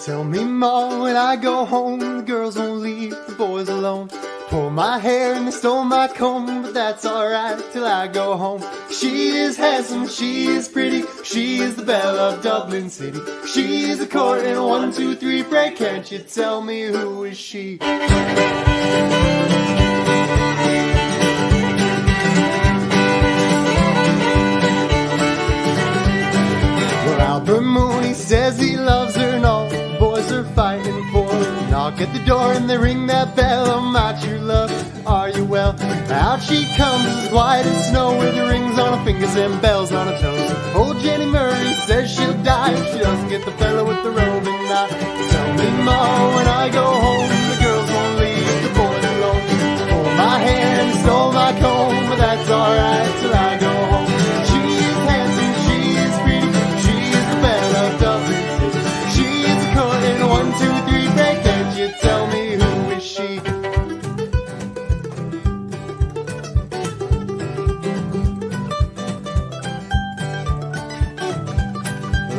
Tell me, Ma, when I go home, the girls won't leave the boys alone. Pull my hair and they stole my comb, but that's alright till I go home. She is handsome, she is pretty, she is the belle of Dublin City. She is a court in 1, 2, 3, pray can't you tell me who is she? Well, Albert Mooney says he loves her and all the boys are fighting for her. Knock at the door and they ring that bell, oh my true love, are you well? Out she comes as white as snow with rings on her fingers and bells on her toes. Old Jenny Murray says she'll die if she doesn't get the fella with the roving eye. Tell me, Ma, when I go home, the girls won't leave the boys alone. Pull my hair and stole my comb, but that's alright till I go home. She is handsome, she is pretty, she is the belle of Dublin City. She is a court in 1, 2, 3, pray can't you tell me who is she?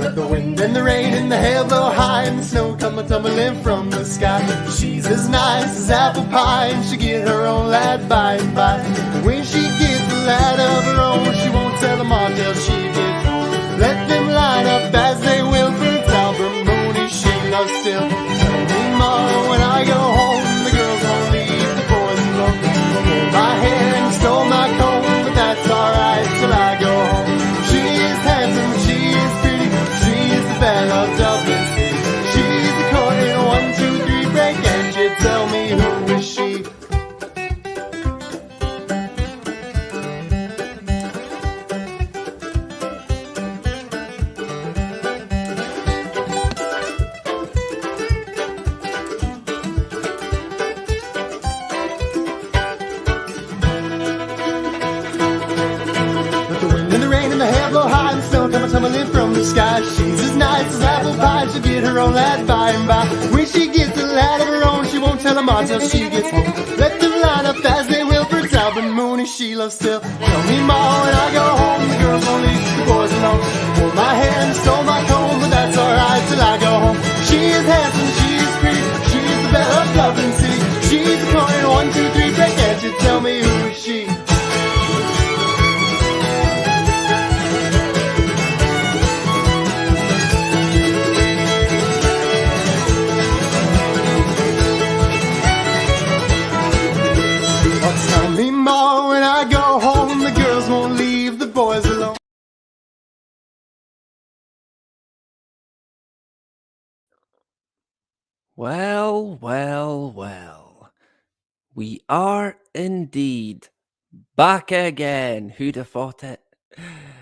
Let the wind and the rain and the hail blow high and the snow come a-tumbling from the sky. She's as nice as apple pie and she get her own lad by and by. And when she gets the lad of her own, she won't tell them all till she gets home. Let them line up as they will for Albert Mooney she loves still. Tell me, Ma, when I go home, the girls won't leave the boys alone. Pulled my hair and stole my comb, but that's alright till I go home. She is handsome, she is pretty, she is the belle of Dublin City. She's the court in 1, 2, 3, pray can't you tell me who is she? Tumbling from the sky. She's as nice as apple pie. She'll get her own lad by and by. When she gets a lad of her own, she won't tell them all till she gets home. Let them line up as they will for Albert Mooney she loves still. Tell me, Ma, when I go home, the girls won't leave the boys alone. Pulled my hair and stole my comb, but that's alright till I go home. She is handsome, she is pretty, she is the belle of Dublin City. She's the court in 1, 2, 3, pray can't you tell me who is she? Tell me, Ma, when I go home, the girls won't leave the boys alone. Well, well, well. We are indeed back again. Who'd have thought it?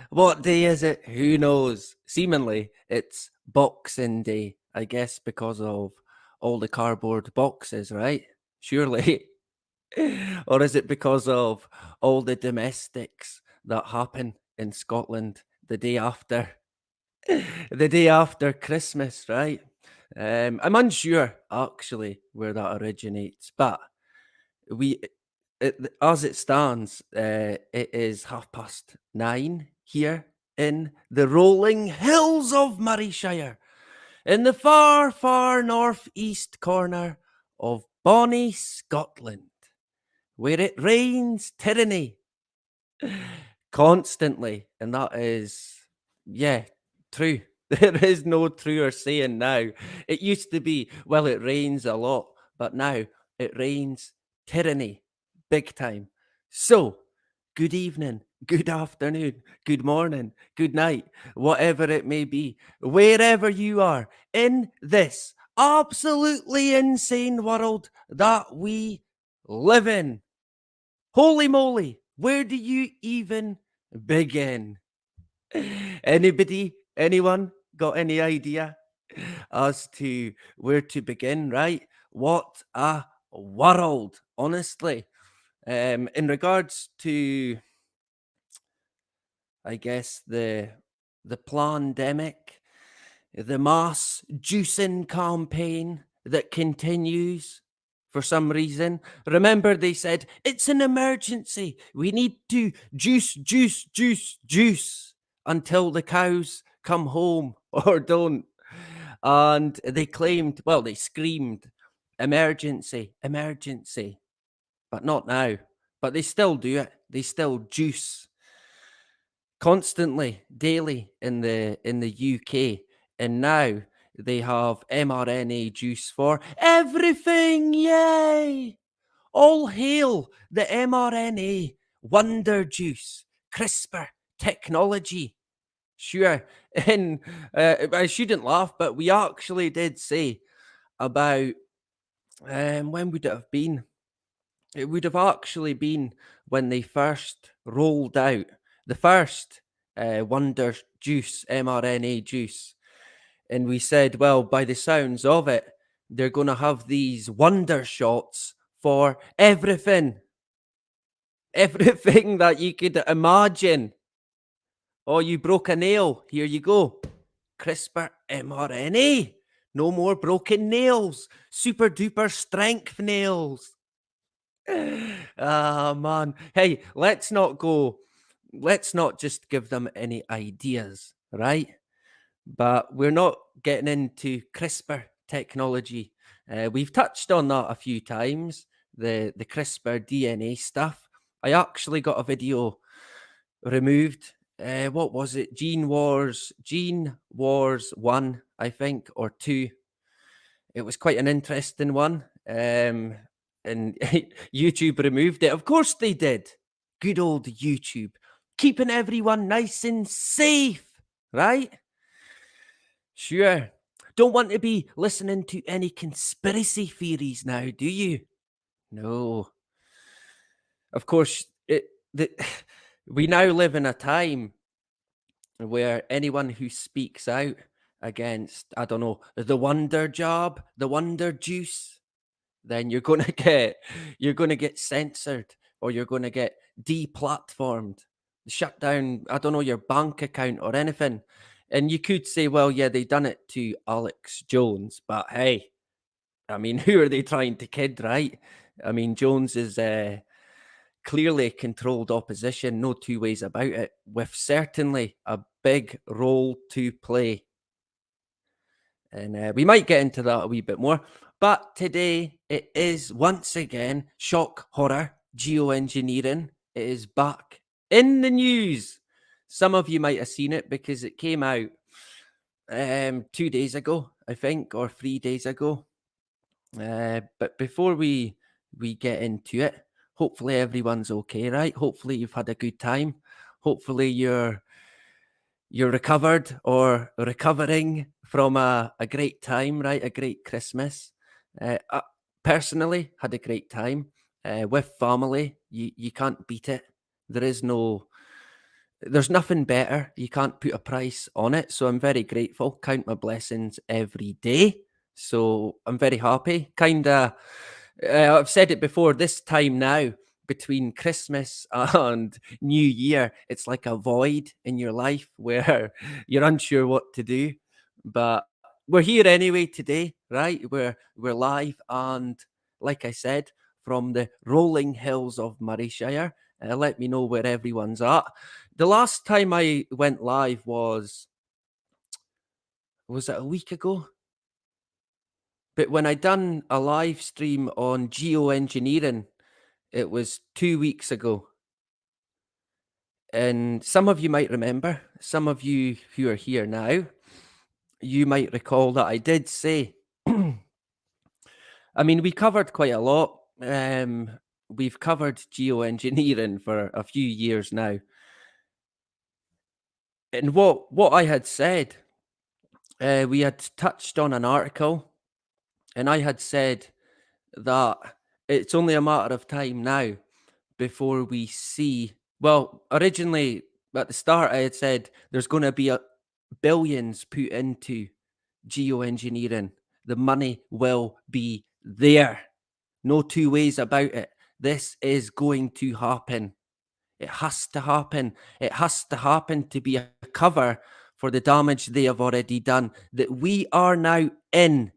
What day is it? Who knows? Seemingly, it's Boxing Day, I guess, because of all the cardboard boxes, right? Surely. Or is it because of all the domestics that happen in Scotland the day after Christmas, right? I'm unsure actually where that originates, but as it stands, it is 9:30 here in the rolling hills of Murrayshire, in the far, far northeast corner of bonny Scotland, where it rains tyranny constantly. And that is, yeah, true. There is no truer saying now. It used to be, well, it rains a lot, but now it rains tyranny big time. So, good evening, good afternoon, good morning, good night, whatever it may be, wherever you are in this absolutely insane world that we live in. Holy moly, where do you even begin? Anybody? Anyone got any idea as to where to begin, right? What a world, honestly. In regards to, I guess, the pandemic, the mass juicing campaign that continues for some reason. Remember, they said it's an emergency. We need to juice, juice, juice, juice until the cows come home or don't. And they claimed, well, they screamed, emergency, emergency, but not now. But they still do it. They still juice constantly, daily in the UK, and now they have mRNA juice for everything. Yay! All hail the mRNA wonder juice, CRISPR technology. Sure, and I shouldn't laugh, but we actually did say about when would it have been? It would have actually been when they first rolled out the first Wonder Juice, mRNA juice. And we said, well, by the sounds of it, they're going to have these wonder shots for everything, everything that you could imagine. Oh, you broke a nail. Here you go. CRISPR mRNA. No more broken nails. Super duper strength nails. Ah, man. Hey, let's not just give them any ideas, right? But we're not getting into CRISPR technology. We've touched on that a few times, the CRISPR DNA stuff. I actually got a video removed. What was it? Gene Wars 1, I think, or 2. It was quite an interesting one. And YouTube removed it. Of course they did. Good old YouTube. Keeping everyone nice and safe, right? Sure. Don't want to be listening to any conspiracy theories now, do you? No. Of course, we now live in a time where anyone who speaks out against, I don't know, the wonder job, the wonder juice, then you're gonna get censored, or you're gonna get deplatformed, shut down, I don't know, your bank account or anything. And you could say, well, yeah, they done it to Alex Jones, but hey, I mean, who are they trying to kid, right? I mean, Jones is clearly controlled opposition, no two ways about it, with certainly a big role to play. And we might get into that a wee bit more. But today it is once again shock horror, geoengineering. It is back in the news. Some of you might have seen it because it came out 2 days ago, I think, or 3 days ago. But before we get into it, hopefully everyone's okay, right? Hopefully you've had a good time. Hopefully you're recovered or recovering from a great time, right? A great Christmas. I personally had a great time with family. You can't beat it. There is no, there's nothing better. You can't put a price on it. So I'm very grateful. Count my blessings every day. So I'm very happy. I've said it before, this time now between Christmas and New Year, it's like a void in your life where you're unsure what to do. But we're here anyway today, right? We're live, and like I said, from the rolling hills of Murrayshire. Let me know where everyone's at. The last time I went live was it a week ago? But when I done a live stream on geoengineering, it was 2 weeks ago. And some of you might remember, some of you who are here now, you might recall that I did say, I mean, we covered quite a lot. we've covered geoengineering for a few years now. And what I had said, we had touched on an article, and I had said that it's only a matter of time now before we see. Well, originally at the start, I had said there's going to be billions put into geoengineering. The money will be there. No two ways about it. This is going to happen. It has to happen. It has to happen to be a cover for the damage they have already done that we are now in.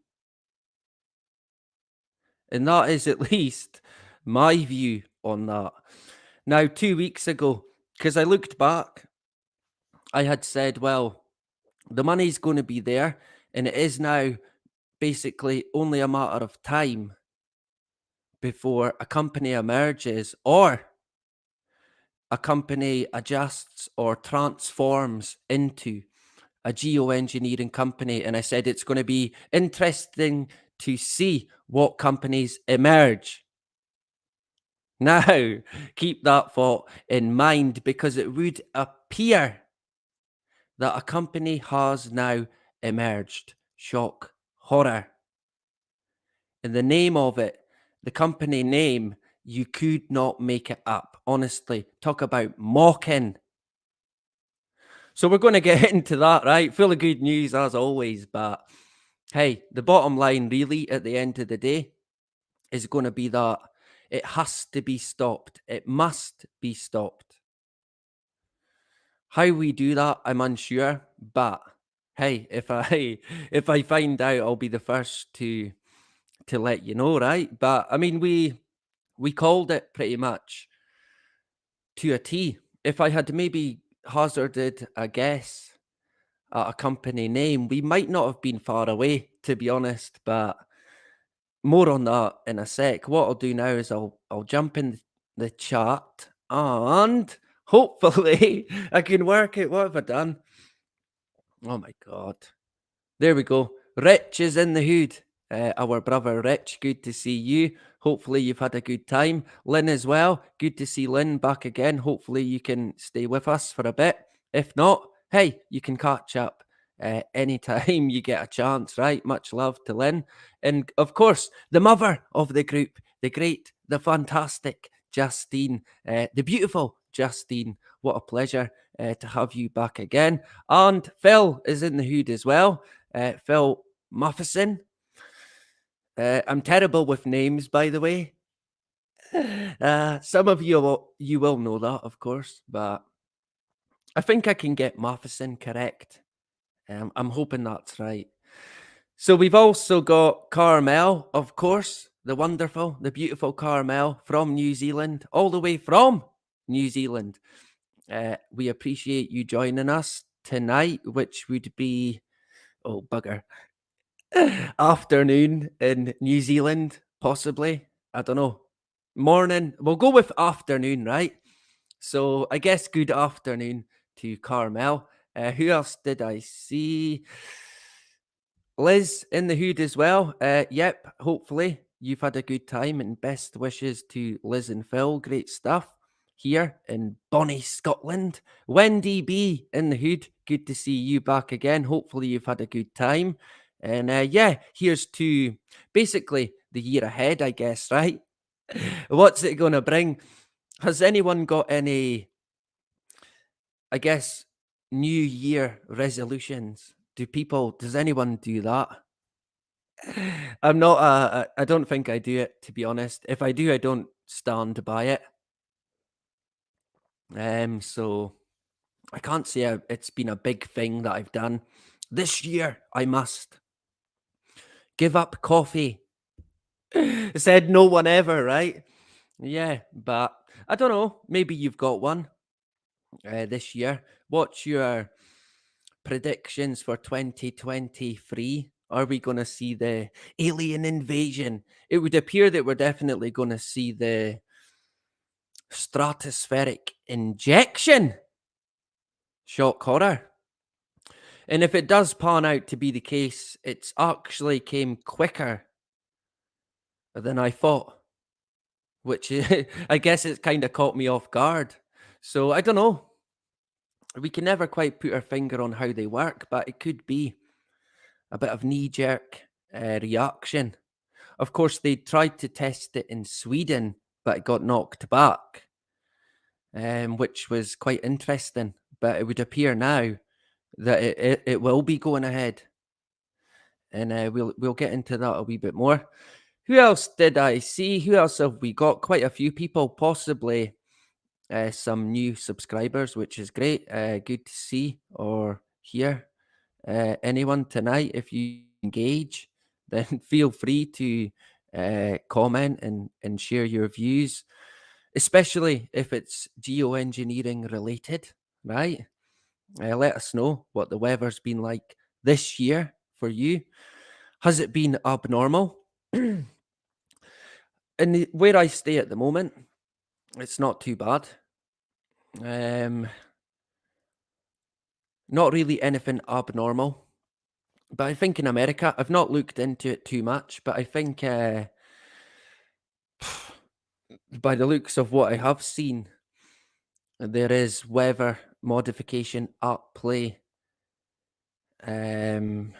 And that is at least my view on that. Now, 2 weeks ago, because I looked back, I had said, well, the money's going to be there, and it is now basically only a matter of time before a company emerges or a company adjusts or transforms into a geoengineering company. And I said it's going to be interesting to see what companies emerge. Now, keep that thought in mind because it would appear that a company has now emerged. Shock, horror. And the name of it, the company name, you could not make it up. Honestly, talk about mocking. So we're going to get into that, right? Full of good news as always. But hey, the bottom line really at the end of the day is going to be that it has to be stopped. It must be stopped. How we do that, I'm unsure. But hey, if I find out, I'll be the first to let you know, right? But I mean, we called it pretty much to a T. If I had maybe hazarded a guess at a company name, we might not have been far away, to be honest. But more on that in a sec. What I'll do now is I'll jump in the chat and hopefully I can work it. What have I done? Oh my god. There we go. Rich is in the hood. Our brother Rich, good to see you. Hopefully you've had a good time. Lynn as well. Good to see Lynn back again. Hopefully you can stay with us for a bit. If not, hey, you can catch up anytime you get a chance, right? Much love to Lynn. And of course, the mother of the group, the great, the fantastic Justine, the beautiful Justine. What a pleasure to have you back again. And Phil is in the hood as well. Phil Muffison. I'm terrible with names, by the way. Some of you will know that, of course, but I think I can get Muffison correct. I'm hoping that's right. So we've also got Carmel, of course, the wonderful, the beautiful Carmel from New Zealand, all the way from New Zealand. We appreciate you joining us tonight, which would be, oh bugger, afternoon in New Zealand, possibly. I don't know. Morning. We'll go with afternoon, right? So I guess good afternoon to Carmel. Who else did I see? Liz in the hood as well. Yep, hopefully you've had a good time and best wishes to Liz and Phil. Great stuff here in Bonnie, Scotland. Wendy B in the hood. Good to see you back again. Hopefully you've had a good time. And yeah, here's to basically the year ahead, I guess, right? What's it going to bring? Has anyone got any, I guess, New Year resolutions? Does anyone do that? I'm not, I don't think I do it, to be honest. If I do, I don't stand by it. So I can't say it's been a big thing that I've done. This year, I must give up coffee. Said no one ever, right? Yeah, but I don't know. Maybe you've got one this year. What's your predictions for 2023? Are we going to see the alien invasion? It would appear that we're definitely going to see the stratospheric injection. Shock horror. And if it does pan out to be the case, it's actually came quicker than I thought. which I guess it's kind of caught me off guard. So I don't know. We can never quite put our finger on how they work, but it could be a bit of knee jerk reaction. Of course, they tried to test it in Sweden, but it got knocked back, which was quite interesting. But it would appear now that it will be going ahead, and we'll get into that a wee bit more. Who else did I see? Who else have we got? Quite a few people, possibly some new subscribers, which is great. Good to see or hear anyone tonight. If you engage, then feel free to comment and share your views, especially if it's geoengineering related, right? Let us know what the weather's been like this year for you. Has it been abnormal? Where I stay at the moment, it's not too bad. Um, Not really anything abnormal. But I think in America, I've not looked into it too much, but I think by the looks of what I have seen, there is weather modification at play um,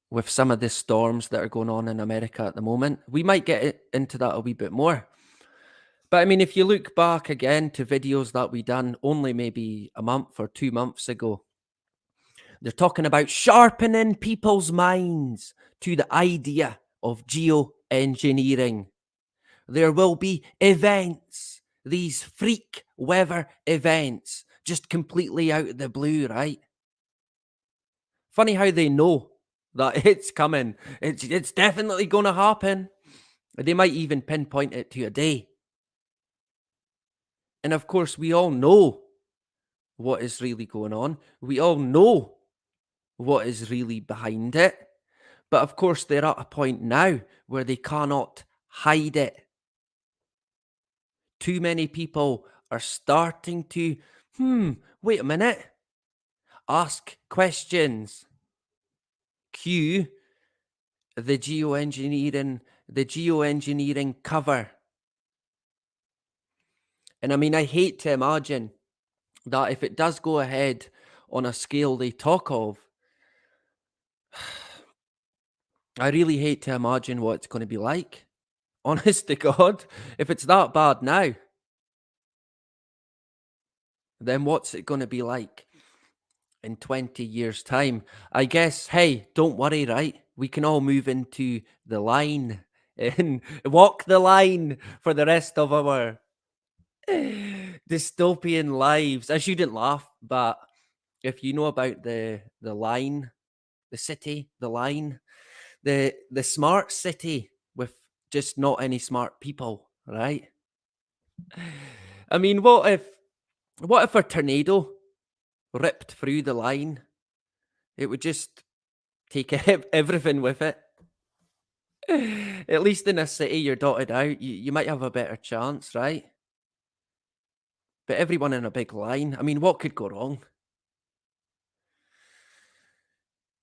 with some of the storms that are going on in America at the moment. We might get into that a wee bit more. But I mean, if you look back again to videos that we done only maybe a month or 2 months ago, they're talking about sharpening people's minds to the idea of geoengineering. There will be events, these freak weather events, just completely out of the blue, right? Funny how they know that it's coming. It's definitely going to happen. They might even pinpoint it to a day. And of course, we all know what is really going on. We all know what is really behind it. But of course, they're at a point now where they cannot hide it. Too many people are starting to, wait a minute, ask questions. Cue the geoengineering cover. And I mean, I hate to imagine that if it does go ahead on a scale they talk of, I really hate to imagine what it's going to be like. Honest to God, if it's that bad now, then what's it going to be like in 20 years' time? I guess, hey, don't worry, right? We can all move into the line and walk the line for the rest of our dystopian lives. I shouldn't laugh, but if you know about the line, the city, the line, the smart city with just not any smart people, right? I mean, what if a tornado ripped through the line? It would just take everything with it. At least in a city, you're dotted out. You might have a better chance, right? But everyone in a big line. I mean, what could go wrong?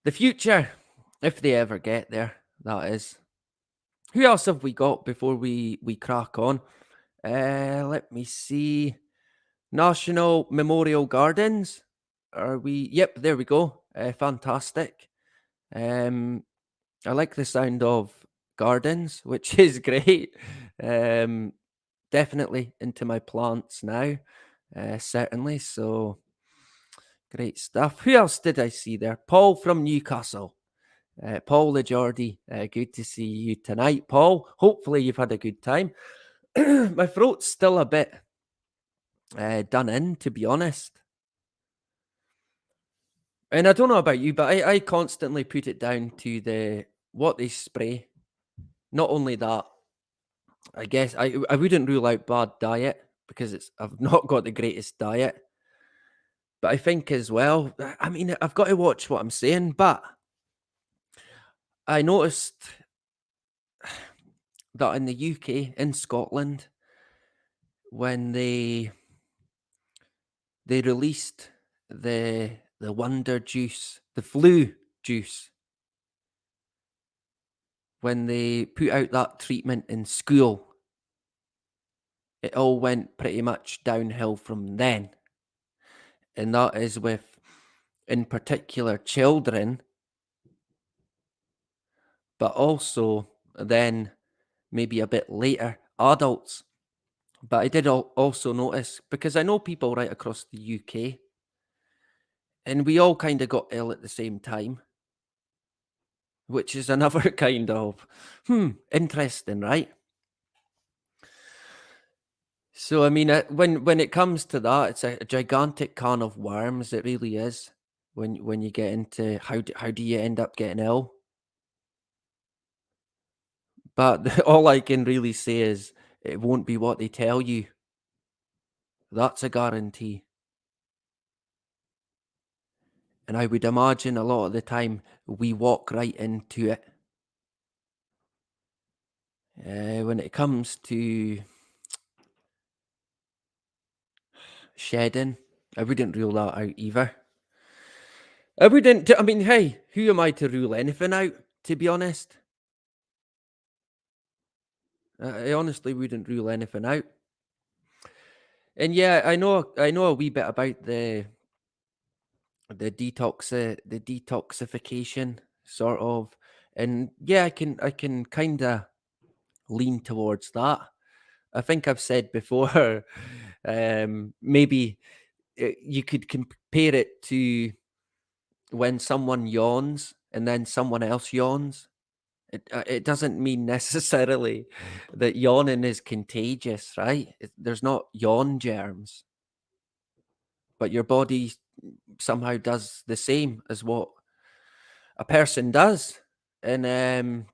The future, if they ever get there, that is. Who else have we got before we crack on? Let me see. National Memorial Gardens. Are we? Yep, there we go. Fantastic. Um, I like the sound of gardens, which is great. Um, Definitely into my plants now. Certainly. So great stuff. Who else did I see there? Paul from Newcastle. Paul the Geordie. Good to see you tonight, Paul. Hopefully you've had a good time. My throat's still a bit done in, to be honest. And I don't know about you, but I constantly put it down to what they spray. Not only that, I guess I wouldn't rule out bad diet because I've not got the greatest diet. But I think as well, I mean, I've got to watch what I'm saying, but I noticed that in the UK, in Scotland, when they released the wonder juice, the flu juice, when they put out that treatment in school, it all went pretty much downhill from then. And that is with, in particular, children, but also then maybe a bit later, adults. But I did also notice, because I know people right across the UK, and we all kind of got ill at the same time, which is another kind of, interesting, right? So, I mean, when it comes to that, it's a gigantic can of worms. It really is. When you get into how do you end up getting ill? But all I can really say is it won't be what they tell you. That's a guarantee. And I would imagine a lot of the time we walk right into it. When it comes to shedding, I wouldn't rule that out either. I wouldn't. I mean, hey, who am I to rule anything out? To be honest, I honestly wouldn't rule anything out. And yeah, I know a wee bit about the detoxification sort of, and yeah, I can kind of lean towards that. I think I've said before, maybe you could compare it to when someone yawns and then someone else yawns. It doesn't mean necessarily that yawning is contagious, right? There's not yawn germs, but your body somehow does the same as what a person does. And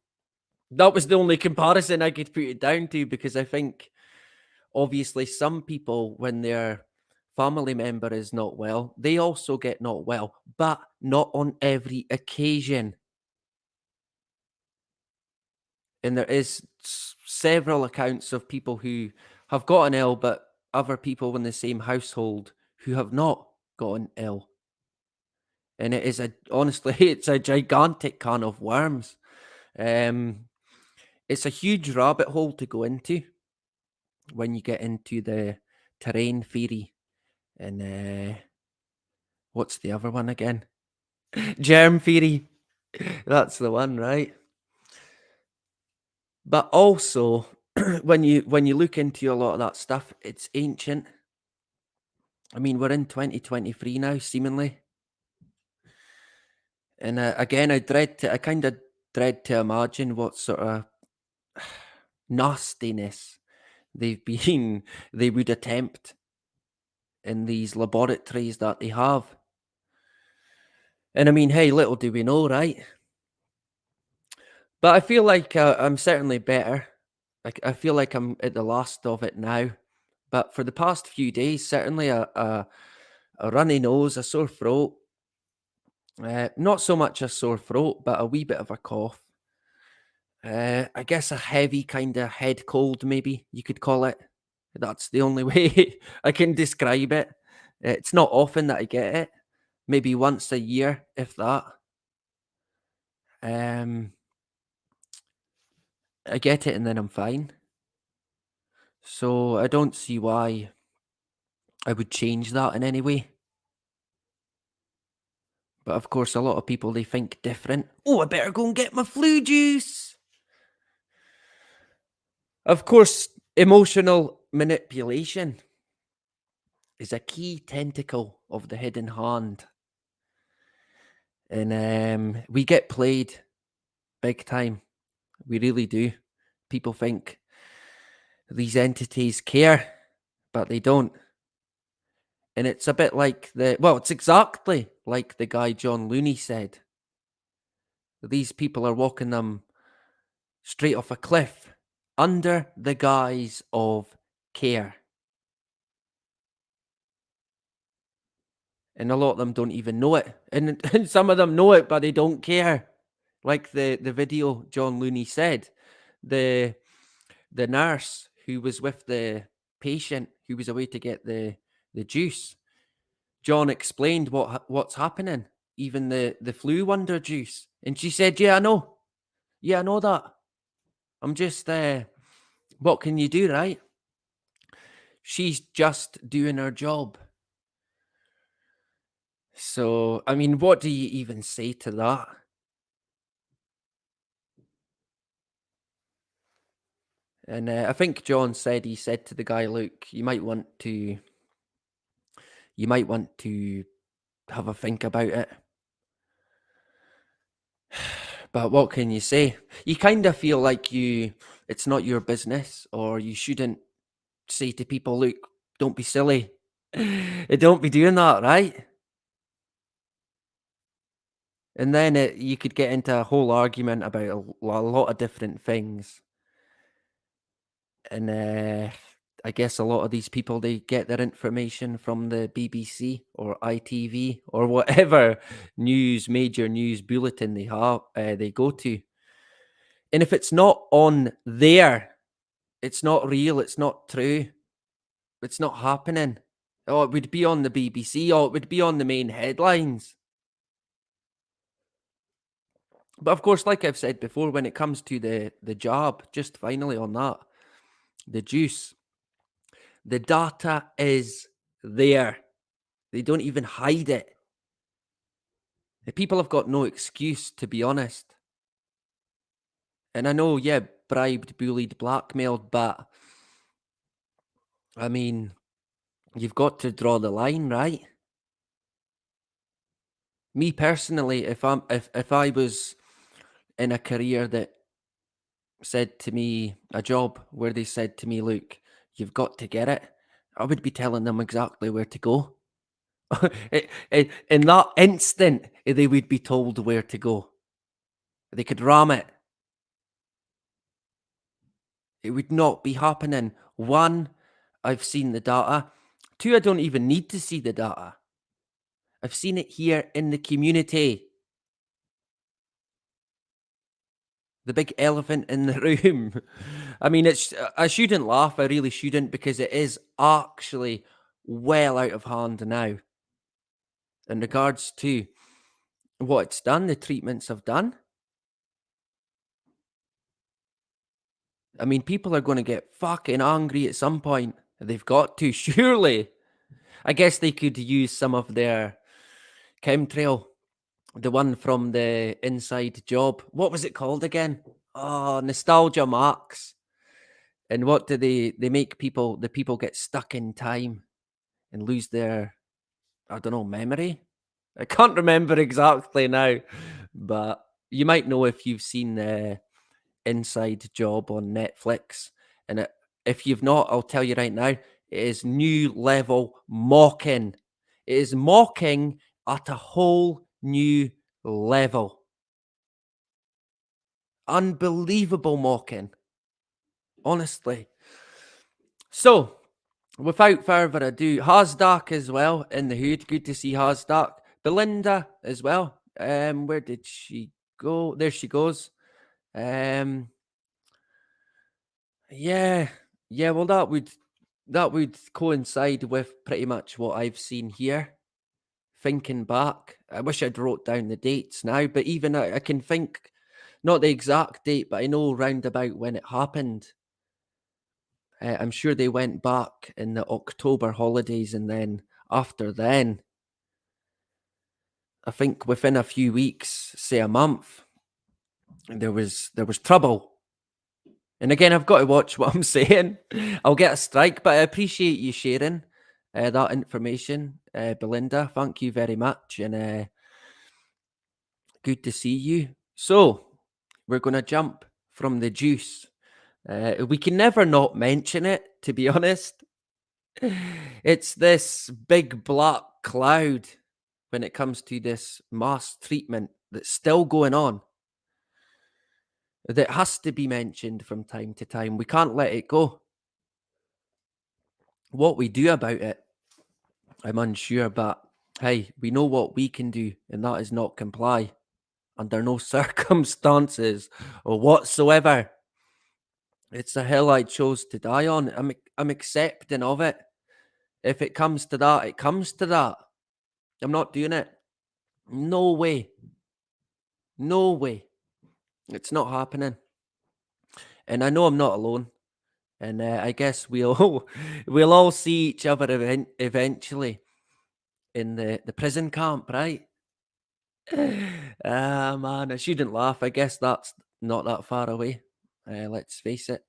that was the only comparison I could put it down to, because I think obviously some people, when their family member is not well, they also get not well, but not on every occasion. And there is several accounts of people who have gotten ill, but other people in the same household who have not gotten ill. And it is honestly, it's a gigantic can of worms. Um, it's a huge rabbit hole to go into when you get into the terrain theory and what's the other one again? Germ theory. That's the one, right? But also, when you look into a lot of that stuff, it's ancient. I mean, we're in 2023 now, seemingly, and again, I kind of dread to imagine what sort of nastiness they've been they would attempt in these laboratories that they have. And I mean, hey, little do we know, right? But I feel like I'm certainly better. Like I feel like I'm at the last of it now. But for the past few days, certainly a runny nose, a sore throat. Not so much a sore throat, but a wee bit of a cough. I guess a heavy kind of head cold, maybe you could call it. That's the only way I can describe it. It's not often that I get it. Maybe once a year, if that. Um, I get it and then I'm fine. So I don't see why I would change that in any way. But of course, a lot of people they think different. Oh, I better go and get my flu juice. Of course, emotional manipulation is a key tentacle of the hidden hand. And we get played big time. We really do. People think these entities care, but they don't. And it's a bit like it's exactly like the guy John Looney said. These people are walking them straight off a cliff under the guise of care. And a lot of them don't even know it. And some of them know it, but they don't care. Like the video John Looney said. The the nurse who was with the patient who was away to get the juice. John explained what's happening, even the flu wonder juice. And she said, "Yeah, I know. Yeah, I know that. I'm just what can you do, right?" She's just doing her job. So, I mean, what do you even say to that? And I think John said he said to the guy, "Look, you might want to have a think about it." But what can you say? You kind of feel like it's not your business, or you shouldn't say to people, "Look, don't be silly, don't be doing that," right? And then you could get into a whole argument about a lot of different things. And I guess a lot of these people, they get their information from the BBC or ITV or whatever major news bulletin they go to. And if it's not on there, it's not real, it's not true, it's not happening. Oh, it would be on the BBC, or it would be on the main headlines. But of course, like I've said before, when it comes to the job, just finally on that, the juice, the data is there. They don't even hide it. The people have got no excuse, to be honest. And I know, yeah, bribed, bullied, blackmailed, but I mean, you've got to draw the line, right? Me personally, if I was in a career that said to me, a job where they said to me, "Look, you've got to get it," I would be telling them exactly where to go. In that instant, they would be told where to go. They could ram it. It would not be happening. One, I've seen the data. Two, I don't even need to see the data. I've seen it here in the community. The big elephant in the room. I mean, I shouldn't laugh. I really shouldn't, because it is actually well out of hand now in regards to what it's done, the treatments have done. I mean, people are going to get fucking angry at some point. They've got to, surely. I guess they could use some of their chemtrail, the one from the Inside Job. What was it called again? Oh, Nostalgia Max. And what do they make people, the people get stuck in time and lose their, I don't know, memory? I can't remember exactly now, but you might know if you've seen Inside Job on Netflix. And if you've not, I'll tell you right now, it is new level mocking. It is mocking at a whole new level. Unbelievable mocking. Honestly. So, without further ado, Hasdak as well in the hood. Good to see Hasdak. Belinda as well. Where did she go? There she goes. Um, yeah, yeah. Well, that would coincide with pretty much what I've seen here. Thinking back, I wish I'd wrote down the dates now, but even I can think, not the exact date, but I know round about when it happened. I'm sure they went back in the October holidays, and then after then, I think within a few weeks, say a month, there was trouble. And again, I've got to watch what I'm saying. I'll get a strike, but I appreciate you sharing that information, Belinda. Thank you very much, and good to see you. So, we're going to jump from the juice. We can never not mention it, to be honest. It's this big black cloud when it comes to this mass treatment that's still going on, that has to be mentioned from time to time. We can't let it go. What we do about it, I'm unsure, but hey, we know what we can do, and that is not comply under no circumstances or whatsoever. It's a hill I chose to die on. I'm accepting of it. If it comes to that, it comes to that. I'm not doing it. No way. No way. It's not happening. And I know I'm not alone. and I guess we'll we'll all see each other eventually in the prison camp, right? Ah, man, I shouldn't laugh. I guess that's not that far away. Let's face it.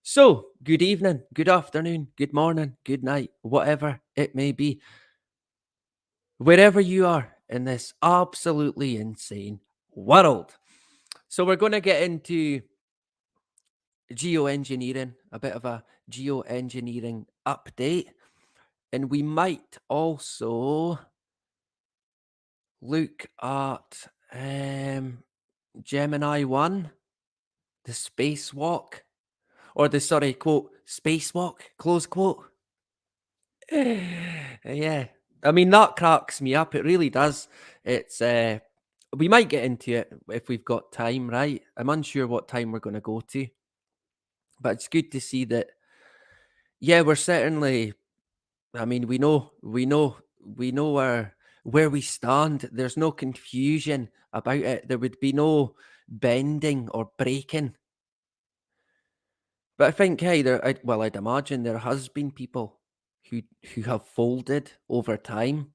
So, good evening, good afternoon, good morning, good night, whatever it may be, wherever you are in this absolutely insane world. So, we're going to get into geoengineering, a bit of a geoengineering update, and we might also look at Gemini 1, the spacewalk, or the sorry, quote, spacewalk, close quote. Yeah. I mean, that cracks me up. It really does. It's we might get into it if we've got time, right? I'm unsure what time we're going to go to, but it's good to see that. Yeah, we're certainly. I mean, we know where we stand. There's no confusion about it. There would be no bending or breaking. But I think, hey, I'd imagine there has been people who have folded over time,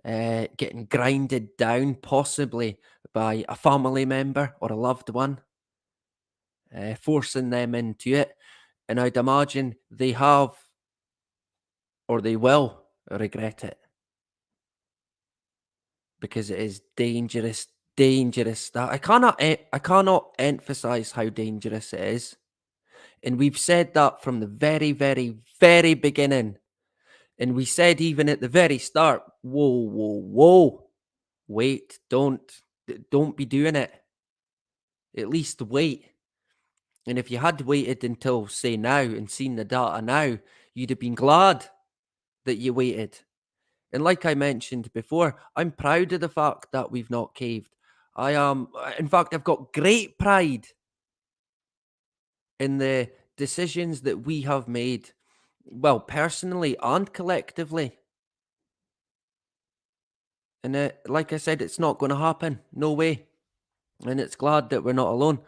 getting grinded down, possibly by a family member or a loved one, forcing them into it. And I'd imagine they have or they will regret it because it is dangerous, dangerous stuff. I cannot emphasize how dangerous it is. And we've said that from the very, very, very beginning. And we said even at the very start, whoa, whoa, whoa, wait, don't be doing it. At least wait. And if you had waited until, say, now and seen the data now, you'd have been glad that you waited. And like I mentioned before, I'm proud of the fact that we've not caved. I am, in fact, I've got great pride in the decisions that we have made, well, personally and collectively. And like I said, it's not going to happen. No way. And it's glad that we're not alone.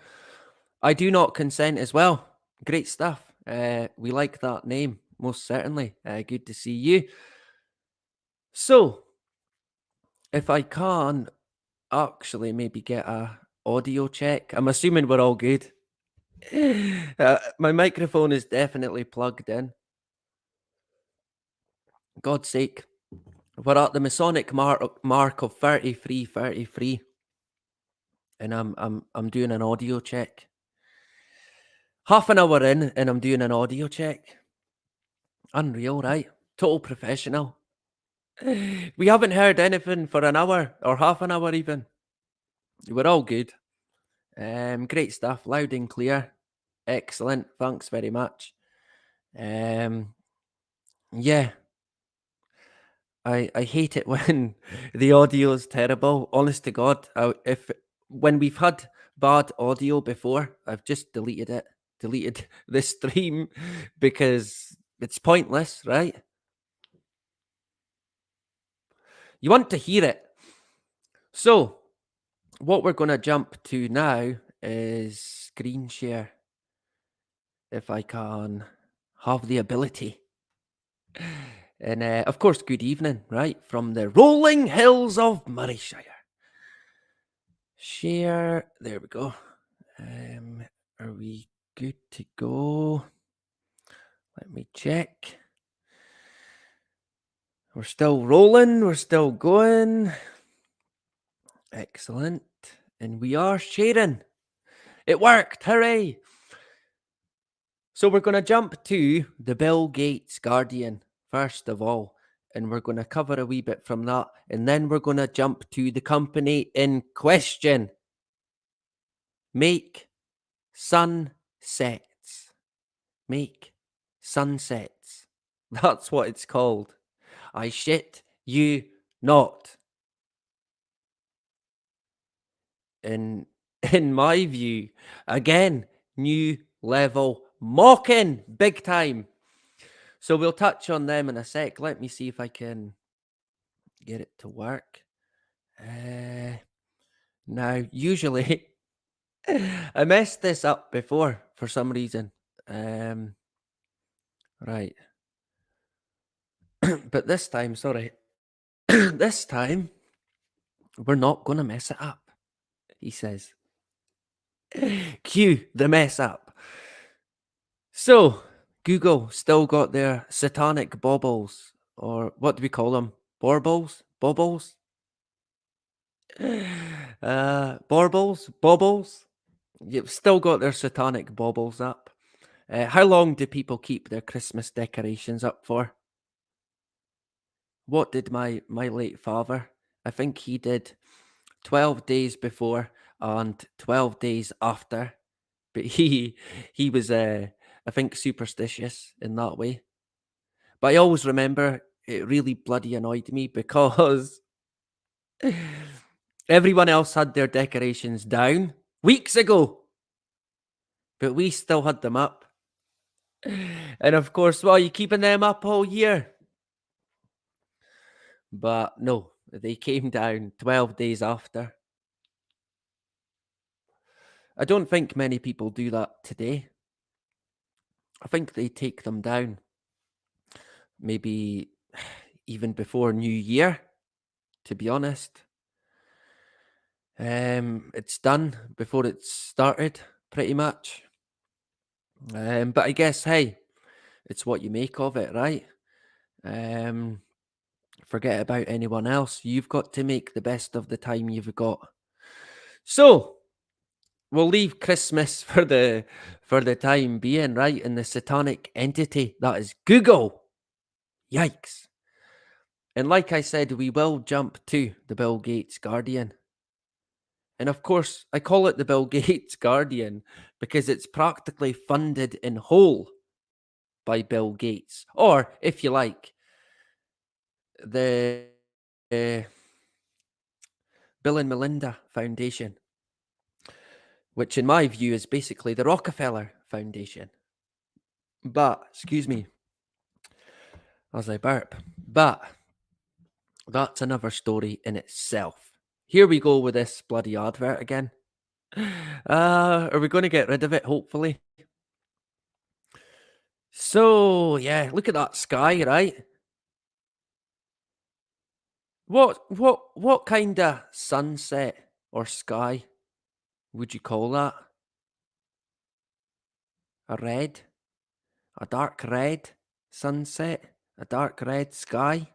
I do not consent as well. Great stuff. We like that name, most certainly. Good to see you. So, if I can actually maybe get a audio check, I'm assuming we're all good. My microphone is definitely plugged in. God's sake. We're at the Masonic mark of 33, and I'm doing an audio check. Half an hour in, and I'm doing an audio check. Unreal, right? Total professional. We haven't heard anything for an hour or half an hour even. We're all good. Great stuff. Loud and clear. Excellent. Thanks very much. Yeah, I hate it when the audio is terrible. Honest to God, if when we've had bad audio before, I've just deleted it. Deleted the stream because it's pointless, right? You want to hear it. So, what we're going to jump to now is screen share. If I can have the ability. And of course, good evening, right? From the rolling hills of Murrayshire. Share. There we go. Are we good to go? Let me check. We're still rolling. We're still going. Excellent. And we are sharing. It worked. Hooray. So we're going to jump to the Bill Gates Guardian first of all. And we're going to cover a wee bit from that. And then we're going to jump to the company in question. Make sunsets. Make sunsets. That's what it's called. I shit you not. In my view, again, new level mocking big time. So we'll touch on them in a sec. Let me see if I can get it to work. Now, usually I messed this up before for some reason. Right. But this time, sorry, this time, we're not going to mess it up, he says. Cue the mess up. So, Google still got their satanic baubles, or what do we call them? Baubles? Baubles? Baubles? Baubles? You've still got their satanic baubles up. How long do people keep their Christmas decorations up for? What did my late father? I think he did 12 days before and 12 days after. But he was I think superstitious in that way. But I always remember it really bloody annoyed me because everyone else had their decorations down weeks ago, but we still had them up. And of course, well, you keeping them up all year? But no, they came down 12 days after. I don't think many people do that today. I think they take them down maybe even before New Year, to be honest. It's done before it's started, pretty much. But I guess, hey, it's what you make of it, right? Um, Forget about anyone else. You've got to make the best of the time you've got. So we'll leave Christmas for the time being, right? And the satanic entity that is Google. Yikes. And like I said, we will jump to the Bill Gates Guardian. And of course, I call it the Bill Gates Guardian because it's practically funded in whole by Bill Gates, or if you like, the uh, Bill and Melinda Foundation, which in my view is basically the Rockefeller Foundation. But, excuse me, as I burp, but that's another story in itself. Here we go with this bloody advert again. Are we going to get rid of it, hopefully? So, yeah, look at that sky, right? What kind of sunset or sky would you call that? A red? A dark red sunset? A dark red sky?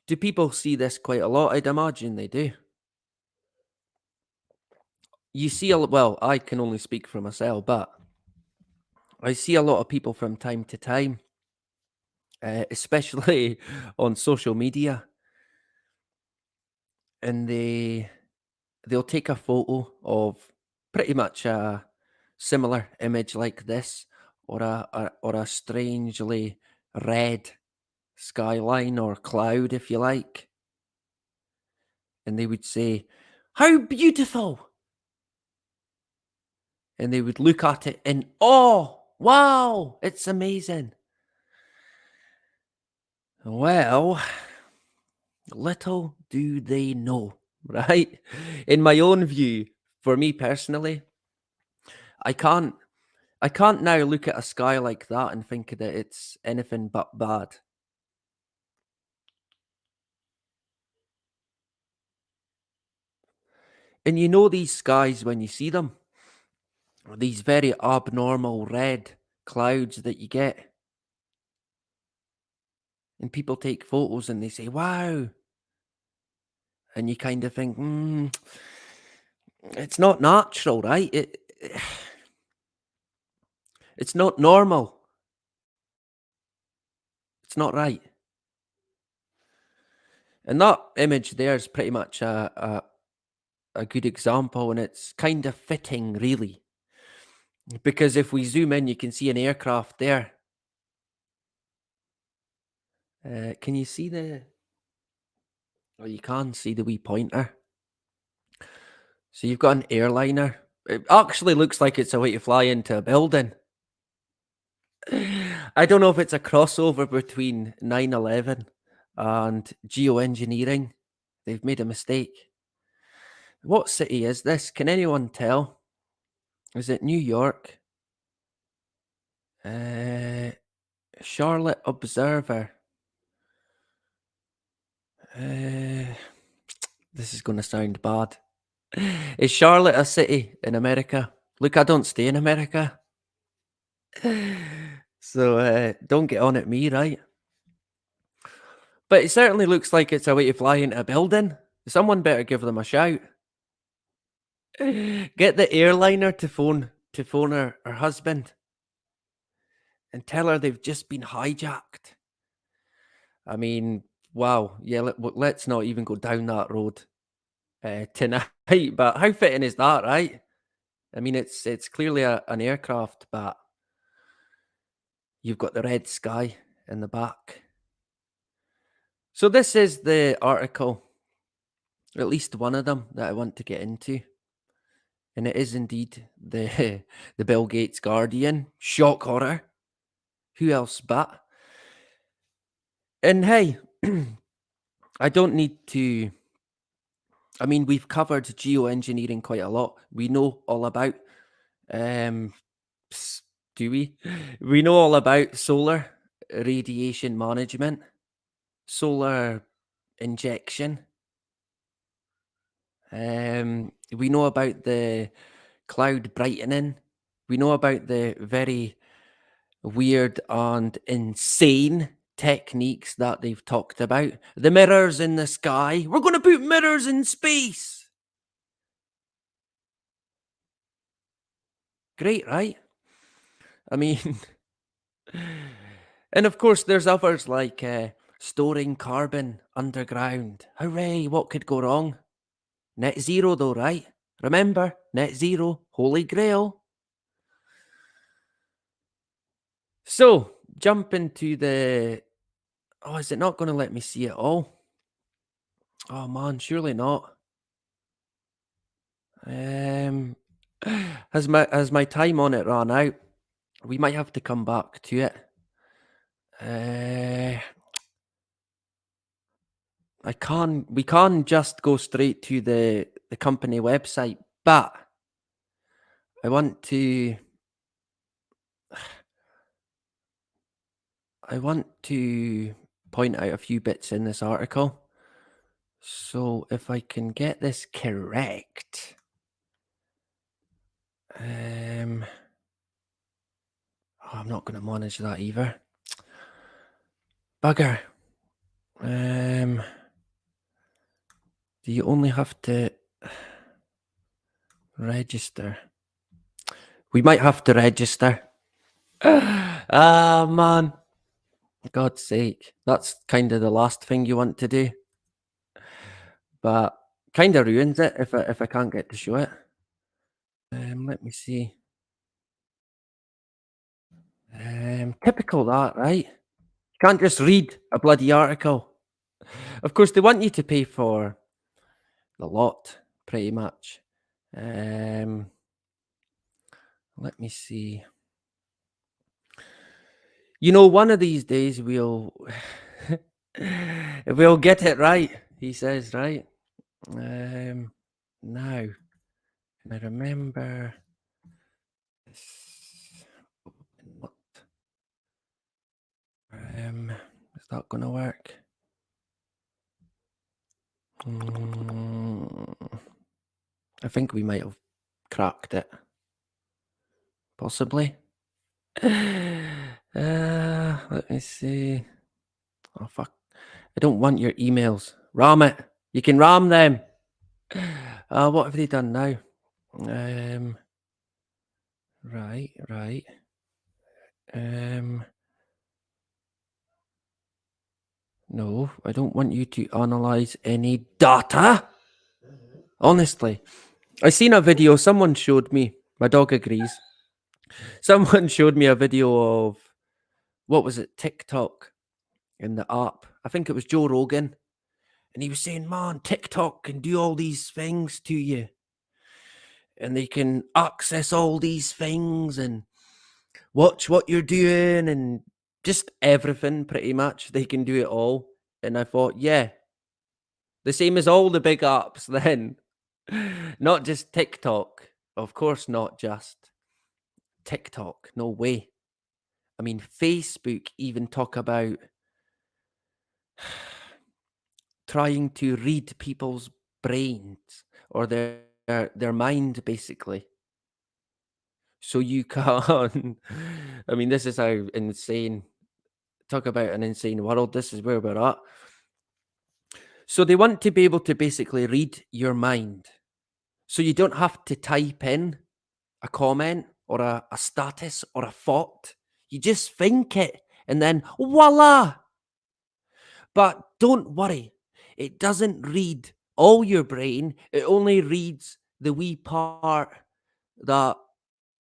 Do people see this quite a lot? I'd imagine they do. You see well, I can only speak for myself, but I see a lot of people from time to time, especially on social media, and they'll take a photo of pretty much a similar image like this, or a strangely red skyline or cloud, if you like, and they would say, "How beautiful!" And they would look at it in awe. Wow, it's amazing. Well, little do they know, right? In my own view, for me personally, I can't I can't now look at a sky like that and think that it's anything but bad. And you know these skies when you see them, these very abnormal red clouds that you get, and people take photos and they say, "Wow," and you kind of think, it's not natural, right? It's not normal. It's not right. And that image there is pretty much a good example, and it's kind of fitting, really, because if we zoom in, you can see an aircraft there. Can you see the? Oh, you can see the wee pointer. So you've got an airliner. It actually looks like it's a way to fly into a building. I don't know if it's a crossover between 9/11 and geoengineering. They've made a mistake. What city is this? Can anyone tell? Is it New York? Uh, Charlotte Observer. Uh, this is going to sound bad. Is Charlotte a city in America? Look, I don't stay in America. So don't get on at me, right? But it certainly looks like it's a way to fly into a building. Someone better give them a shout. Get the airliner to phone her husband and tell her they've just been hijacked. I mean, wow. Yeah, let's not even go down that road tonight. But how fitting is that, right? I mean, it's clearly an aircraft, but you've got the red sky in the back. So this is the article, at least one of them that I want to get into. And it is indeed the the Bill Gates Guardian. Shock horror. Who else but? And hey, I don't need to. I mean, we've covered geoengineering quite a lot. We know all about. Um, do we? We know all about solar radiation management, solar injection. We know about the cloud brightening. We know about the very weird and insane techniques that they've talked about. The mirrors in the sky. We're going to put mirrors in space. Great, right? I mean, and of course, there's others like storing carbon underground. Hooray, what could go wrong? Net zero, though, right? Remember, net zero, holy grail. So, jump into the. Oh, is it not going to let me see it all? Oh man, surely not. Um, has my time on it run out? We might have to come back to it. I can't. We can't just go straight to the company website, but I want to. I want to point out a few bits in this article. So if I can get this correct, I'm not going to manage that either. Bugger. Do you only have to register? We might have to register. Ah, man. God's sake. That's kind of the last thing you want to do. But kind of ruins it if I can't get to show it. Let me see. Typical that, right? You can't just read a bloody article. Of course, they want you to pay for the lot, pretty much. Let me see. You know, one of these days we'll we'll get it right, he says, right? Now, can I remember this? What? Is that gonna work? I think we might have cracked it. Possibly. Let me see. Oh fuck. I don't want your emails. Ram it. You can ram them. What have they done now? Right. No, I don't want you to analyze any data. Honestly, I seen a video someone showed me. My dog agrees. Someone showed me a video of what was it, TikTok in the app. I think it was Joe Rogan. And he was saying, man, TikTok can do all these things to you. And they can access all these things and watch what you're doing and just everything pretty much. They can do it all. And I thought, yeah, the same as all the big apps then. Not just TikTok. Of course, not just TikTok. No way. I mean, Facebook even talk about trying to read people's brains or their mind, basically. So you can, I mean, this is how insane. Talk about an insane world. This is where we're at. So they want to be able to basically read your mind. So you don't have to type in a comment or a status or a thought. You just think it and then voila. But don't worry, it doesn't read all your brain. It only reads the wee part that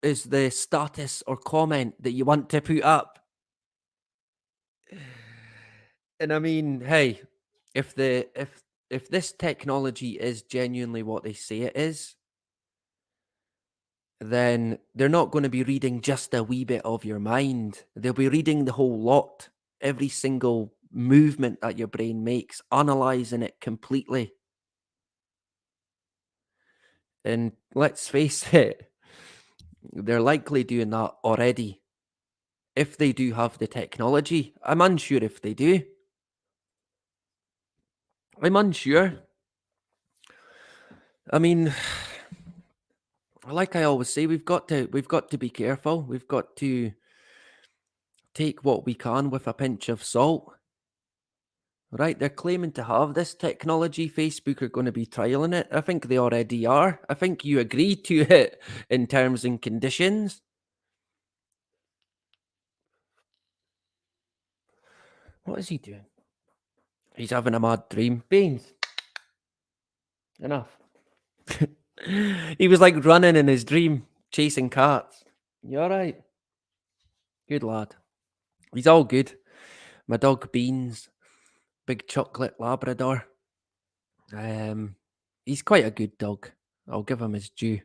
is the status or comment that you want to put up. And I mean, hey, if the if this technology is genuinely what they say it is, then they're not going to be reading just a wee bit of your mind. They'll be reading the whole lot, every single movement that your brain makes, analyzing it completely. And let's face it, they're likely doing that already. If they do have the technology, I'm unsure if they do. I'm unsure. I mean, like I always say, we've got to be careful. We've got to take what we can with a pinch of salt. Right, they're claiming to have this technology. Facebook are going to be trialing it. I think they already are. I think you agree to it in terms and conditions. What is he doing? He's having a mad dream. Beans, enough. He was like running in his dream, chasing cats. You all right? Good lad. He's all good. My dog Beans, big chocolate Labrador. Um, he's quite a good dog. I'll give him his due.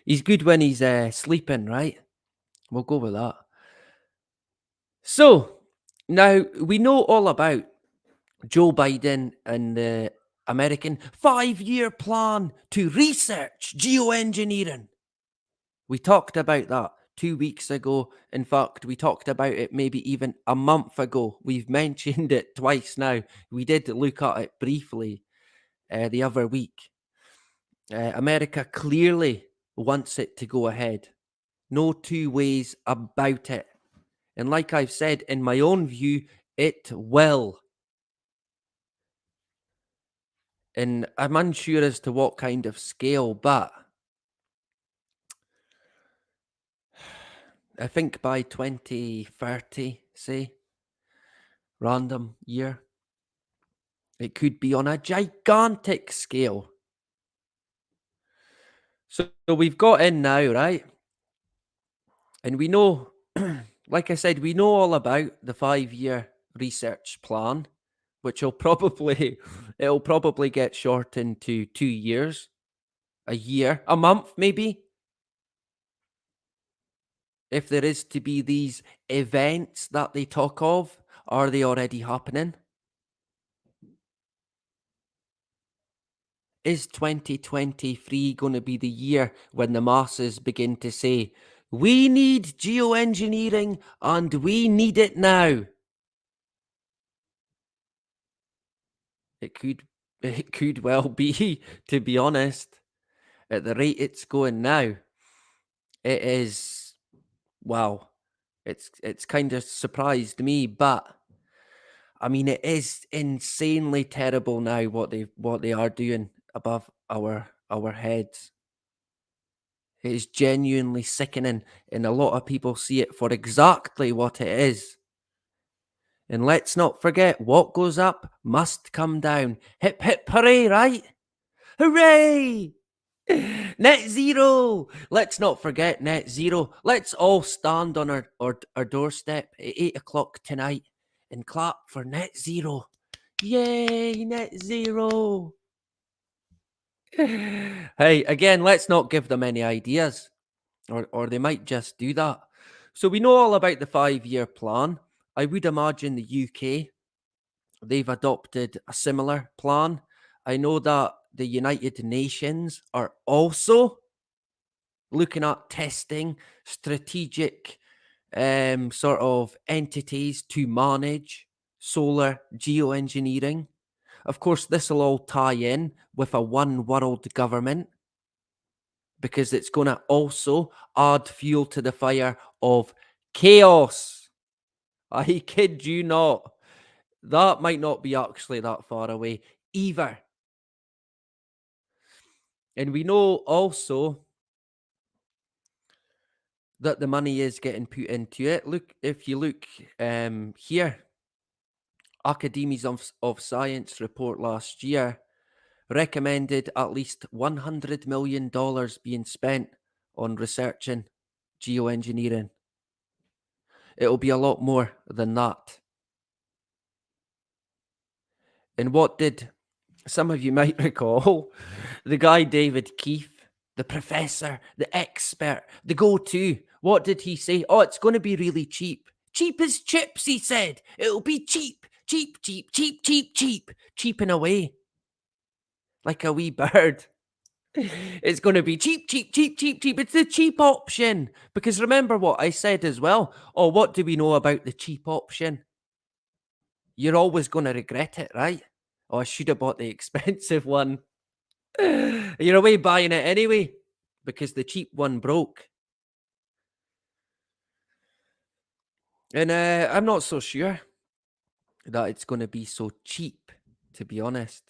He's good when he's sleeping, right? We'll go with that. So now we know all about Joe Biden and the American 5-year plan to research geoengineering. We talked about that 2 weeks ago. In fact, we talked about it maybe even a month ago. We've mentioned it twice now. We did look at it briefly the other week. America clearly wants it to go ahead. No two ways about it. And like I've said, in my own view, it will. And I'm unsure as to what kind of scale, but I think by 2030, say, random year, it could be on a gigantic scale. So we've got in now, right? And we know, like I said, we know all about the 5-year research plan, which will probably it'll probably get shortened to 2 years, a year, a month, maybe. If there is to be these events that they talk of, are they already happening? Is 2023 going to be the year when the masses begin to say, we need geoengineering and we need it now? It could it could well be, to be honest. At the rate it's going now, it is wow. It's kind of surprised me, but I mean it is insanely terrible now what they are doing above our heads. It is genuinely sickening, and a lot of people see it for exactly what it is. And let's not forget, what goes up must come down. Hip hip hooray, right? Hooray! Net zero! Let's not forget net zero. Let's all stand on our doorstep at 8 o'clock tonight and clap for net zero. Yay, net zero! Hey, again, let's not give them any ideas, or they might just do that. So we know all about the 5-year plan. I would imagine the UK, they've adopted a similar plan. I know that the United Nations are also looking at testing strategic sort of entities to manage solar geoengineering. Of course, this will all tie in with a one world government because it's going to also add fuel to the fire of chaos. I kid you not. That might not be actually that far away either. And we know also that the money is getting put into it. Look, if you look here, Academies of Science report last year recommended at least $100 million being spent on researching geoengineering. It'll be a lot more than that. And what did some of you might recall the guy David Keefe, the professor, the expert, the go-to, what did he say? Oh, it's going to be really cheap. Cheap as chips, he said. It'll be cheap, cheap, cheap, cheap, cheap, cheap, cheaping away like a wee bird. It's going to be cheap, cheap, cheap, cheap, cheap. It's the cheap option. Because remember what I said as well. Oh, what do we know about the cheap option? You're always going to regret it, right? Oh, I should have bought the expensive one. You're away buying it anyway because the cheap one broke. And I'm not so sure that it's going to be so cheap, to be honest.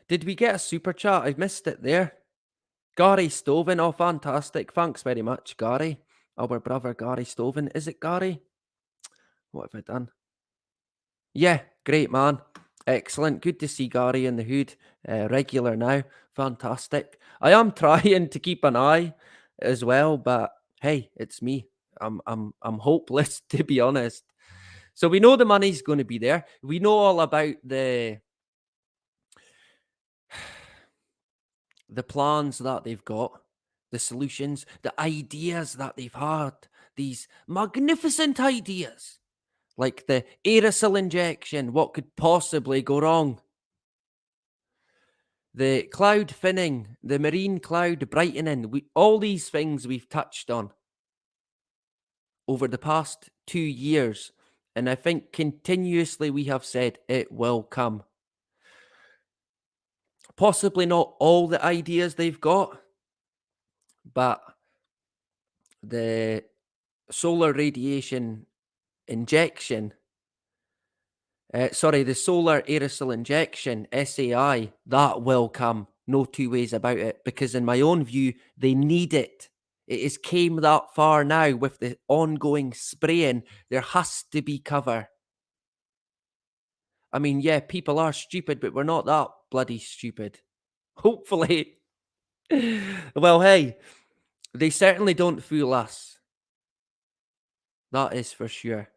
Did we get a super chat? I've missed it there. Gary Stoven. Oh, fantastic. Thanks very much, Gary. Our brother, Gary Stoven. Is it Gary? What have I done? Yeah, great man. Excellent. Good to see Gary in the hood. Regular now. Fantastic. I am trying to keep an eye as well, but hey, it's me. I'm hopeless to be honest. So we know the money's going to be there. We know all about the plans that they've got, the solutions, the ideas that they've had, these magnificent ideas. Like the aerosol injection, what could possibly go wrong? The cloud thinning, the marine cloud brightening, all these things we've touched on over the past 2 years. And I think continuously we have said it will come. Possibly not all the ideas they've got, but the solar radiation injection, the solar aerosol injection, SAI, that will come. No two ways about it. Because in my own view, they need it. It has came that far now with the ongoing spraying. There has to be cover. I mean, yeah, people are stupid, but we're not that bloody stupid. Hopefully. Well, hey, they certainly don't fool us. That is for sure.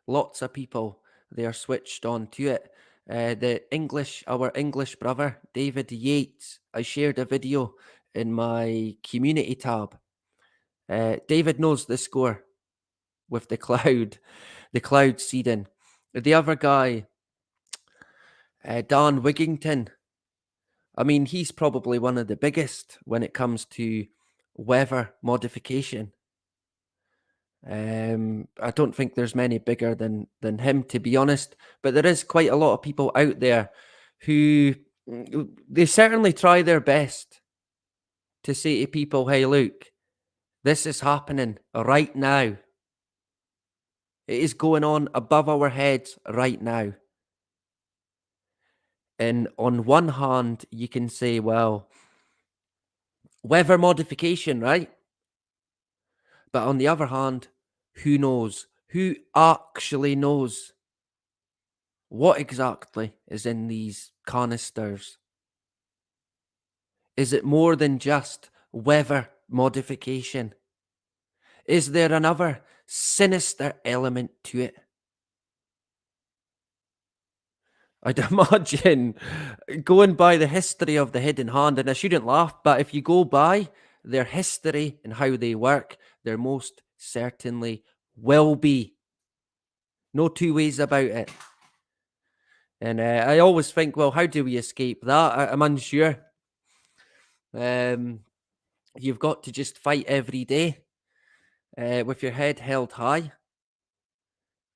Lots of people, they are switched on to it. Our English brother, David Yates, I shared a video in my community tab. David knows the score with the cloud seeding. The other guy, Dan Wigington, I mean, he's probably one of the biggest when it comes to weather modification. I don't think there's many bigger than him, to be honest. But there is quite a lot of people out there who they certainly try their best to say to people, "Hey, look, this is happening right now. It is going on above our heads right now." And on one hand, you can say, "Well, weather modification, right?" But on the other hand, who knows? Who actually knows what exactly is in these canisters? Is it more than just weather modification? Is there another sinister element to it? I'd imagine going by the history of the hidden hand, and I shouldn't laugh, but if you go by their history and how they work, there most certainly will be. No two ways about it. And I always think, well, how do we escape that? I'm unsure. You've got to just fight every day. with your head held high,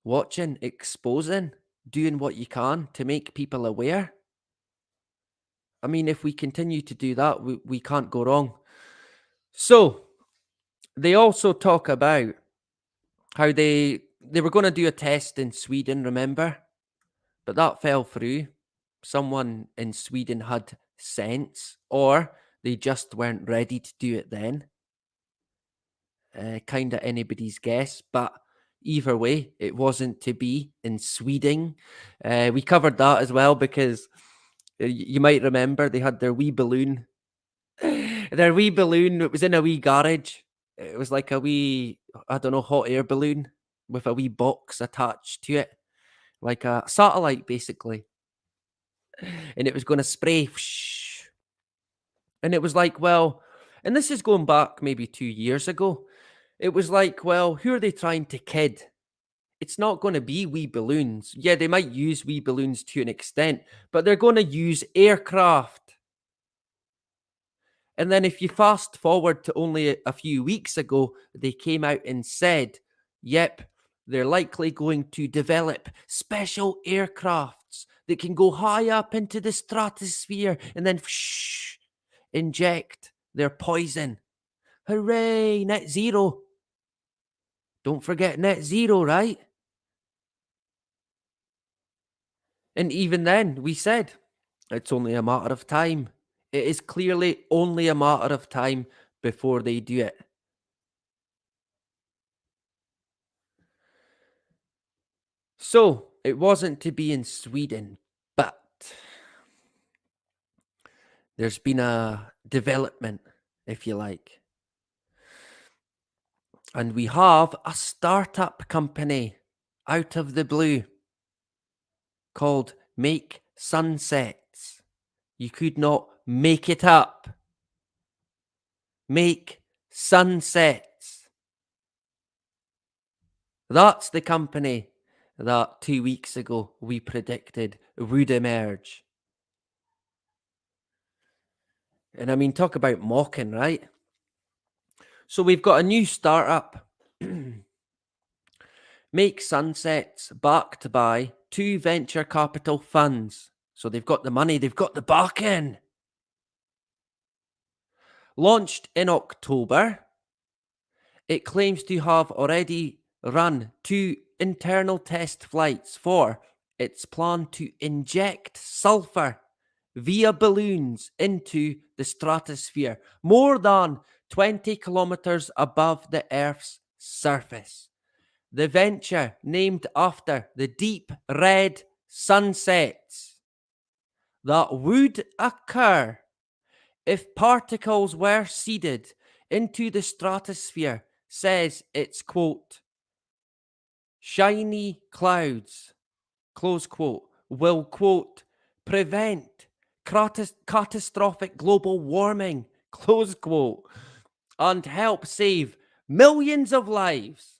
watching, exposing, doing what you can to make people aware. I mean, if we continue to do that, we can't go wrong. So they also talk about how they were going to do a test in Sweden, remember? But that fell through. Someone in Sweden had sense, or they just weren't ready to do it then. Kind of anybody's guess, but either way, it wasn't to be in Sweden. We covered that as well because you might remember they had their wee balloon. Their wee balloon, it was in a wee garage. It was like a wee, I don't know, hot air balloon with a wee box attached to it, like a satellite basically. And it was going to spray. Whoosh. And it was like, well, and this is going back maybe 2 years ago. It was like, well, who are they trying to kid? It's not going to be wee balloons. Yeah, they might use wee balloons to an extent, but they're going to use aircraft. And then if you fast forward to only a few weeks ago, they came out and said, yep, they're likely going to develop special aircrafts that can go high up into the stratosphere and then inject their poison. Hooray, net zero. Don't forget net zero, right? And even then, we said, it's only a matter of time. It is clearly only a matter of time before they do it. So, it wasn't to be in Sweden, but there's been a development, if you like. And we have a startup company out of the blue called Make Sunsets. You could not make it up. Make Sunsets. That's the company that 2 weeks ago we predicted would emerge. And I mean, talk about mocking, right? So we've got a new startup. Make Sunsets, backed by 2 venture capital funds. So they've got the money, they've got the backing. Launched in October, it claims to have already run 2 internal test flights for its plan to inject sulphur via balloons into the stratosphere, more than 20 kilometers above the Earth's surface. The venture, named after the deep red sunsets that would occur if particles were seeded into the stratosphere, says it's, quote, shiny clouds, close quote, will, quote, prevent catastrophic global warming, close quote, and help save millions of lives.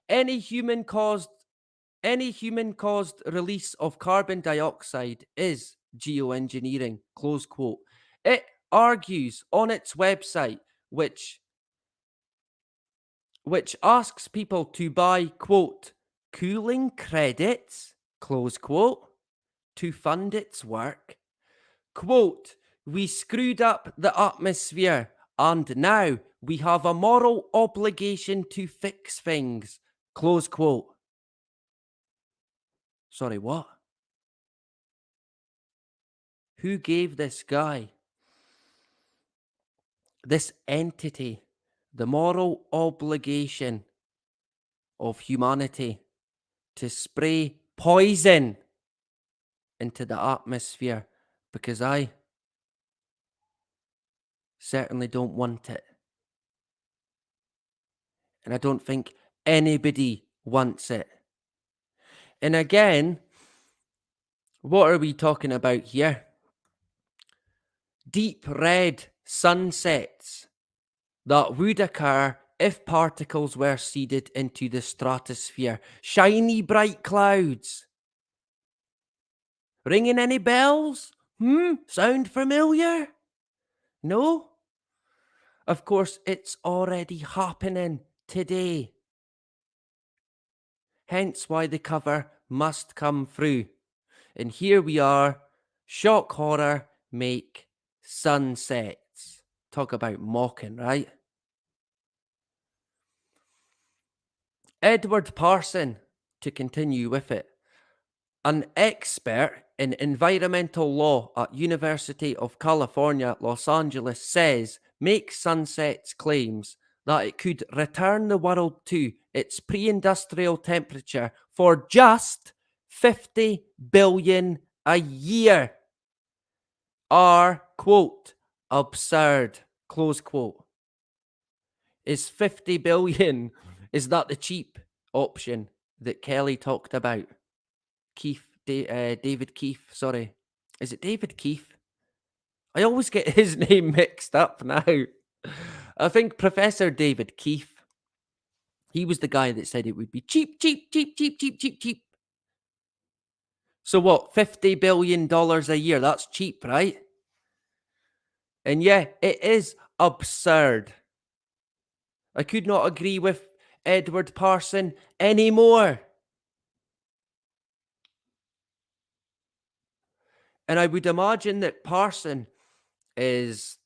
Any human caused release of carbon dioxide is geoengineering, close quote. It argues on its website, which asks people to buy, quote, cooling credits, close quote, to fund its work. Quote, we screwed up the atmosphere and now we have a moral obligation to fix things, close quote. Sorry, what? Who gave this guy, this entity, the moral obligation of humanity to spray poison into the atmosphere? Because I certainly don't want it. And I don't think anybody wants it. And again, what are we talking about here? Deep red sunsets that would occur if particles were seeded into the stratosphere. Shiny bright clouds. Ringing any bells? Sound familiar? No? Of course, it's already happening today. Hence why the cover must come through. And here we are, shock horror, make sunsets. Talk about mocking, right? Edward Parson, to continue with it, an expert in environmental law at University of California, Los Angeles, says Make Sunsets claims that it could return the world to its pre-industrial temperature for just 50 billion a year are, quote, absurd, close quote. Is 50 billion, is that the cheap option that Kelly talked about? David Keefe, sorry. Is it David Keefe? I always get his name mixed up now. I think Professor David Keefe, he was the guy that said it would be cheap, cheap, cheap, cheap, cheap, cheap, cheap. So what, $50 billion a year? That's cheap, right? And yeah, it is absurd. I could not agree with Edward Parson anymore. And I would imagine that Parson is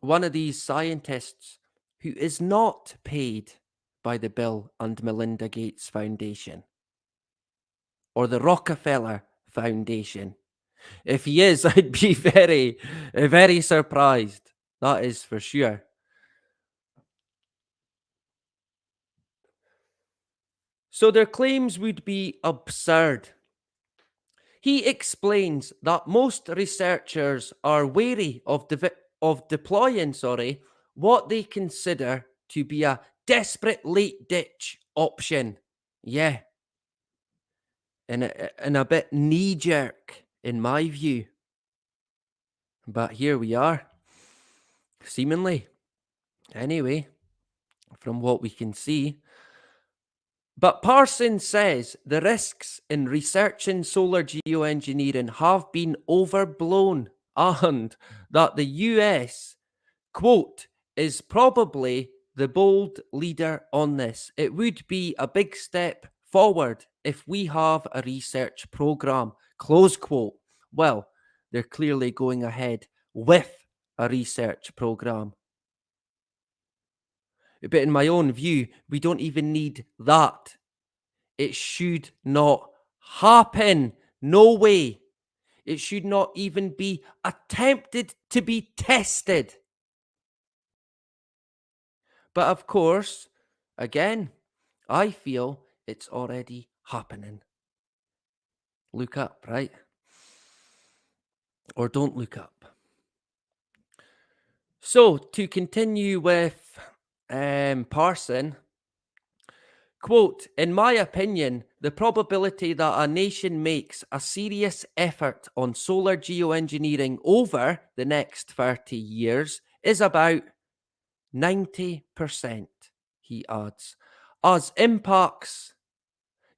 one of these scientists who is not paid by the Bill and Melinda Gates Foundation or the Rockefeller Foundation. If he is, I'd be very, very surprised. That is for sure. So their claims would be absurd. He explains that most researchers are wary of deploying, what they consider to be a desperate late ditch option. Yeah. And a bit knee jerk in my view. But here we are. Seemingly. Anyway, from what we can see. But Parsons says the risks in researching solar geoengineering have been overblown and that the US, quote, is probably the bold leader on this. It would be a big step forward if we have a research program, close quote. Well, they're clearly going ahead with a research program. But in my own view, we don't even need that. It should not happen. No way. It should not even be attempted to be tested. But of course, again, I feel it's already happening. Look up, right? Or don't look up. So, to continue with Parson, quote, in my opinion, the probability that a nation makes a serious effort on solar geoengineering over the next 30 years is about 90%, he adds, as impacts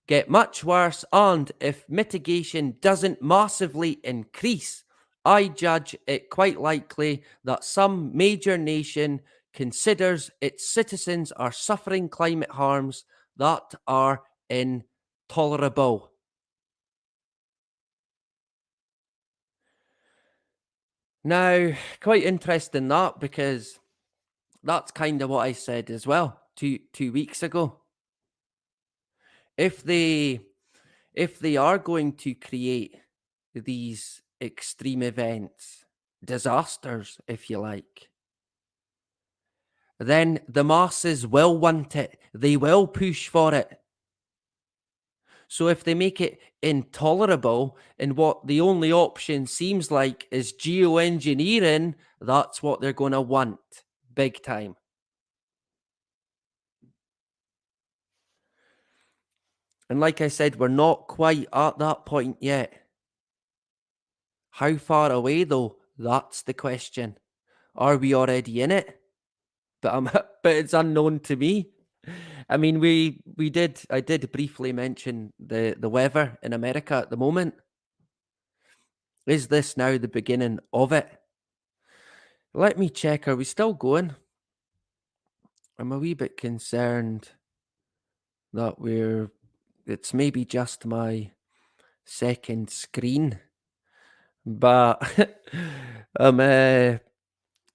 get much worse and if mitigation doesn't massively increase, I judge it quite likely that some major nation considers its citizens are suffering climate harms that are intolerable. Now, quite interesting that because that's kind of what I said as well two weeks ago. If they are going to create these extreme events, disasters, if you like, then the masses will want it. They will push for it. So if they make it intolerable and what the only option seems like is geoengineering, that's what they're going to want big time. And like I said, we're not quite at that point yet. How far away though? That's the question. Are we already in it? But it's unknown to me. I mean, I did briefly mention the weather in America at the moment. Is this now the beginning of it? Let me check. Are we still going? I'm a wee bit concerned that it's maybe just my second screen, but we're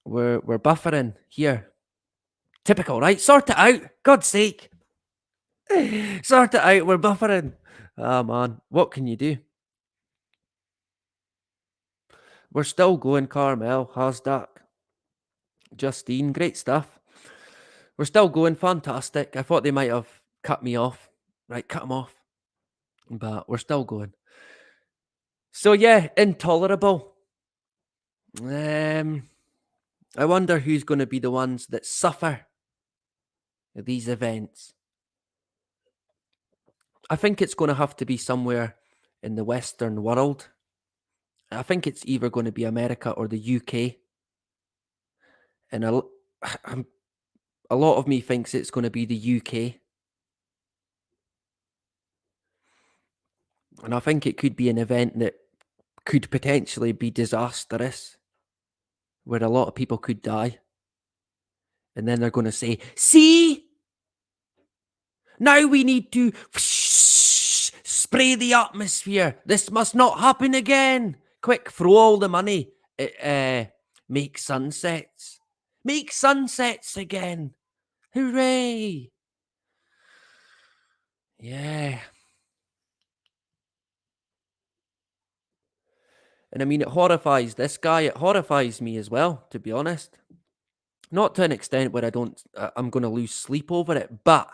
buffering here. Typical, right? Sort it out. God's sake. Sort it out. We're buffering. Ah, man. What can you do? We're still going, Carmel, Hasdak, Justine. Great stuff. We're still going. Fantastic. I thought they might have cut me off. Right, cut them off. But we're still going. So, yeah, intolerable. I wonder who's going to be the ones that suffer these events. I think it's going to have to be somewhere in the Western world. I think it's either going to be America or the UK. And a lot of me thinks it's going to be the UK. And I think it could be an event that could potentially be disastrous, where a lot of people could die. And then they're going to say, see, now we need to spray the atmosphere. This must not happen again. Quick, throw all the money. Make sunsets. Make sunsets again. Hooray. Yeah. And I mean, it horrifies this guy. It horrifies me as well, to be honest. Not to an extent where I'm going to lose sleep over it. But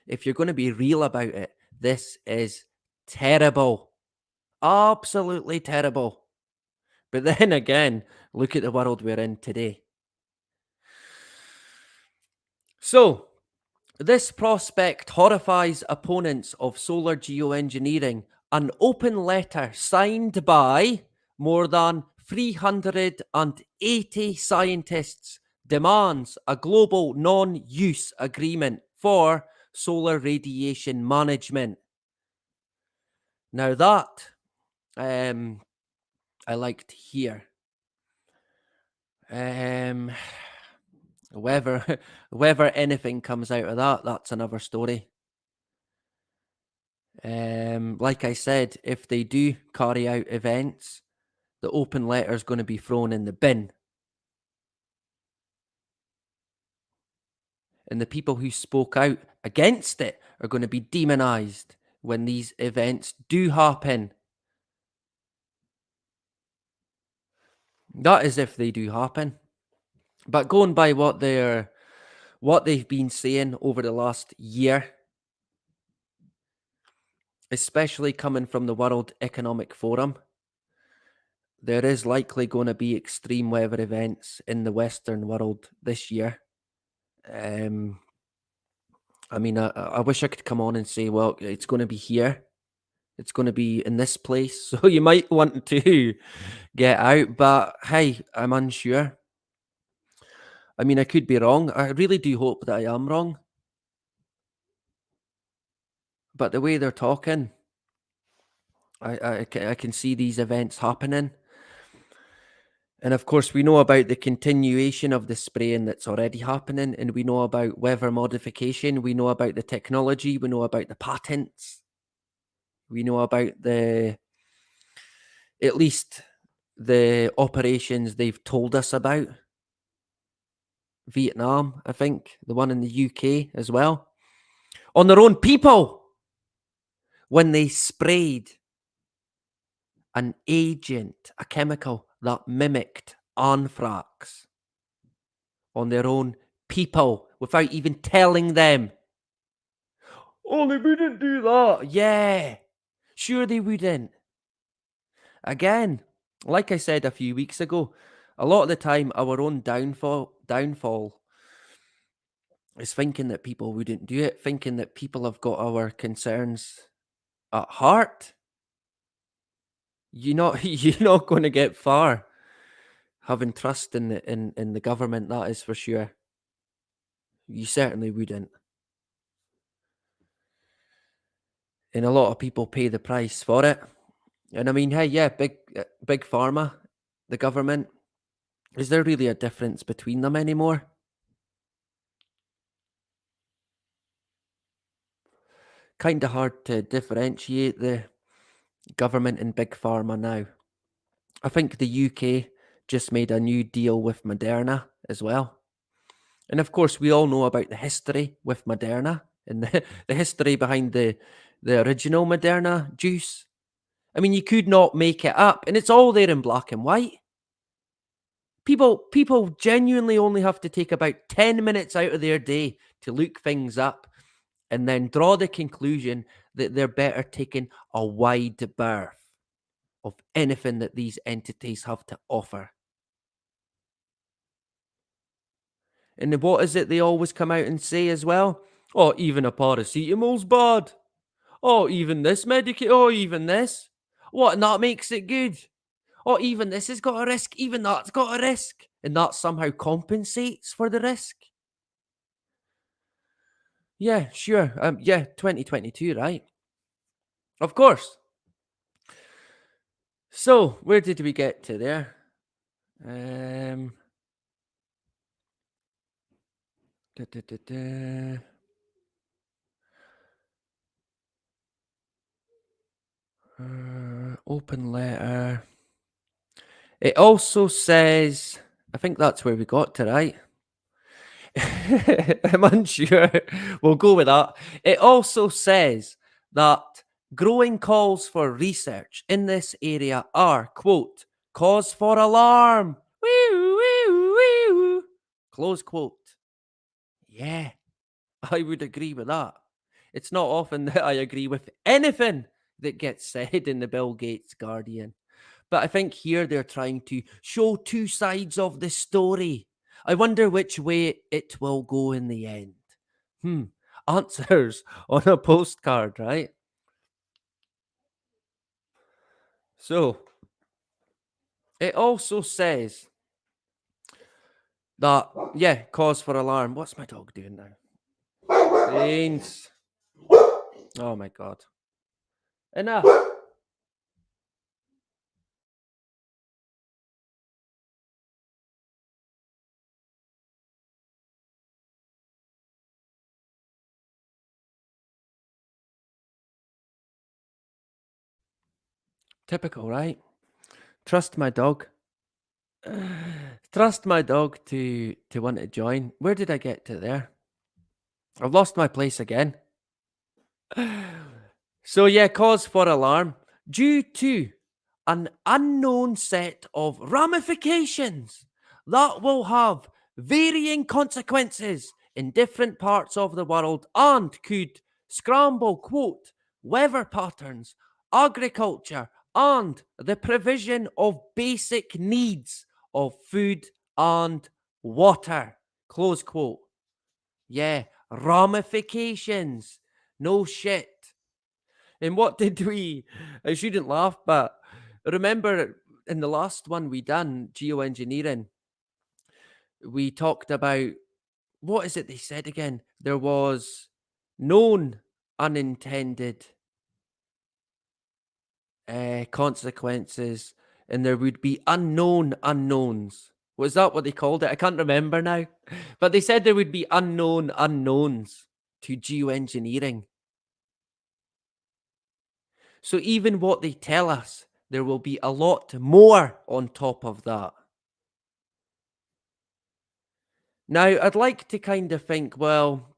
if you're going to be real about it, this is terrible. Absolutely terrible. But then again, look at the world we're in today. So, this prospect horrifies opponents of solar geoengineering. An open letter signed by more than 380 scientists demands a global non-use agreement for solar radiation management. Now that I like to hear. Whether anything comes out of that, that's another story. Like I said, if they do carry out events, the open letter is going to be thrown in the bin. And the people who spoke out against it are going to be demonized when these events do happen. That is if they do happen. But going by what they've been saying over the last year, especially coming from the World Economic Forum, there is likely going to be extreme weather events in the Western world this year. I mean, I wish I could come on and say, well, it's going to be here. It's going to be in this place. So you might want to get out. But hey, I'm unsure. I mean, I could be wrong. I really do hope that I am wrong. But the way they're talking, I can see these events happening. And of course, we know about the continuation of the spraying that's already happening, and we know about weather modification, we know about the technology, we know about the patents, we know about at least the operations they've told us about. Vietnam, I think, the one in the UK as well, on their own people, when they sprayed an agent, a chemical that mimicked anthrax on their own people without even telling them. Oh, they wouldn't do that. Yeah, sure they wouldn't. Again, like I said a few weeks ago, a lot of the time our own downfall is thinking that people wouldn't do it, thinking that people have got our concerns at heart. You're not going to get far having trust in the government, that is for sure. You certainly wouldn't. And a lot of people pay the price for it. And I mean, hey, yeah, big pharma, the government. Is there really a difference between them anymore? kind of hard to differentiate the government and big pharma now. I think the UK just made a new deal with Moderna as well. And of course, we all know about the history with Moderna and the history behind the original Moderna juice. I mean, you could not make it up, and it's all there in black and white. People genuinely only have to take about 10 minutes out of their day to look things up and then draw the conclusion that they're better taking a wide berth of anything that these entities have to offer. And then what is it they always come out and say as well? Oh, even a paracetamol's bad. Oh, even this medication. Oh, even this. What? And that makes it good. Oh, even this has got a risk. Even that's got a risk. And that somehow compensates for the risk. Yeah, sure. Yeah, 2022, right? Of course. So, where did we get to there? Um, da, da, da, da. Open letter. It also says, I think that's where we got to, right? I'm unsure. We'll go with that. It also says that growing calls for research in this area are, quote, cause for alarm. Woo, woo, woo. Close quote. Yeah, I would agree with that. It's not often that I agree with anything that gets said in the Bill Gates Guardian. But I think here they're trying to show two sides of the story. I wonder which way it will go in the end. Answers on a postcard, right? So it also says that, yeah, cause for alarm. What's my dog doing now? Saints. Oh my God. Enough. Typical, right? Trust my dog. Trust my dog to want to join. Where did I get to there? I've lost my place again. So yeah, cause for alarm due to an unknown set of ramifications that will have varying consequences in different parts of the world and could scramble, quote, weather patterns, agriculture, and the provision of basic needs of food and water, close quote. Yeah, ramifications. No shit. And what did we? I shouldn't laugh, but remember in the last one we done, geoengineering, we talked about what is it they said again? There was known unintended consequences, and there would be unknown unknowns. Was that what they called it? I can't remember now. But they said there would be unknown unknowns to geoengineering. So even what they tell us, there will be a lot more on top of that. Now, I'd like to kind of think, well,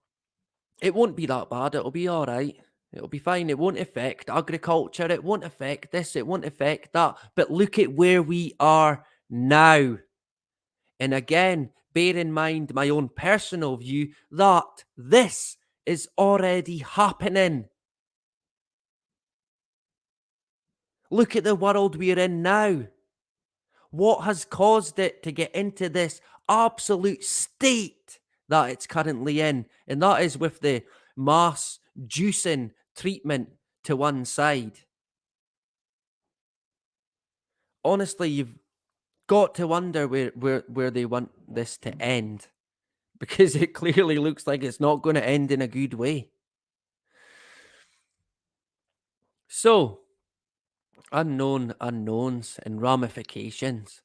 it won't be that bad. It'll be all right. It'll be fine. It won't affect agriculture. It won't affect this. It won't affect that. But look at where we are now. And again, bear in mind my own personal view that this is already happening. Look at the world we're in now. What has caused it to get into this absolute state that it's currently in? And that is with the mass juicing treatment to one side. Honestly, you've got to wonder where they want this to end because it clearly looks like it's not going to end in a good way. So, unknown unknowns and ramifications.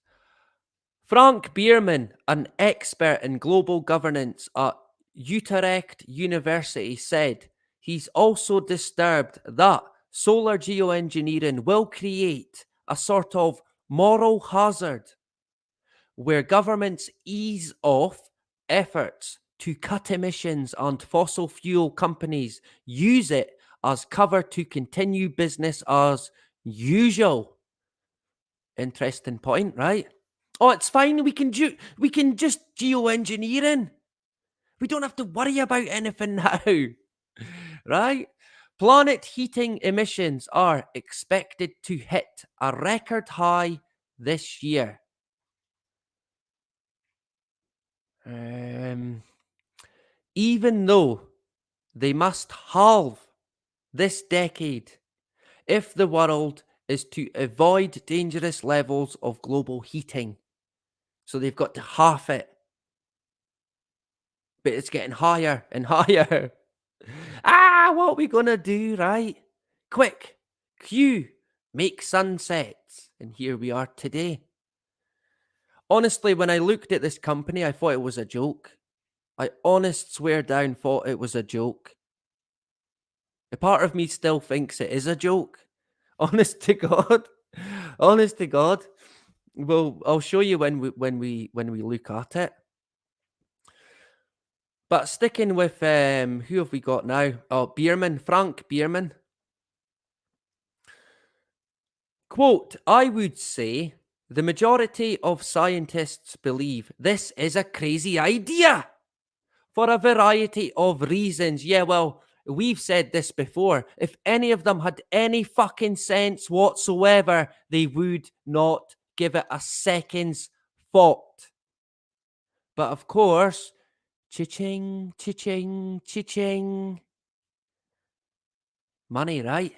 Frank Bierman, an expert in global governance at Utrecht University, said He's also disturbed that solar geoengineering will create a sort of moral hazard where governments ease off efforts to cut emissions and fossil fuel companies use it as cover to continue business as usual. Interesting point, right? Oh, it's fine. We can just geoengineering. We don't have to worry about anything now, right? Planet heating emissions are expected to hit a record high this year. Even though they must halve this decade if the world is to avoid dangerous levels of global heating. So they've got to half it. But it's getting higher and higher. What are we gonna do, right? Quick, cue, make sunsets. And here we are today. Honestly, when I looked at this company, I thought it was a joke. I honest swear down thought it was a joke. A part of me still thinks it is a joke. Honest to God. Honest to God. Well, I'll show you when we look at it. But sticking with who have we got now? Oh, Bierman, Frank Bierman. Quote, I would say the majority of scientists believe this is a crazy idea for a variety of reasons. Yeah, well, we've said this before. If any of them had any fucking sense whatsoever, they would not give it a second's thought. But of course, cha-ching, cha-ching, cha-ching. Money, right?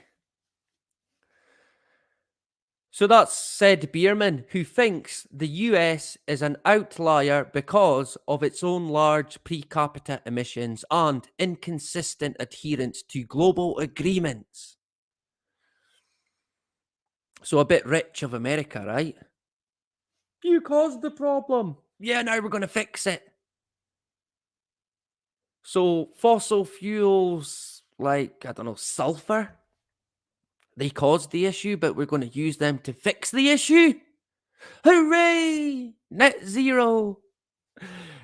So that's said Bierman, who thinks the US is an outlier because of its own large per capita emissions and inconsistent adherence to global agreements. So a bit rich of America, right? You caused the problem. Yeah, now we're going to fix it. So fossil fuels like, I don't know, sulphur, they caused the issue, but we're going to use them to fix the issue. Hooray! Net zero.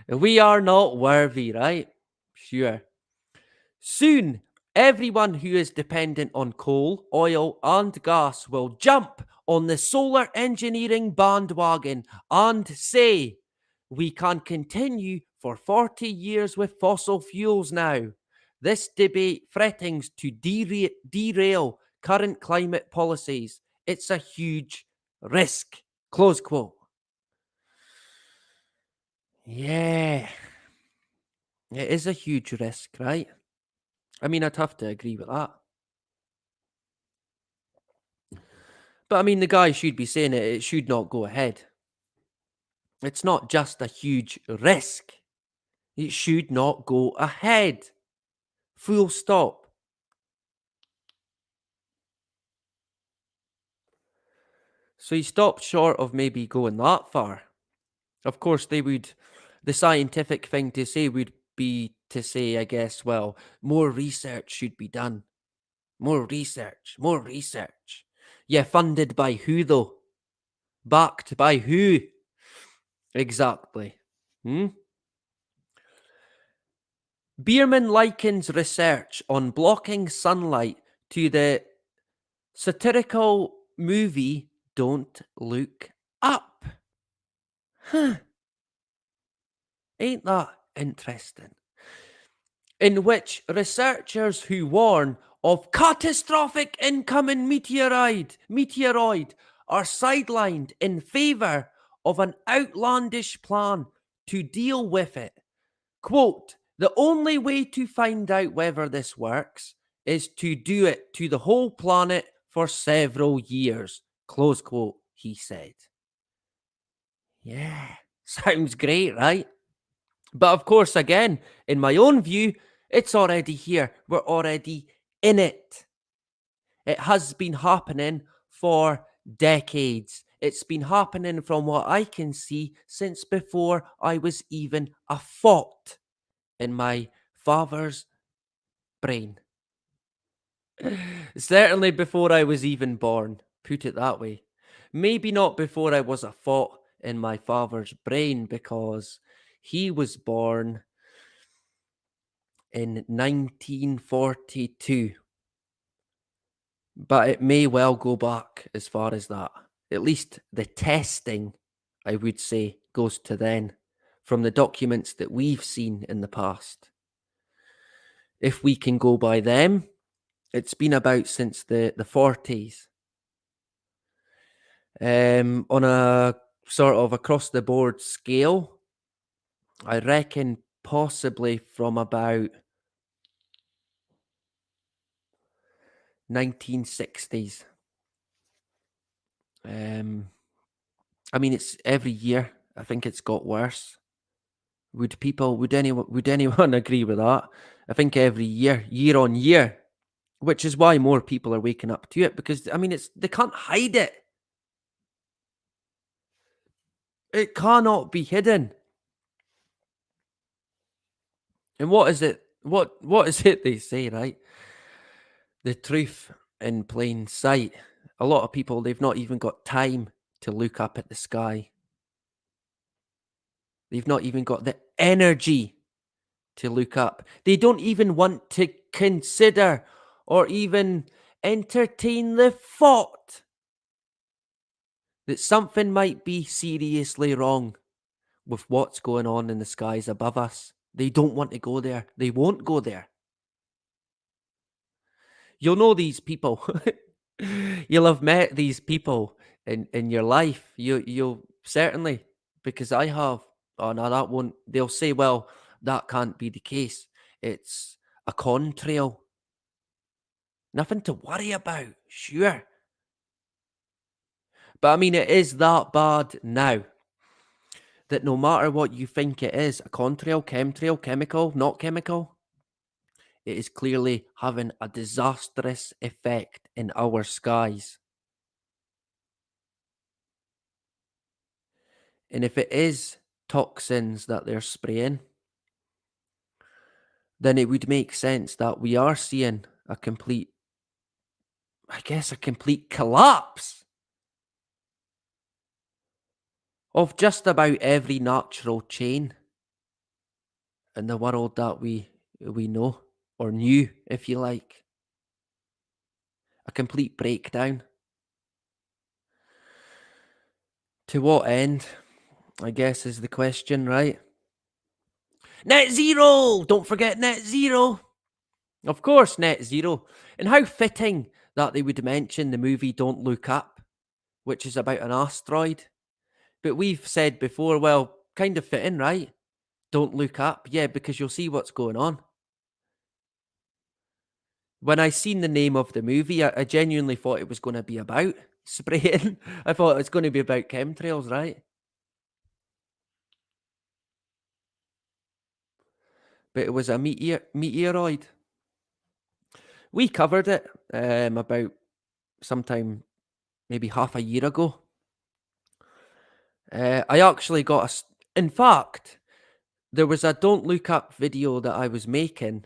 We are not worthy, right? Sure. Soon, everyone who is dependent on coal, oil, and gas will jump on the solar engineering bandwagon and say, we can continue for 40 years with fossil fuels now. This debate threatens to derail current climate policies. It's a huge risk. Close quote. Yeah. It is a huge risk, right? I mean, I'd have to agree with that. But I mean, the guy should be saying it should not go ahead. It's not just a huge risk. It should not go ahead. Full stop. So he stopped short of maybe going that far. Of course, the scientific thing to say would be to say, I guess, well, more research should be done. More research, more research. Yeah, funded by who though? Backed by who? Exactly. Bierman likens research on blocking sunlight to the satirical movie Don't Look Up. Huh. Ain't that interesting? In which researchers who warn of catastrophic incoming meteoroid are sidelined in favour of an outlandish plan to deal with it. Quote, the only way to find out whether this works is to do it to the whole planet for several years. Close quote, he said. Yeah, sounds great, right? But of course, again, in my own view, it's already here. We're already in it. It has been happening for decades. It's been happening from what I can see since before I was even a thought in my father's brain. Certainly before I was even born, put it that way. Maybe not before I was a thought in my father's brain, because he was born in 1942, but it may well go back as far as that. At least the testing, I would say, goes to then, from the documents that we've seen in the past. If we can go by them, it's been about since the 40s. On a sort of across the board scale, I reckon possibly from about 1960s. Um, I mean, it's every year. I think it's got worse. Would anyone agree with that? I think every year, year on year, which is why more people are waking up to it, because I mean, they can't hide it. It cannot be hidden. And what is it? What is it they say, right? The truth in plain sight. A lot of people, they've not even got time to look up at the sky. They've not even got the energy to look up. They don't even want to consider or even entertain the thought that something might be seriously wrong with what's going on in the skies above us. They don't want to go there. They won't go there. You'll know these people. You'll have met these people in your life. You'll certainly, because I have. Oh no, that won't. They'll say, well, that can't be the case. It's a contrail. Nothing to worry about. Sure. But I mean, it is that bad now that no matter what you think it is, a contrail, chemtrail, chemical, not chemical, it is clearly having a disastrous effect in our skies. And if it is toxins that they're spraying, then it would make sense that we are seeing a complete, I guess, a complete collapse of just about every natural chain in the world that we know, or knew, if you like. A complete breakdown. To what end, I guess, is the question, right? Net zero! Don't forget net zero! Of course, net zero. And how fitting that they would mention the movie Don't Look Up, which is about an asteroid. But we've said before, well, kind of fitting, right? Don't look up. Yeah, because you'll see what's going on. When I seen the name of the movie, I genuinely thought it was going to be about spraying. I thought it was going to be about chemtrails, right? But it was a meteoroid. We covered it about sometime maybe half a year ago. I actually got in fact, there was a Don't Look Up video that I was making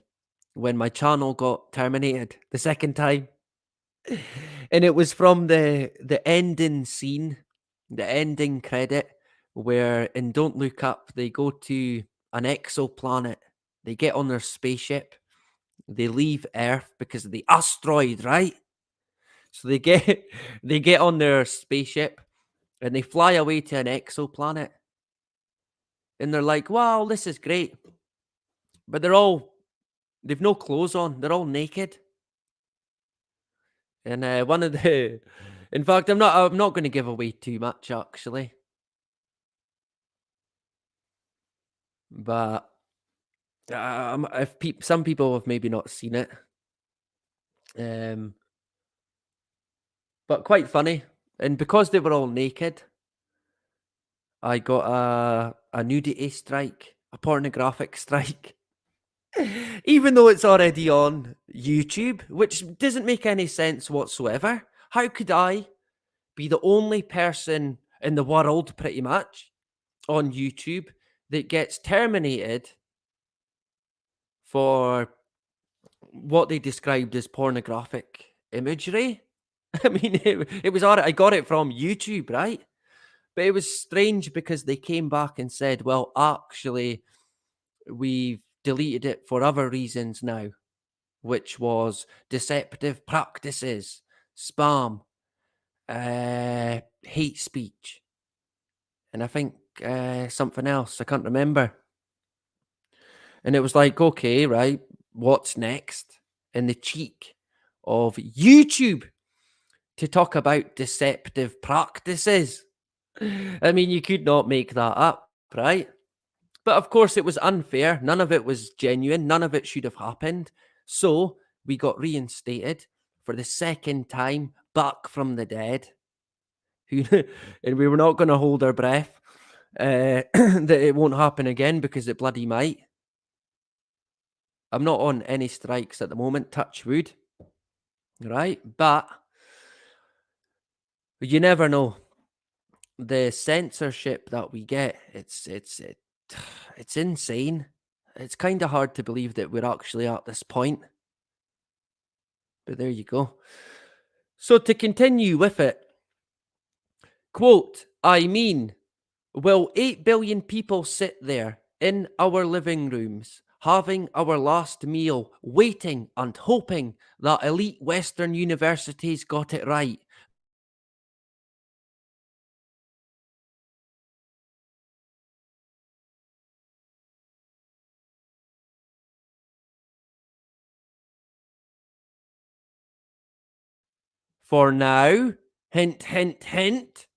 when my channel got terminated the second time. And it was from the ending scene, the ending credit, where in Don't Look Up they go to an exoplanet. They get on their spaceship. They leave Earth because of the asteroid, right? So they get on their spaceship and they fly away to an exoplanet. And they're like, wow, this is great. But they've no clothes on. They're all naked. And one of the, in fact, I'm not going to give away too much actually, but if some people have maybe not seen it, um, but quite funny. And because they were all naked, I got a nudity strike, a pornographic strike, even though it's already on YouTube, which doesn't make any sense whatsoever. How could I be the only person in the world, pretty much, on YouTube that gets terminated for what they described as pornographic imagery. I mean, it was all right. I got it from YouTube, right? But it was strange because they came back and said, well, actually, we've deleted it for other reasons now, which was deceptive practices, spam, hate speech, and I think something else. I can't remember. And it was like, okay, right, what's next? And the cheek of YouTube to talk about deceptive practices. I mean, you could not make that up, right? But of course, it was unfair. None of it was genuine. None of it should have happened. So we got reinstated for the second time back from the dead. And we were not going to hold our breath that it won't happen again because it bloody might. I'm not on any strikes at the moment, touch wood, right? But you never know. The censorship that we get, it's insane. It's kind of hard to believe that we're actually at this point. But there you go. So to continue with it, quote, I mean, will 8 billion people sit there in our living rooms, having our last meal, waiting and hoping that elite Western universities got it right? For now, hint, hint, hint,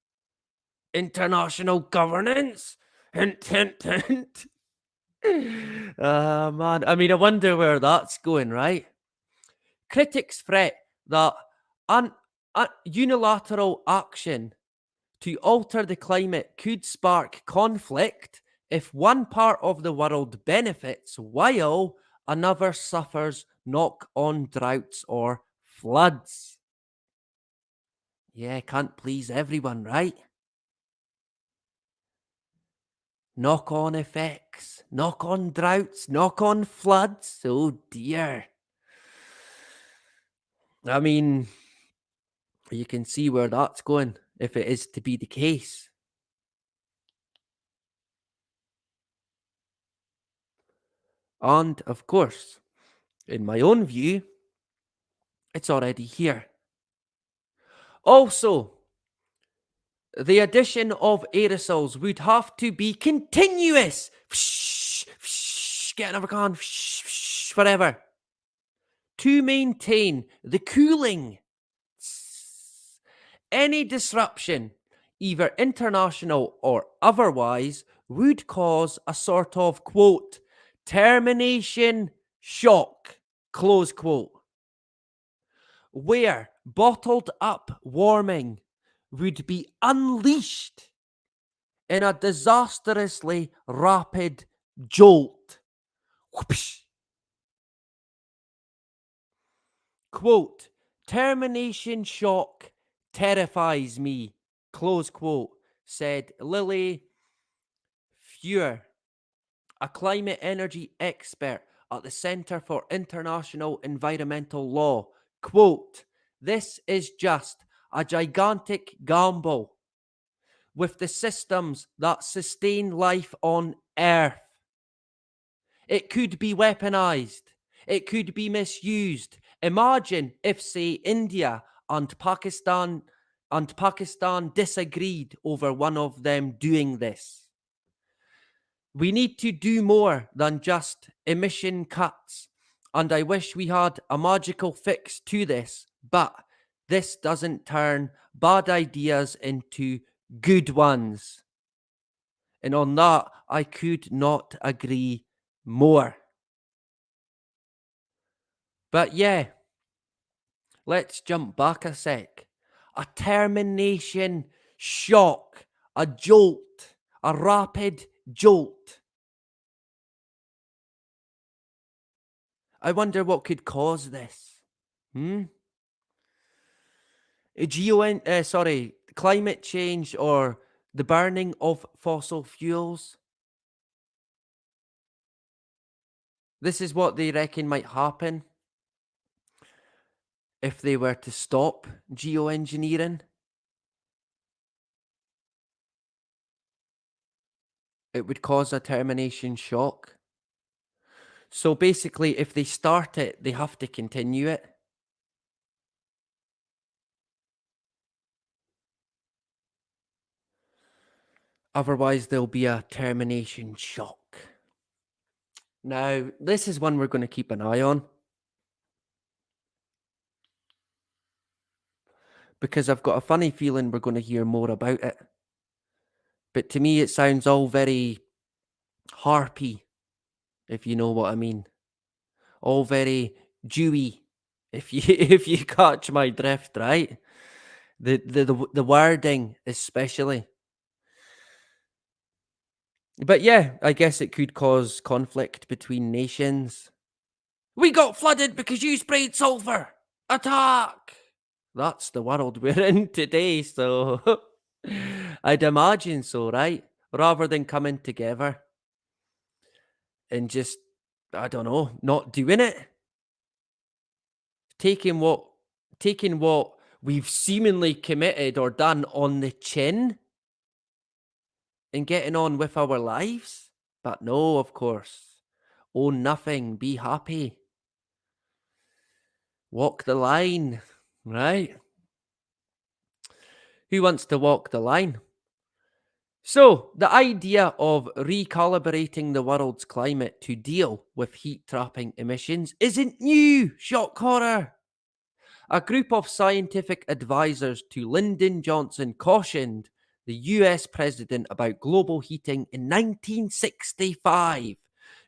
international governance, hint, hint, hint. Man, I mean, I wonder where that's going, right? Critics fret that unilateral action to alter the climate could spark conflict if one part of the world benefits while another suffers knock on droughts or floods. Yeah, can't please everyone, right? Knock on effects, knock on droughts, knock on floods. Oh dear. I mean, you can see where that's going if it is to be the case. And of course, in my own view, it's already here. Also, the addition of aerosols would have to be continuous. Get another can, forever. To maintain the cooling. Any disruption, either international or otherwise, would cause a sort of, quote, termination shock, close quote, where bottled up warming would be unleashed in a disastrously rapid jolt. Whoosh. Quote, termination shock terrifies me, close quote, said Lily Fuhr, a climate energy expert at the Centre for International Environmental Law. Quote, this is just a gigantic gamble with the systems that sustain life on Earth. It could be weaponized. It could be misused. Imagine if, say, India and Pakistan disagreed over one of them doing this. We need to do more than just emission cuts. And I wish we had a magical fix to this, but this doesn't turn bad ideas into good ones. And on that, I could not agree more. But yeah, let's jump back a sec. A termination shock, a jolt, a rapid jolt. I wonder what could cause this. Climate change or the burning of fossil fuels. This is what they reckon might happen. if they were to stop geoengineering, it would cause a termination shock. So basically, if they start it, they have to continue it. Otherwise, there'll be a termination shock. Now, this is one we're going to keep an eye on because I've got a funny feeling we're going to hear more about it. But to me, it sounds all very harpy, if you know what I mean. All very dewy, if you if you catch my drift, right? The wording especially. But yeah, I guess it could cause conflict between nations. We got flooded because you sprayed sulphur. Attack! That's the world we're in today, so I'd imagine so, right? Rather than coming together and just, I don't know, not doing it, taking what taking what we've seemingly committed or done on the chin and getting on with our lives. But no, of course. Own nothing, be happy. Walk the line, right? Who wants to walk the line? So, the idea of recalibrating the world's climate to deal with heat trapping emissions isn't new, shock horror. A group of scientific advisors to Lyndon Johnson cautioned the US president about global heating in 1965,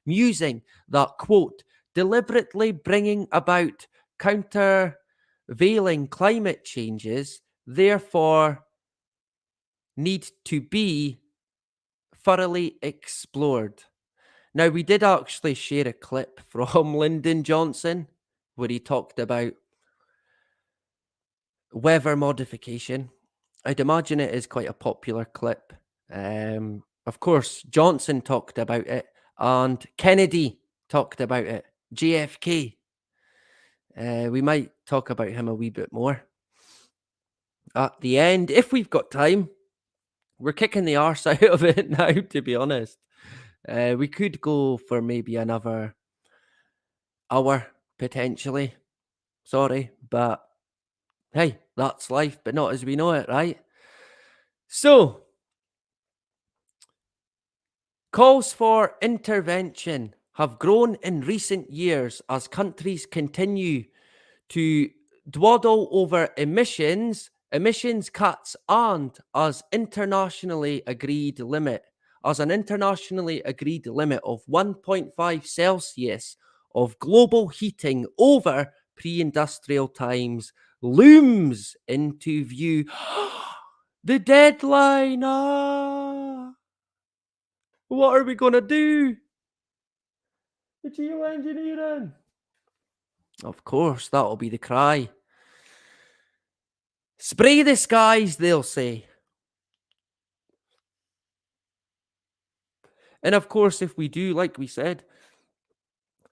musing that, quote, deliberately bringing about countervailing climate changes, therefore, need to be thoroughly explored. Now, we did actually share a clip from Lyndon Johnson where he talked about weather modification. I'd imagine it is quite a popular clip. Of course, Johnson talked about it, and Kennedy talked about it. JFK. We might talk about him a wee bit more at the end if we've got time. We're kicking the arse out of it now, to be honest. We could go for maybe another hour potentially. Sorry, but hey, that's life, but not as we know it, right? So, calls for intervention have grown in recent years as countries continue to dawdle over emissions cuts, and as an internationally agreed limit of 1.5 Celsius of global heating over pre-industrial times looms into view. The deadline. What are we gonna do? The geoengineering. Of course, that'll be the cry. Spray the skies, they'll say. And of course, if we do, like we said,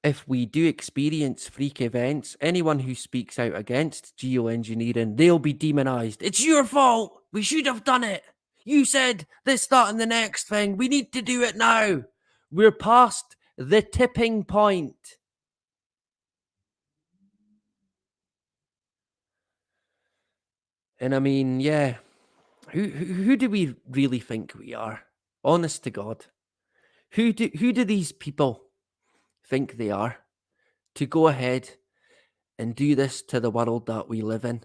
if we do experience freak events, anyone who speaks out against geoengineering, they'll be demonized. It's your fault. We should have done it. You said this, that, and the next thing. We need to do it now. We're past the tipping point. And I mean, yeah, who do we really think we are? Honest to God, who do these people think they are to go ahead and do this to the world that we live in?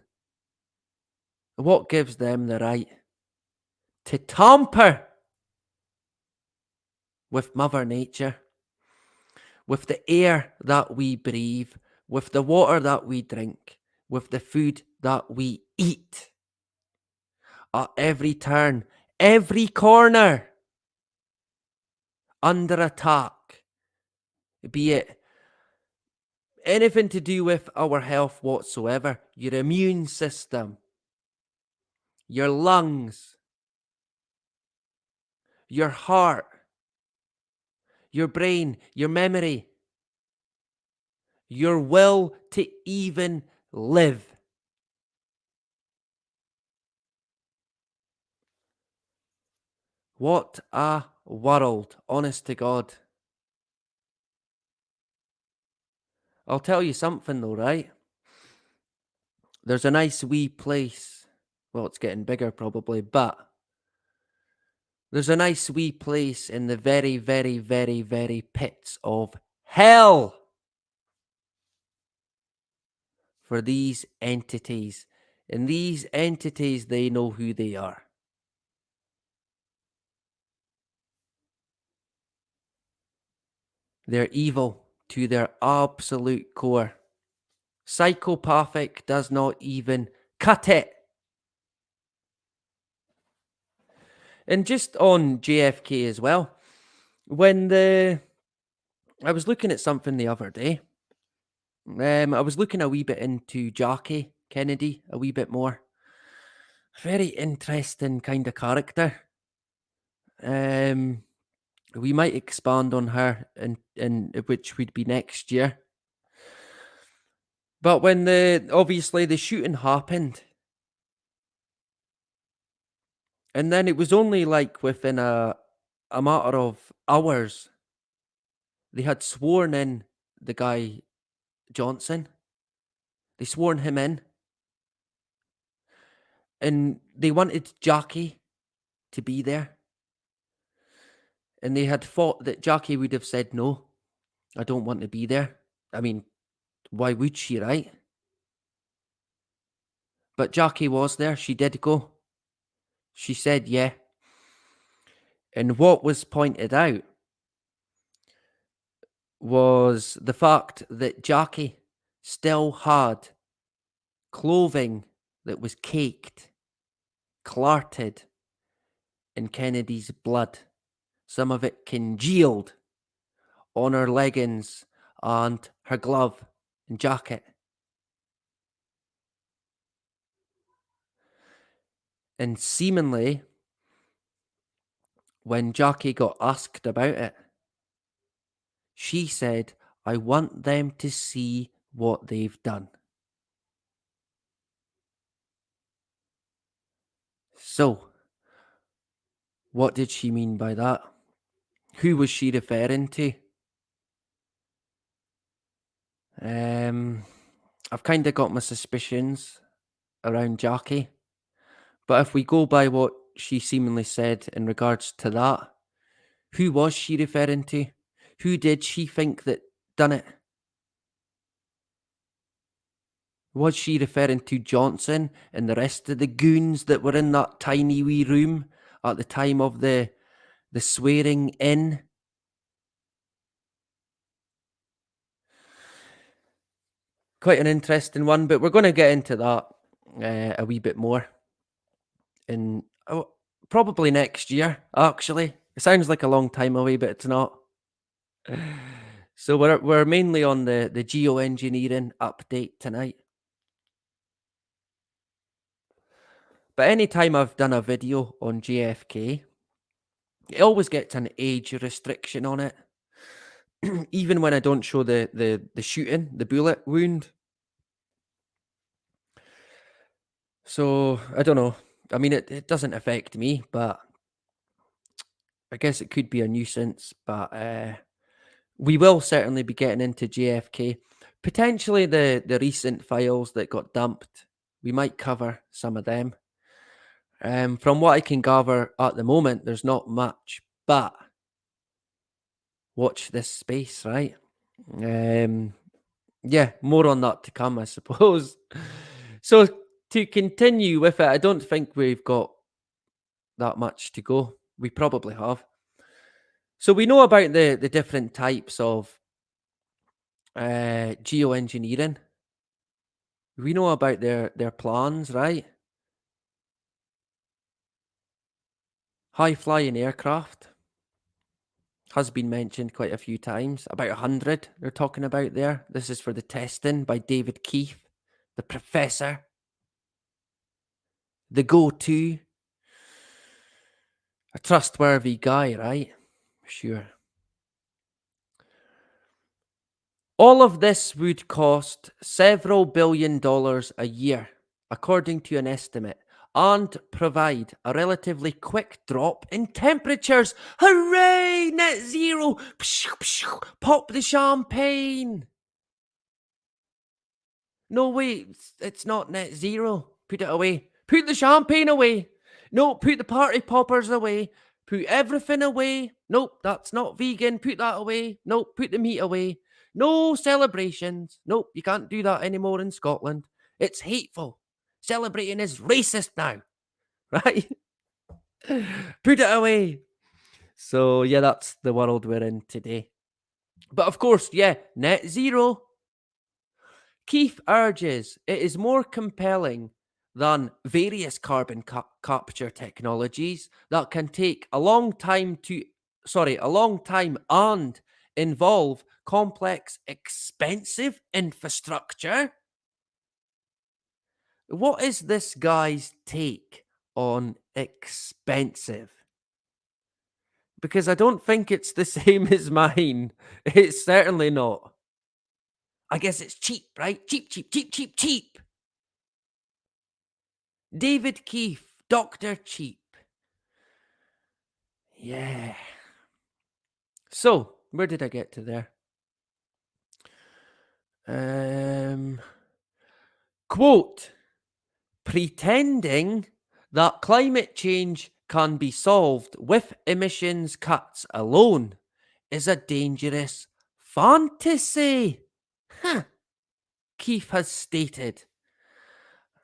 What gives them the right to tamper with Mother Nature, with the air that we breathe, with the water that we drink, with the food that we eat? At every turn, every corner, under attack, be it anything to do with our health whatsoever, your immune system, your lungs, your heart, your brain, your memory, your will to even live. What a world, honest to God. I'll tell you something though, right? There's a nice wee place. Well, it's getting bigger probably, but there's a nice wee place in the very, very, very, very pits of hell for these entities. And these entities, they know who they are. They're evil to their absolute core. Psychopathic does not even cut it. And just on JFK as well, I was looking at something the other day. I was looking a wee bit into Jackie Kennedy a wee bit more. Very interesting kind of character. We might expand on her in which would be next year. But when obviously the shooting happened, and then it was only like within a matter of hours, they had sworn in the guy Johnson. They sworn him in, and they wanted Jackie to be there. And they had thought that Jackie would have said, no, I don't want to be there. I mean, why would she, right? But Jackie was there. She did go. She said, yeah. And what was pointed out was the fact that Jackie still had clothing that was caked, clarted in Kennedy's blood. Some of it congealed on her leggings and her glove and jacket. And seemingly, when Jackie got asked about it, she said, I want them to see what they've done. So, what did she mean by that? Who was she referring to? I've kind of got my suspicions around Jackie. But if we go by what she seemingly said in regards to that, who was she referring to? Who did she think that done it? Was she referring to Johnson and the rest of the goons that were in that tiny wee room at the time of the swearing in? Quite an interesting one, but we're going to get into that a wee bit more in probably next year, actually. It sounds like a long time away, but it's not. So we're mainly on the geoengineering update tonight. But anytime I've done a video on JFK, it always gets an age restriction on it. Even when I don't show the shooting, the bullet wound. So I don't know. I mean, it doesn't affect me, but I guess it could be a nuisance. But we will certainly be getting into JFK. Potentially the recent files that got dumped. We might cover some of them. From what I can gather at the moment, there's not much, but watch this space, right? Yeah, more on that to come, I suppose. So to continue with it, I don't think we've got that much to go. We probably have. So we know about the different types of geoengineering. We know about their plans, right? High flying aircraft has been mentioned quite a few times. About 100 they're talking about there. This is for the testing by David Keith, the professor, the go-to, a trustworthy guy, right? Sure. All of this would cost several $billion a year, according to an estimate, and provide a relatively quick drop in temperatures. Hooray! Net zero! Pshh, pshh, pop the champagne! No, wait, it's not net zero. Put it away. Put the champagne away. No, put the party poppers away. Put everything away. Nope, that's not vegan. Put that away. Nope, put the meat away. No celebrations. Nope, you can't do that anymore in Scotland. It's hateful. Celebrating is racist now, right? Put it away. So, yeah, that's the world we're in today. But of course, yeah, net zero. Keith urges it is more compelling than various carbon capture technologies that can take a long time and involve complex, expensive infrastructure. What is this guy's take on expensive? Because I don't think it's the same as mine. It's certainly not. I guess it's cheap, right? Cheap, cheap, cheap, cheap, cheap. David Keefe, Dr. Cheap. Yeah. So, where did I get to there? Quote, pretending that climate change can be solved with emissions cuts alone is a dangerous fantasy. Huh. Keefe has stated.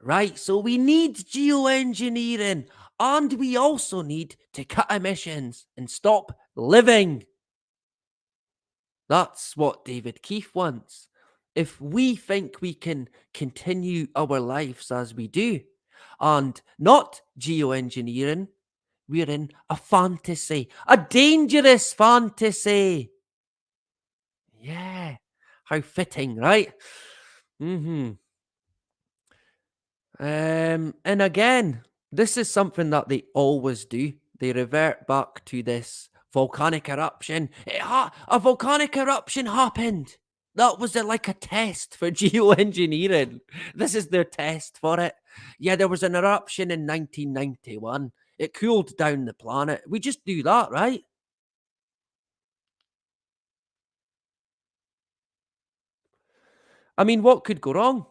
Right, so we need geoengineering, and we also need to cut emissions and stop living. That's what David Keefe wants. If we think we can continue our lives as we do, and not geoengineering, we're in a fantasy, a dangerous fantasy. Yeah, how fitting, right? Mm-hmm. And again, this is something that they always do. They revert back to this volcanic eruption. A volcanic eruption happened. That was like a test for geoengineering. This is their test for it. Yeah, there was an eruption in 1991. It cooled down the planet. We just do that, right? I mean, what could go wrong?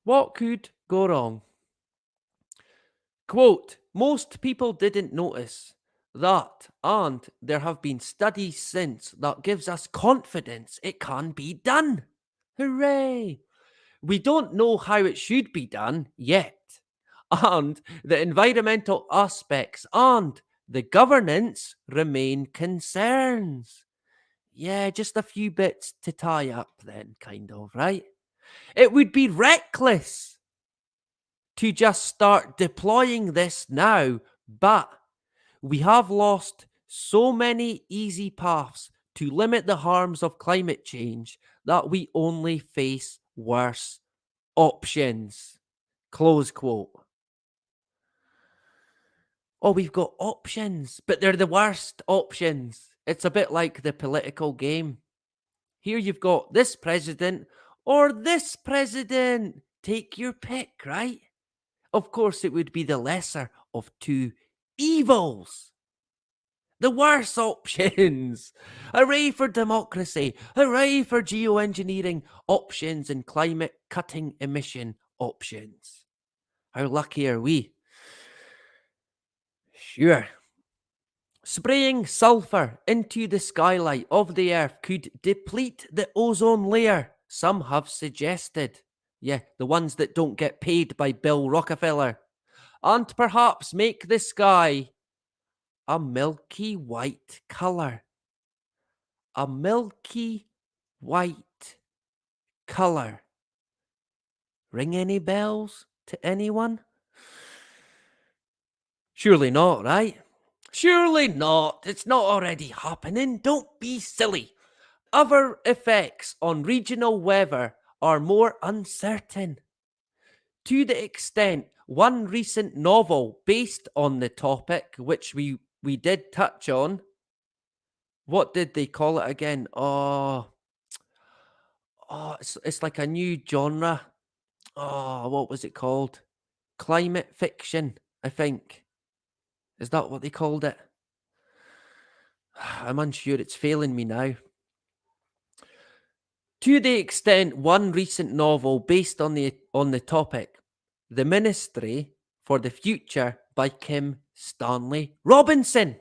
What could go wrong? Quote, most people didn't notice that, and there have been studies since that gives us confidence it can be done. Hooray! We don't know how it should be done yet, and the environmental aspects and the governance remain concerns. Yeah, just a few bits to tie up then, kind of, right? It would be reckless to just start deploying this now, but we have lost so many easy paths to limit the harms of climate change that we only face worse options. Close quote. Oh, we've got options, but they're the worst options. It's a bit like the political game. Here you've got this president or this president. Take your pick, right? Of course, it would be the lesser of two evils. The worst options. Hooray for democracy. Hooray for geoengineering options and climate cutting emission options. How lucky are we? Sure. Spraying sulphur into the skylight of the Earth could deplete the ozone layer, some have suggested. Yeah, the ones that don't get paid by Bill Rockefeller. And perhaps make the sky a milky white colour. A milky white colour. Ring any bells to anyone? Surely not, right? Surely not. It's not already happening. Don't be silly. Other effects on regional weather are more uncertain. To the extent one recent novel based on the topic, which we did touch on, what did they call it again? Oh, Oh, it's like a new genre. Oh, what was it called? Climate fiction, I think. Is that what they called it? I'm unsure. It's failing me now. To the extent one recent novel based on the topic, The Ministry for the Future by Kim Stanley Robinson,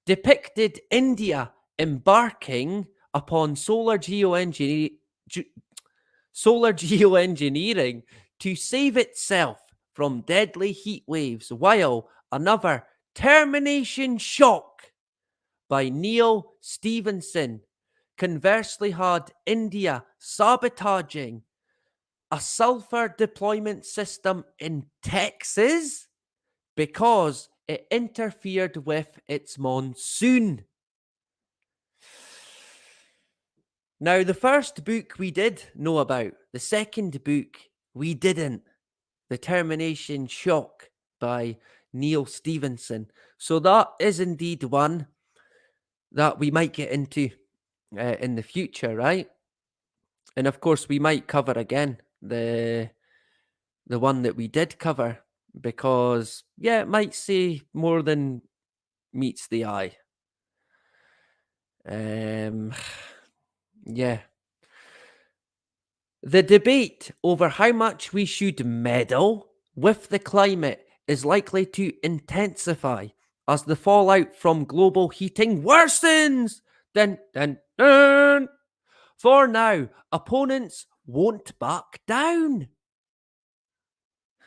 depicted India embarking upon solar geoengineering to save itself from deadly heat waves, while another, Termination Shock by Neil Stevenson, conversely had India sabotaging a sulphur deployment system in Texas because it interfered with its monsoon. Now, the first book we did know about, the second book we didn't. The Termination Shock by Neil Stevenson. So that is indeed one that we might get into in the future, right? And of course, we might cover again the one that we did cover because yeah, it might say more than meets the eye. Yeah. The debate over how much we should meddle with the climate is likely to intensify as the fallout from global heating worsens. Dun, dun, dun. For now, opponents won't back down.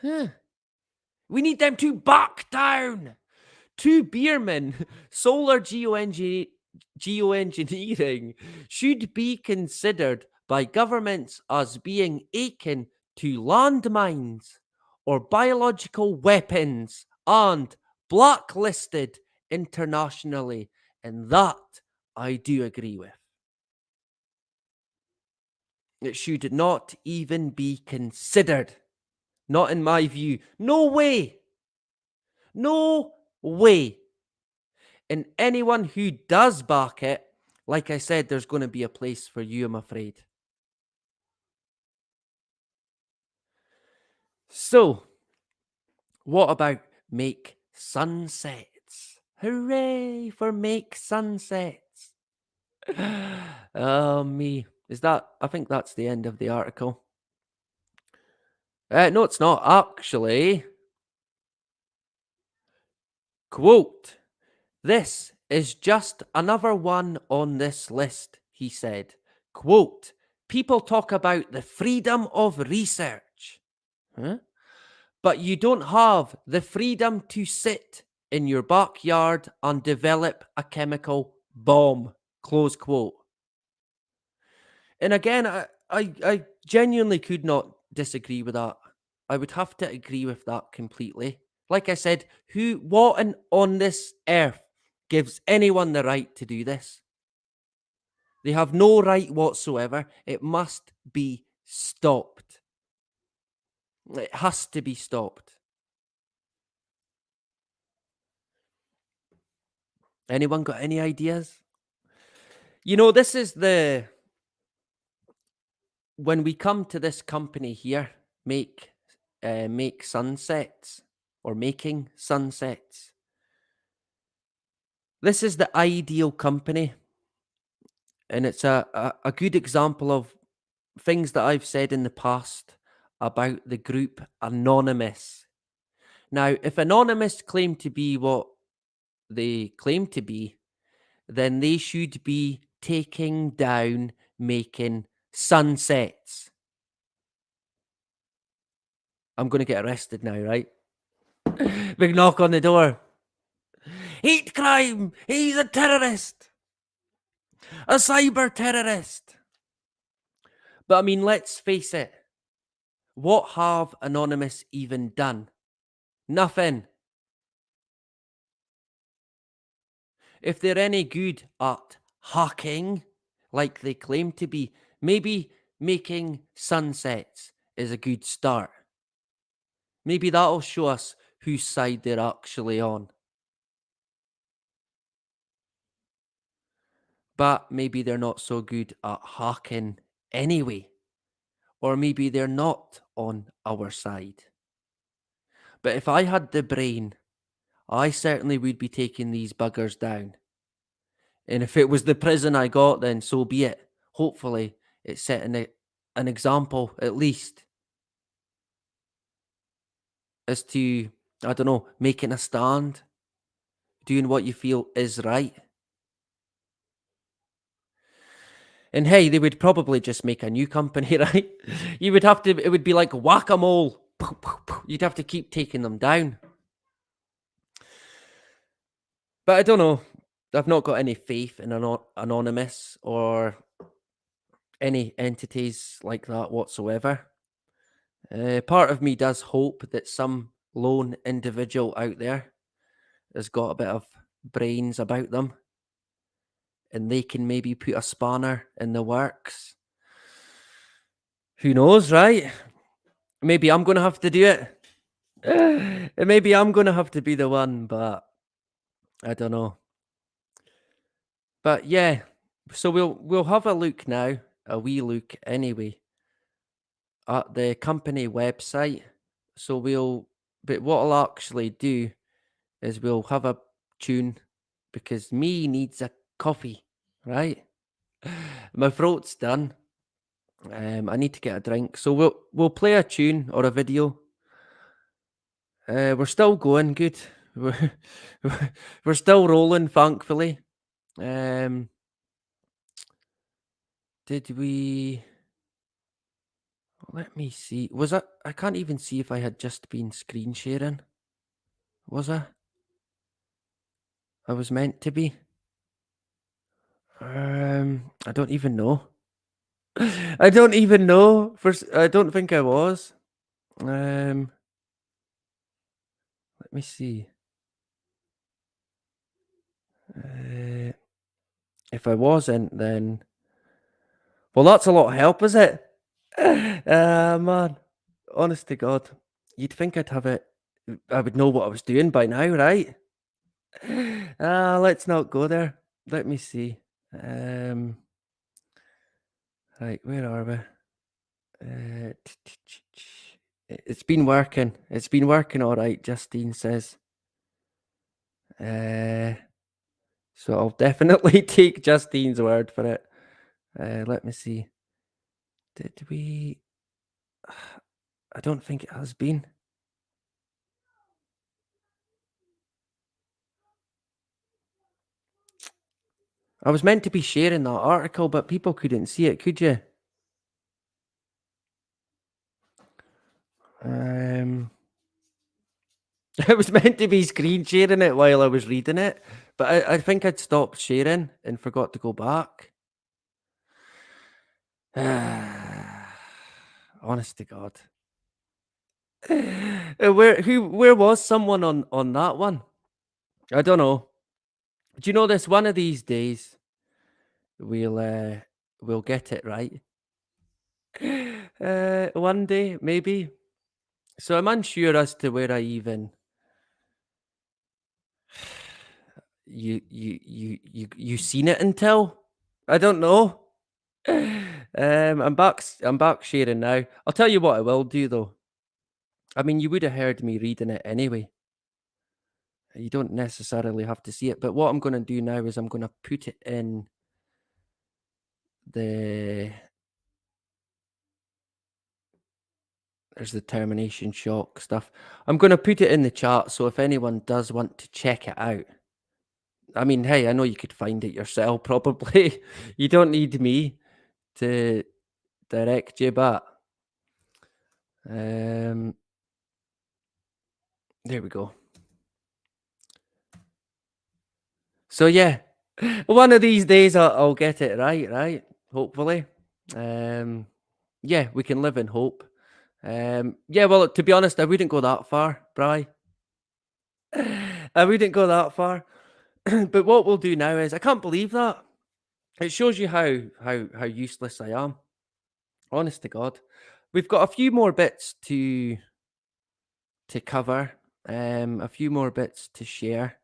Huh. We need them to back down. To Bierman, solar geoengineering should be considered by governments as being akin to landmines or biological weapons and blacklisted internationally. And that I do agree with. It should not even be considered. Not in my view. No way. No way. And anyone who does back it, like I said, there's going to be a place for you, I'm afraid. So, what about make sunsets? Hooray for make sunsets. Oh, me. I think that's the end of the article. No, it's not actually. Quote, "This is just another one on this list," he said. Quote, "People talk about the freedom of research. Huh? But you don't have the freedom to sit in your backyard and develop a chemical bomb." Close quote. And again, I genuinely could not disagree with that. I would have to agree with that completely. Like I said, what on this earth gives anyone the right to do this? They have no right whatsoever. It must be stopped. It has to be stopped. Anyone got any ideas? This is when we come to this company here, make sunsets or making sunsets. This is the ideal company, and it's a good example of things that I've said in the past about the group Anonymous. Now, if Anonymous claim to be what they claim to be, then they should be taking down making sunsets. I'm going to get arrested now, right? Big knock on the door. Hate crime! He's a terrorist! A cyber terrorist! But I mean, let's face it. What have Anonymous even done? Nothing. If they're any good at hacking, like they claim to be, maybe making sunsets is a good start. Maybe that'll show us whose side they're actually on. But maybe they're not so good at hacking anyway. Or maybe they're not on our side. But if I had the brain, I certainly would be taking these buggers down. And if it was the prison I got, then so be it. Hopefully, it's setting an example, at least, as to, I don't know, making a stand, doing what you feel is right. And hey, they would probably just make a new company, right? You would have to, it would be like whack-a-mole. You'd have to keep taking them down. But I don't know. I've not got any faith in Anonymous or any entities like that whatsoever. Part of me does hope that some lone individual out there has got a bit of brains about them and they can maybe put a spanner in the works. Who knows, right? Maybe I'm going to have to do it. Maybe I'm going to have to be the one, but I don't know. But yeah, so we'll have a look now, a wee look anyway, at the company website. So but what I'll actually do is we'll have a tune because me needs a coffee, right? My throat's done. I need to get a drink. So we'll play a tune or a video. We're still going good. We're, we're still rolling, thankfully. Did we? Let me see. Was I can't even see if I had just been screen sharing. Was I? I was meant to be. I don't even know. I don't even know. I don't think I was. Let me see. If I wasn't, then well, that's a lot of help, is it? Man, honest to God, you'd think I'd have it. I would know what I was doing by now, right? Let's not go there. Let me see. Right, where are we? It's been working. It's been working all right, Justine says. So I'll definitely take Justine's word for it. Let me see. Did we? I don't think it has been. I was meant to be sharing that article, but people couldn't see it, could you? I was meant to be screen sharing it while I was reading it, but I think I'd stopped sharing and forgot to go back. Honest to God. Where was someone on that one? I don't know. Do you know this? One of these days we'll get it right. One day maybe. So I'm unsure as to where I even you seen it until I don't know. I'm back sharing now. I'll tell you what I will do though. I mean, you would have heard me reading it anyway. You don't necessarily have to see it, but what I'm going to do now is I'm going to put it in there's the termination shock stuff. I'm going to put it in the chat, so if anyone does want to check it out, I mean, hey, I know you could find it yourself, probably. You don't need me to direct you, but there we go. So yeah, one of these days I'll get it right? Hopefully. Yeah, we can live in hope. Yeah, well, to be honest, I wouldn't go that far, Bri. I wouldn't go that far. But what we'll do now is, I can't believe that. It shows you how useless I am. Honest to God. We've got a few more bits to cover, a few more bits to share,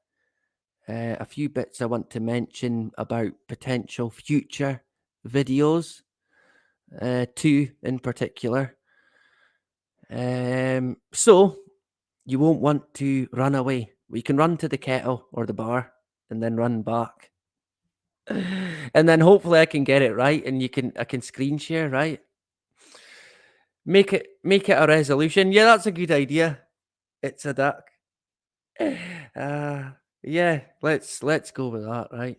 a few bits I want to mention about potential future videos. two in particular. So you won't want to run away. We can run to the kettle or the bar and then run back. And then hopefully I can get it right and I can screen share, right? Make it a resolution. Yeah, that's a good idea. It's a duck. Yeah, let's go with that, right?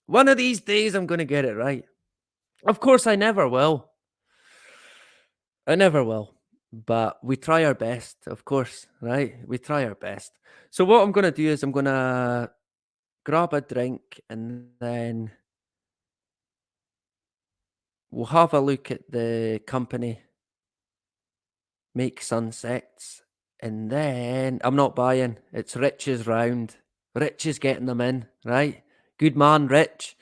One of these days I'm gonna get it right. Of course I never will. I never will. But we try our best, of course, right? We try our best. So what I'm gonna do is I'm gonna grab a drink and then we'll have a look at the company make sunsets. And then I'm not buying. It's Rich's round. Rich is getting them in, right? Good man, Rich.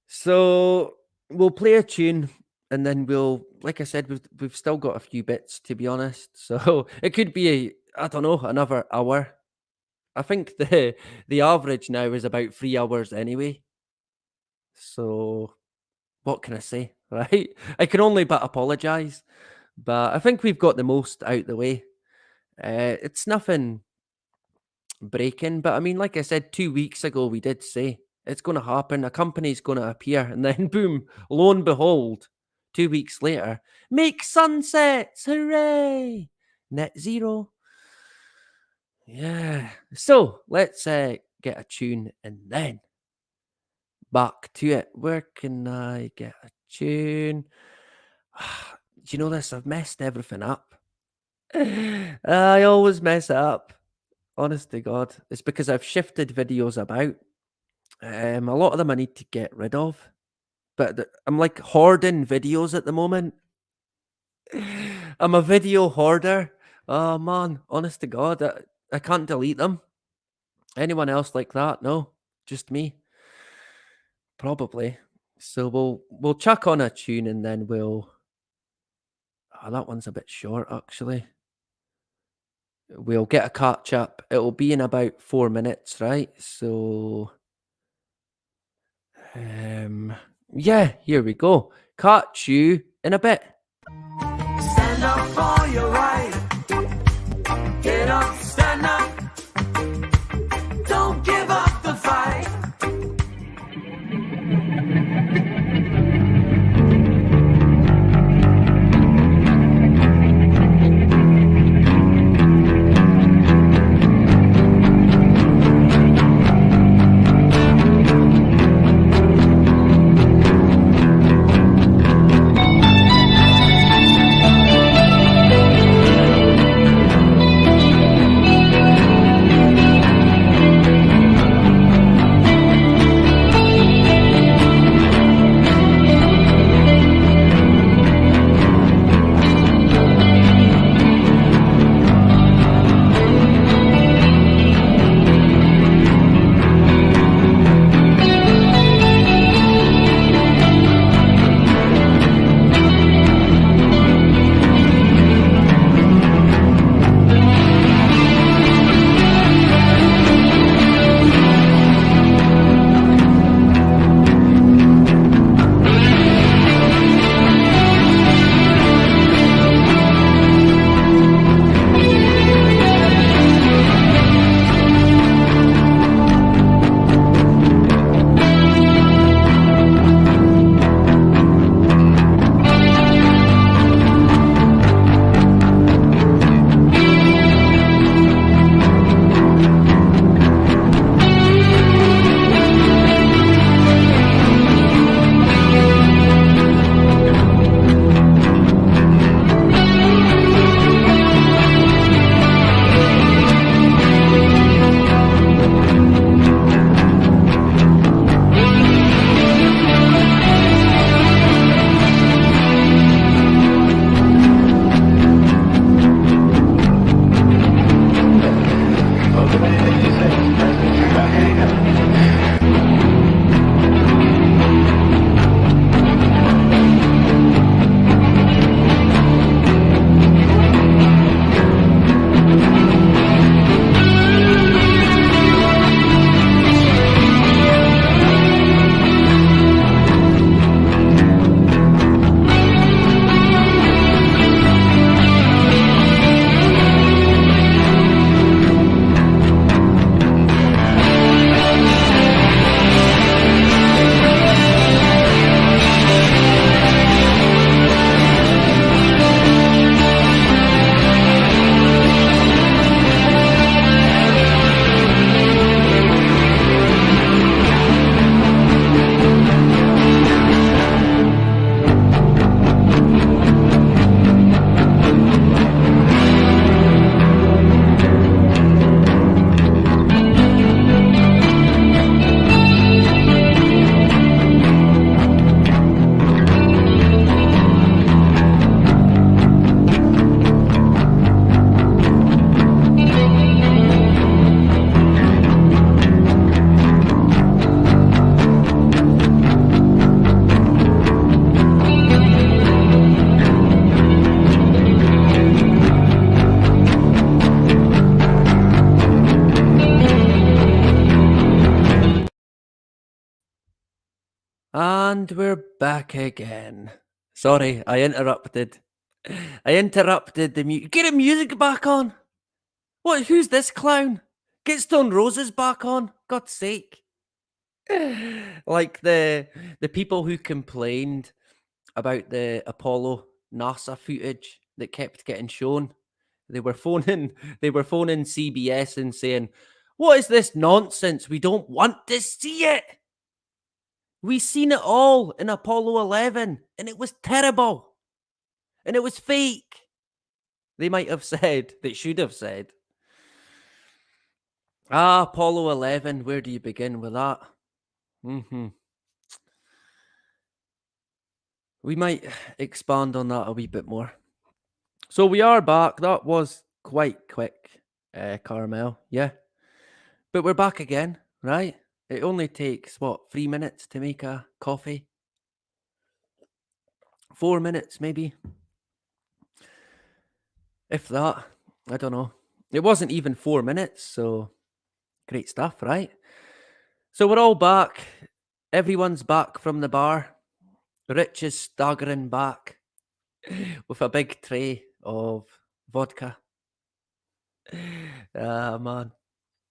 So we'll play a tune and then we'll, like I said, we've still got a few bits to be honest. So it could be I don't know, another hour. I think the average now is about 3 hours anyway. So what can I say, right? I can only but apologize. But I think we've got the most out the way. It's nothing breaking, but I mean, like I said, 2 weeks ago, we did say it's going to happen. A company's going to appear, and then boom, lo and behold, 2 weeks later, make sunsets, hooray! Net zero. Yeah. So let's get a tune and then back to it. Where can I get a tune? Do you know this? I've messed everything up. I always mess it up. Honest to God. It's because I've shifted videos about. A lot of them I need to get rid of. But I'm like hoarding videos at the moment. I'm a video hoarder. Oh man, honest to God, I can't delete them. Anyone else like that? No, just me. Probably. So we'll chuck on a tune and then we'll. Oh, that one's a bit short actually. We'll get a catch up. It'll be in about 4 minutes, right? So, yeah, here we go. Catch you in a bit. Stand up for your right. Get up, stand up. Don't give up the fight. And we're back again. Sorry, I interrupted. I interrupted the music. Get the music back on. What? Who's this clown? Get Stone Roses back on. God's sake. Like the people who complained about the Apollo NASA footage that kept getting shown. They were phoning CBS and saying, "What is this nonsense? We don't want to see it. We seen it all in Apollo 11 and it was terrible and it was fake." They might have said, they should have said. Apollo 11, where do you begin with that? We might expand on that a wee bit more. So we are back. That was quite quick, Carmel. Yeah. But we're back again, right? It only takes, 3 minutes to make a coffee? 4 minutes, maybe? If that. I don't know. It wasn't even 4 minutes, so great stuff, right? So we're all back. Everyone's back from the bar. Rich is staggering back with a big tray of vodka. Man.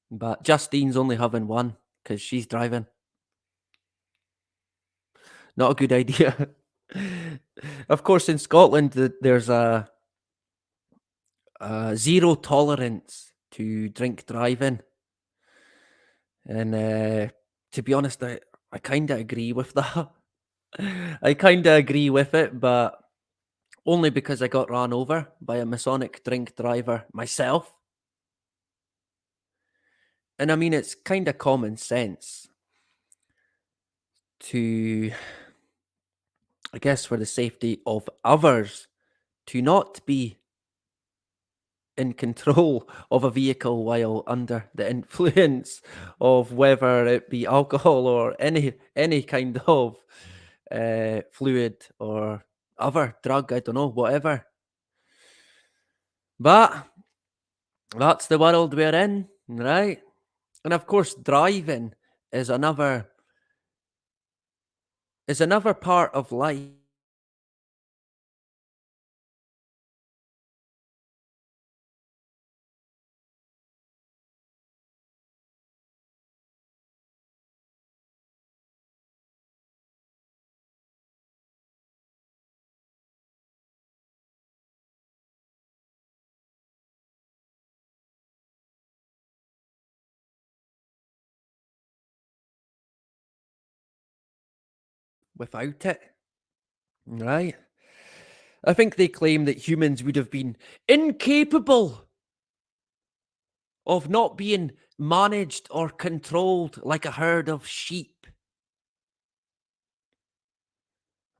But Justine's only having one because she's driving. Not a good idea. Of course, in Scotland, there's a zero tolerance to drink driving. And to be honest, I kind of agree with that. I kind of agree with it, but only because I got ran over by a Masonic drink driver myself. And I mean, it's kind of common sense to, I guess, for the safety of others, to not be in control of a vehicle while under the influence of whether it be alcohol or any kind of fluid or other drug, I don't know, whatever. But that's the world we're in, right? And of course, driving is another part of life without it, right? I think they claim that humans would have been incapable of not being managed or controlled like a herd of sheep.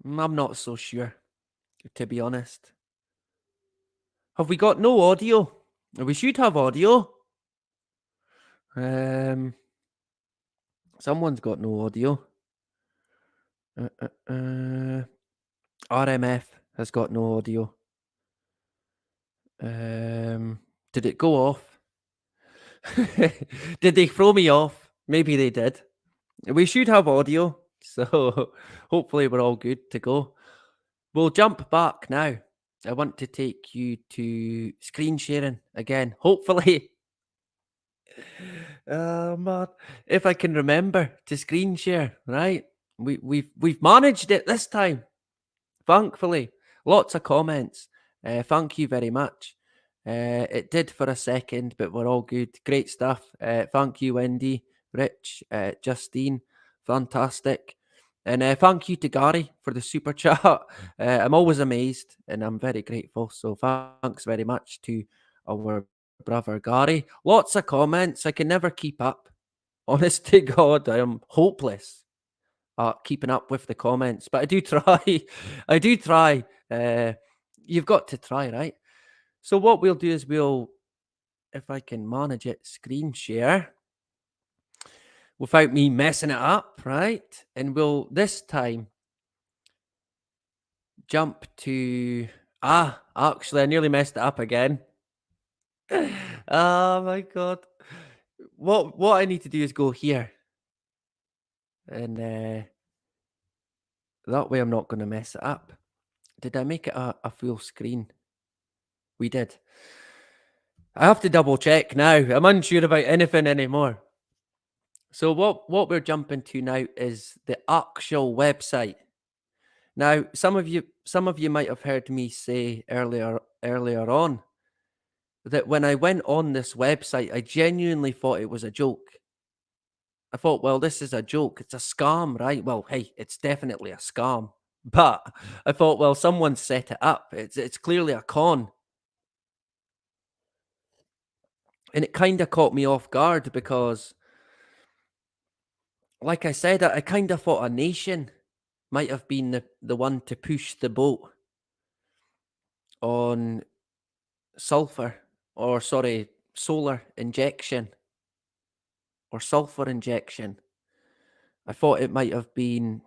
I'm not so sure, to be honest. Have we got no audio? We should have audio. Someone's got no audio. RMF has got no audio. Did it go off? Did they throw me off? Maybe they did. We should have audio, so hopefully we're all good to go. We'll jump back now. I want to take you to screen sharing again. Hopefully. Man, if I can remember to screen share, right? We've managed it this time. Thankfully, lots of comments. Thank you very much. It did for a second, but we're all good. Great stuff. Thank you, Wendy, Rich, Justine. Fantastic. And thank you to Gary for the super chat. I'm always amazed and I'm very grateful. So thanks very much to our brother Gary. Lots of comments. I can never keep up. Honest to God, I am hopeless at keeping up with the comments, but I do try. I do try. You've got to try, right? So what we'll do is if I can manage it, screen share without me messing it up, right? And we'll this time jump to actually I nearly messed it up again. Oh my God. What I need to do is go here and That way I'm not going to mess it up. Did I make it a full screen? We did. I have to double check now. I'm unsure about anything anymore. So what we're jumping to now is the actual website. Now, some of you might have heard me say earlier on that when I went on this website, I genuinely thought it was a joke. I thought, well, this is a joke. It's a scam, right? Well, hey, it's definitely a scam. But I thought, well, someone set it up. It's clearly a con. And it kind of caught me off guard because, like I said, I kind of thought a nation might have been the one to push the boat on solar injection or sulphur injection. I thought it might have been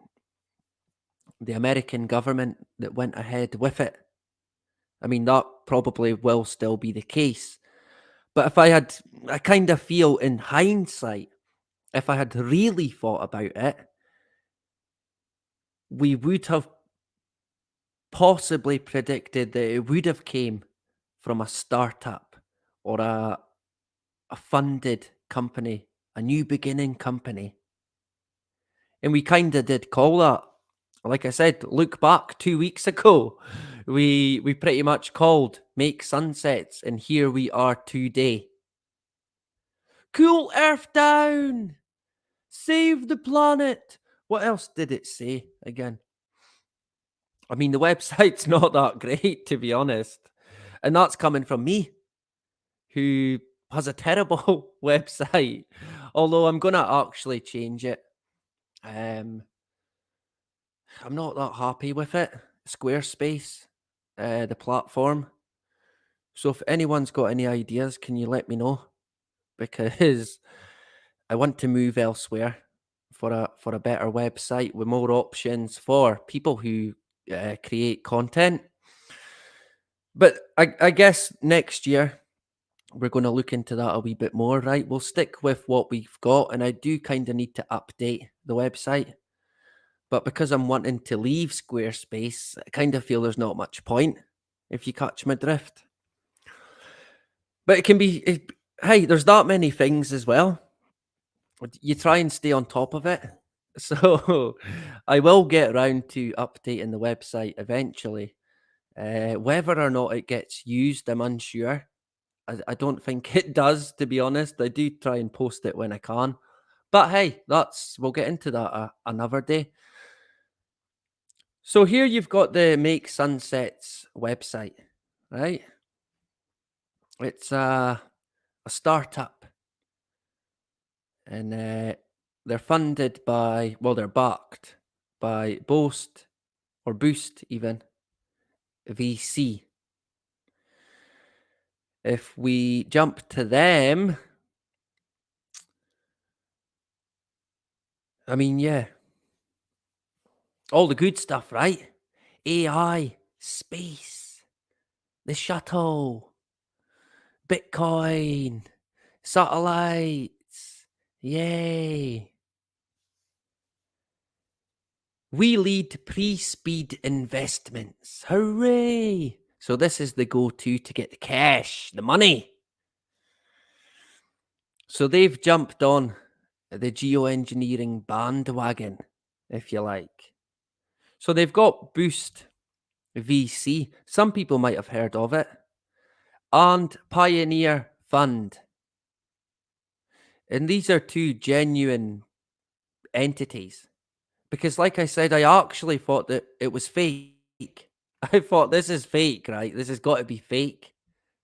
the American government that went ahead with it. I mean, that probably will still be the case. But I kind of feel in hindsight, if I had really thought about it, we would have possibly predicted that it would have came from a startup or a funded company, a new beginning company. And we kind of did call that. Like I said, look back 2 weeks ago. We pretty much called make sunsets, and here we are today. Cool Earth down! Save the planet! What else did it say again? I mean, the website's not that great, to be honest. And that's coming from me, who has a terrible website. Although I'm going to actually change it. I'm not that happy with it. Squarespace, the platform. So if anyone's got any ideas, can you let me know? Because I want to move elsewhere for a better website with more options for people who create content. But I guess next year we're going to look into that a wee bit more, right? We'll stick with what we've got, and I do kind of need to update the website. But because I'm wanting to leave Squarespace, I kind of feel there's not much point, if you catch my drift. But it can be, hey, there's that many things as well. You try and stay on top of it. So I will get around to updating the website eventually. Whether or not it gets used, I'm unsure. I don't think it does, to be honest. I do try and post it when I can. But hey, we'll get into that another day. So here you've got the Make Sunsets website, right? It's a startup, and they're funded by, well, they're backed by Boost even, VC. If we jump to them, I mean, yeah, all the good stuff, right? AI, space, the shuttle, Bitcoin, satellites, yay. We lead pre-speed investments. Hooray! So this is the go-to to get the cash, the money. So they've jumped on the geoengineering bandwagon, if you like. So they've got Boost VC. Some people might have heard of it. And Pioneer Fund. And these are two genuine entities. Because like I said, I actually thought that it was fake. I thought this is fake, right? This has got to be fake.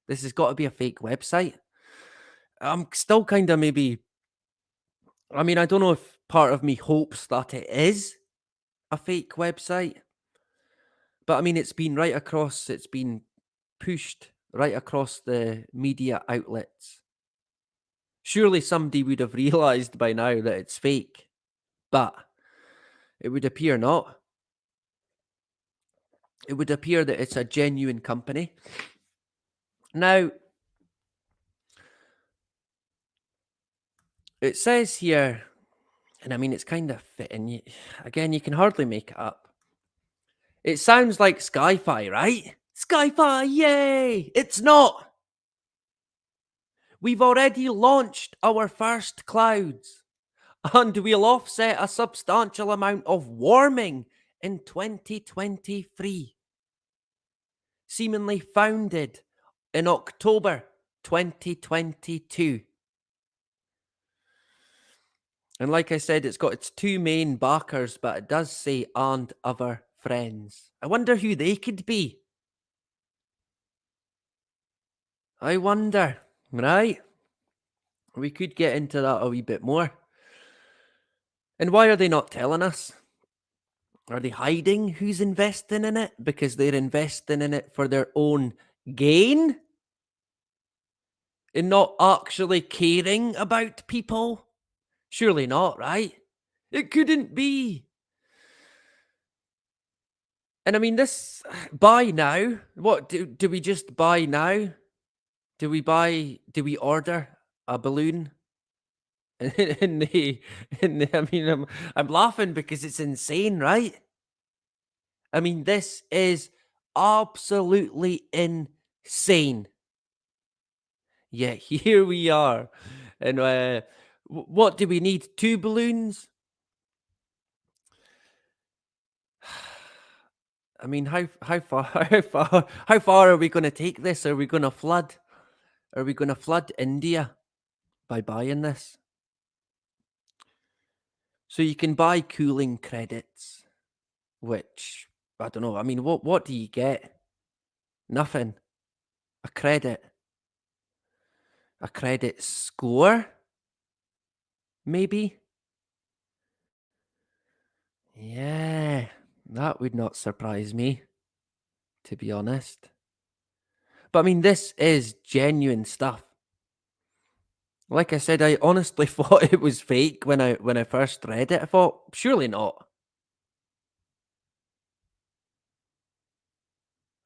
This has got to be a fake website. I'm still kind of maybe, I mean, I don't know if part of me hopes that it is a fake website. But I mean, it's been pushed right across the media outlets. Surely somebody would have realized by now that it's fake. But it would appear not. It would appear that it's a genuine company. Now, it says here, and I mean, it's kind of fitting. Again, you can hardly make it up. It sounds like sci-fi, right? Sci-fi, yay! It's not. We've already launched our first clouds, and we'll offset a substantial amount of warming in 2023. Seemingly founded in October 2022. And like I said, it's got its two main backers, but it does say and other friends. I wonder who they could be. I wonder, right? We could get into that a wee bit more. And why are they not telling us? Are they hiding who's investing in it because they're investing in it for their own gain? And not actually caring about people? Surely not, right? It couldn't be. And I mean, this buy now. What do we just buy now? Do we order a balloon? And I mean, I'm laughing because it's insane, right? I mean, this is absolutely insane. Yeah, here we are. And what do we need? 2 balloons? I mean, how far how far are we going to take this? Are we going to flood? Are we going to flood India by buying this? So you can buy cooling credits, which I don't know. I mean, what do you get? Nothing. A credit. A credit score? Maybe? Yeah, that would not surprise me, to be honest. But I mean, this is genuine stuff. Like I said, I honestly thought it was fake when I first read it. I thought, surely not.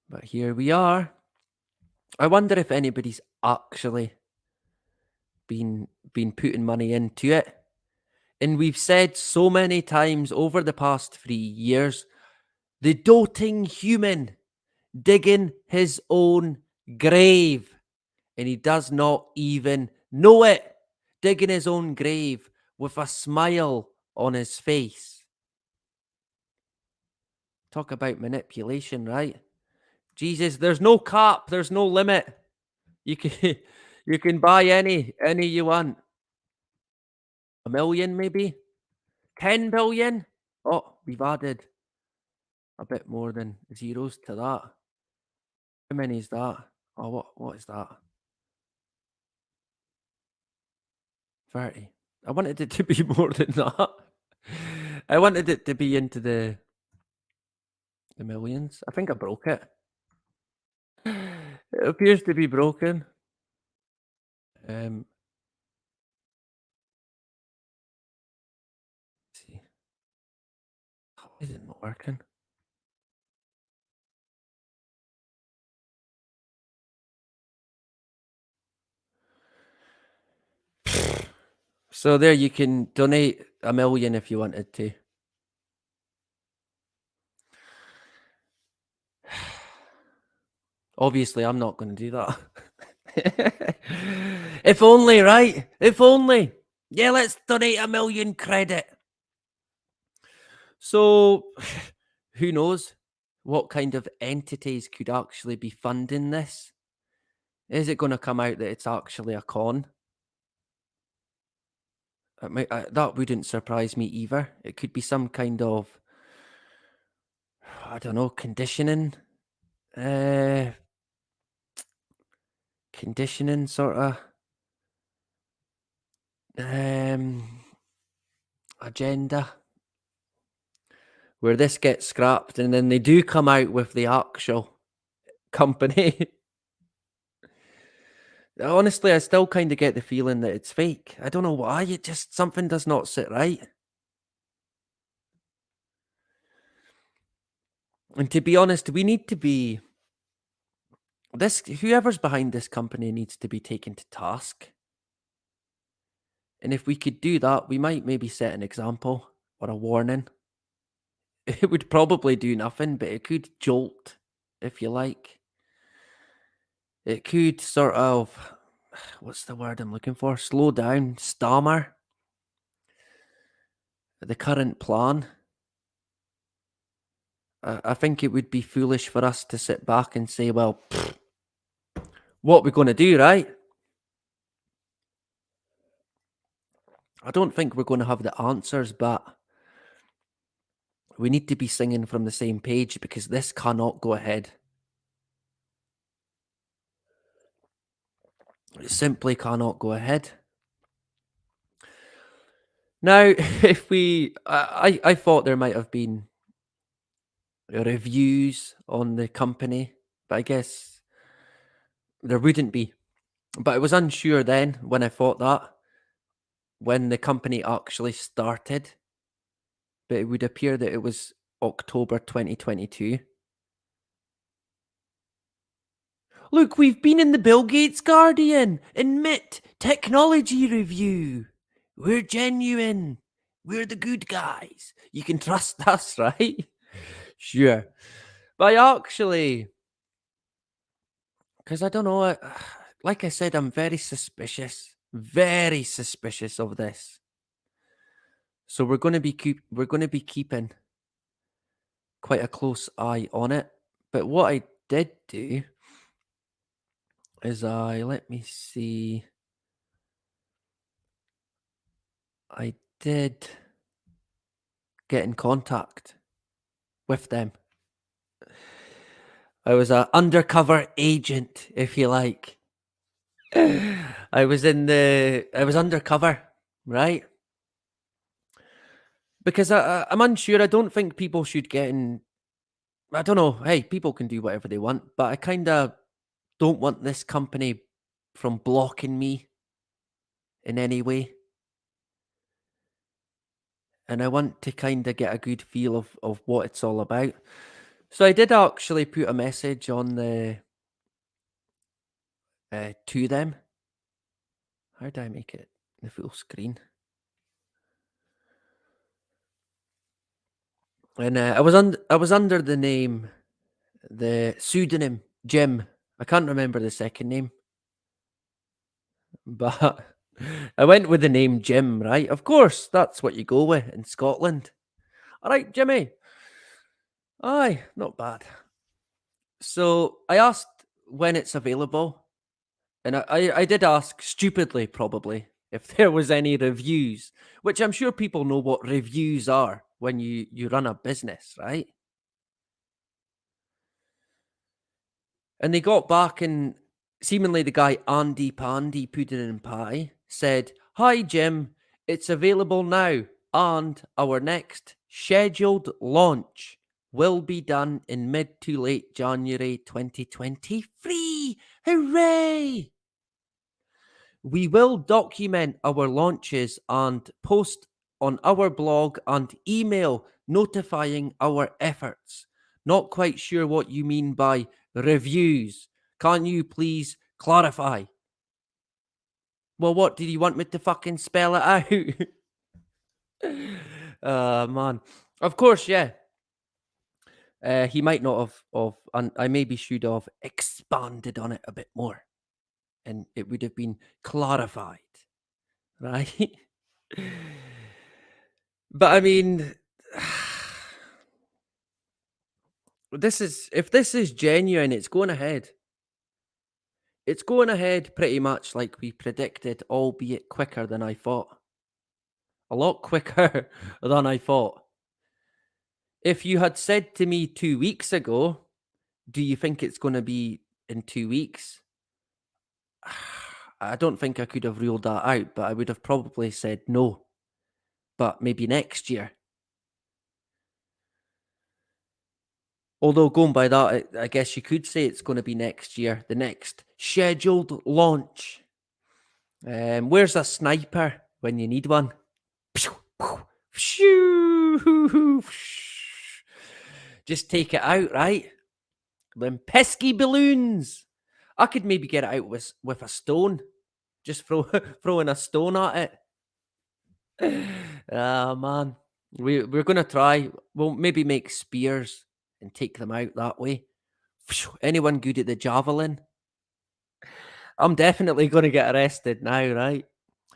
But here we are. I wonder if anybody's actually been putting money into it. And we've said so many times over the past 3 years, the doting human digging his own grave. And he does not even know it. Digging his own grave with a smile on his face. Talk about manipulation, right? Jesus, there's no cap, there's no limit. You can you can buy any you want. 1 million maybe? 10 billion? Oh, we've added a bit more than zeros to that. How many is that? Oh, what is that? 30. I wanted it to be more than that. I wanted it to be into the millions. I think I broke it. It appears to be broken. Let's see. Why is it not working? So there, you can donate 1 million if you wanted to. Obviously, I'm not going to do that. If only, right? If only. Yeah, let's donate 1 million credit. So, who knows what kind of entities could actually be funding this? Is it going to come out that it's actually a con? That wouldn't surprise me either. It could be some kind of, I don't know, conditioning sort of agenda where this gets scrapped and then they do come out with the actual company. Honestly, I still kind of get the feeling that it's fake. I don't know why. It just, something does not sit right. And to be honest, we need to be whoever's behind this company needs to be taken to task. And if we could do that, we might maybe set an example or a warning. It would probably do nothing, but it could jolt, if you like. It could sort of, what's the word I'm looking for? Slow down, stammer the current plan. I think it would be foolish for us to sit back and say, well, what we're going to do, right? I don't think we're going to have the answers, but we need to be singing from the same page because this cannot go ahead. It simply cannot go ahead. Now, if I thought there might have been reviews on the company, but I guess there wouldn't be. But I was unsure then when I thought that, when the company actually started. But it would appear that it was October 2022. Look, we've been in the Bill Gates Guardian. Admit technology review. We're genuine. We're the good guys. You can trust us, right? Sure. But actually, because I don't know, like I said, I'm very suspicious of this. So we're going to be keeping quite a close eye on it. But what I did do is let me see. I did get in contact with them. I was an undercover agent, if you like. I was undercover, right? Because I'm unsure. I don't think people should get in. I don't know. Hey, people can do whatever they want, but I kind of don't want this company from blocking me in any way. And I want to kind of get a good feel of what it's all about. So I did actually put a message on the to them. How do I make it the full screen? And I was under the pseudonym Jim. I can't remember the second name, but I went with the name Jim, right? Of course, that's what you go with in Scotland. All right, Jimmy. Aye, not bad. So I asked when it's available, and I did ask stupidly, probably, if there was any reviews, which I'm sure people know what reviews are when you run a business, right? And they got back, and seemingly the guy Andy Pandy Pudding and Pie said, "Hi Jim, it's available now, and our next scheduled launch will be done in mid to late January 2023. Hooray! We will document our launches and post on our blog and email notifying our efforts. Not quite sure what you mean by reviews. Can you please clarify?" Well, what did you want me to fucking spell it out? Man. Of course, yeah. He might not have, and I maybe should have expanded on it a bit more, and it would have been clarified, right? But I mean, if this is genuine, it's going ahead. It's going ahead pretty much like we predicted, albeit quicker than I thought. A lot quicker than I thought. If you had said to me 2 weeks ago, do you think it's going to be in 2 weeks? I don't think I could have ruled that out, but I would have probably said no. But maybe next year. Although going by that, I guess you could say it's going to be next year, the next scheduled launch. Where's a sniper when you need one? Just take it out, right? Them pesky balloons. I could maybe get it out with a stone. Just throwing a stone at it. Ah, man. We're gonna try. We'll maybe make spears and take them out that way. Phew, anyone good at the javelin? I'm definitely gonna get arrested now, right?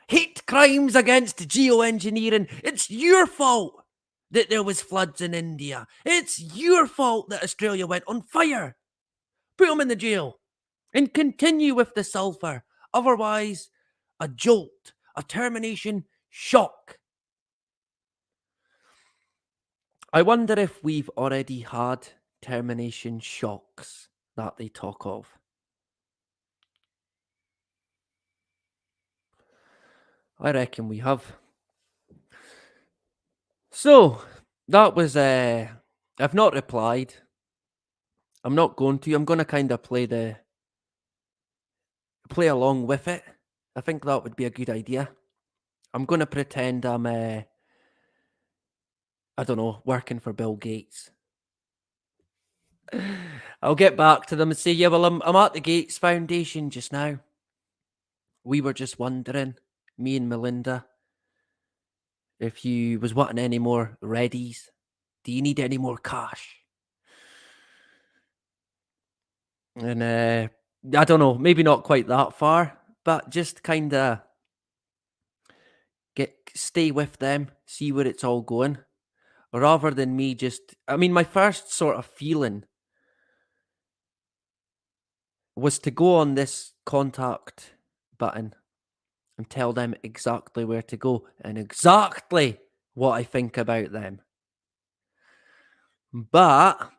Hate crimes against geoengineering. It's your fault that there was floods in India. It's your fault that Australia went on fire. Put them in the jail and continue with the sulphur. Otherwise, a jolt, a termination shock. I wonder if we've already had termination shocks that they talk of. I reckon we have. So, that was I've not replied. I'm not going to. I'm going to kind of play along with it. I think that would be a good idea. I'm going to pretend I'm I don't know, working for Bill Gates. I'll get back to them and say, yeah, well, I'm at the Gates Foundation just now. We were just wondering, me and Melinda, if you was wanting any more readies. Do you need any more cash? And I don't know, maybe not quite that far, but just kind of stay with them, see where it's all going, rather than me just. I mean, my first sort of feeling was to go on this contact button and tell them exactly where to go and exactly what I think about them. But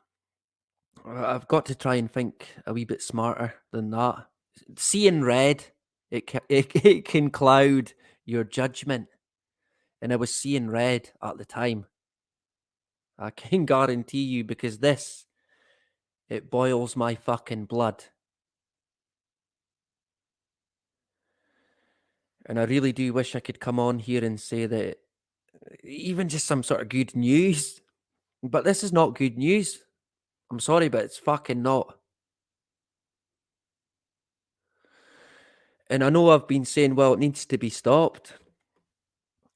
I've got to try and think a wee bit smarter than that. Seeing red, it can cloud your judgment. And I was seeing red at the time. I can guarantee you, because it boils my fucking blood. And I really do wish I could come on here and say that even just some sort of good news. But this is not good news. I'm sorry, but it's fucking not. And I know I've been saying, well, it needs to be stopped.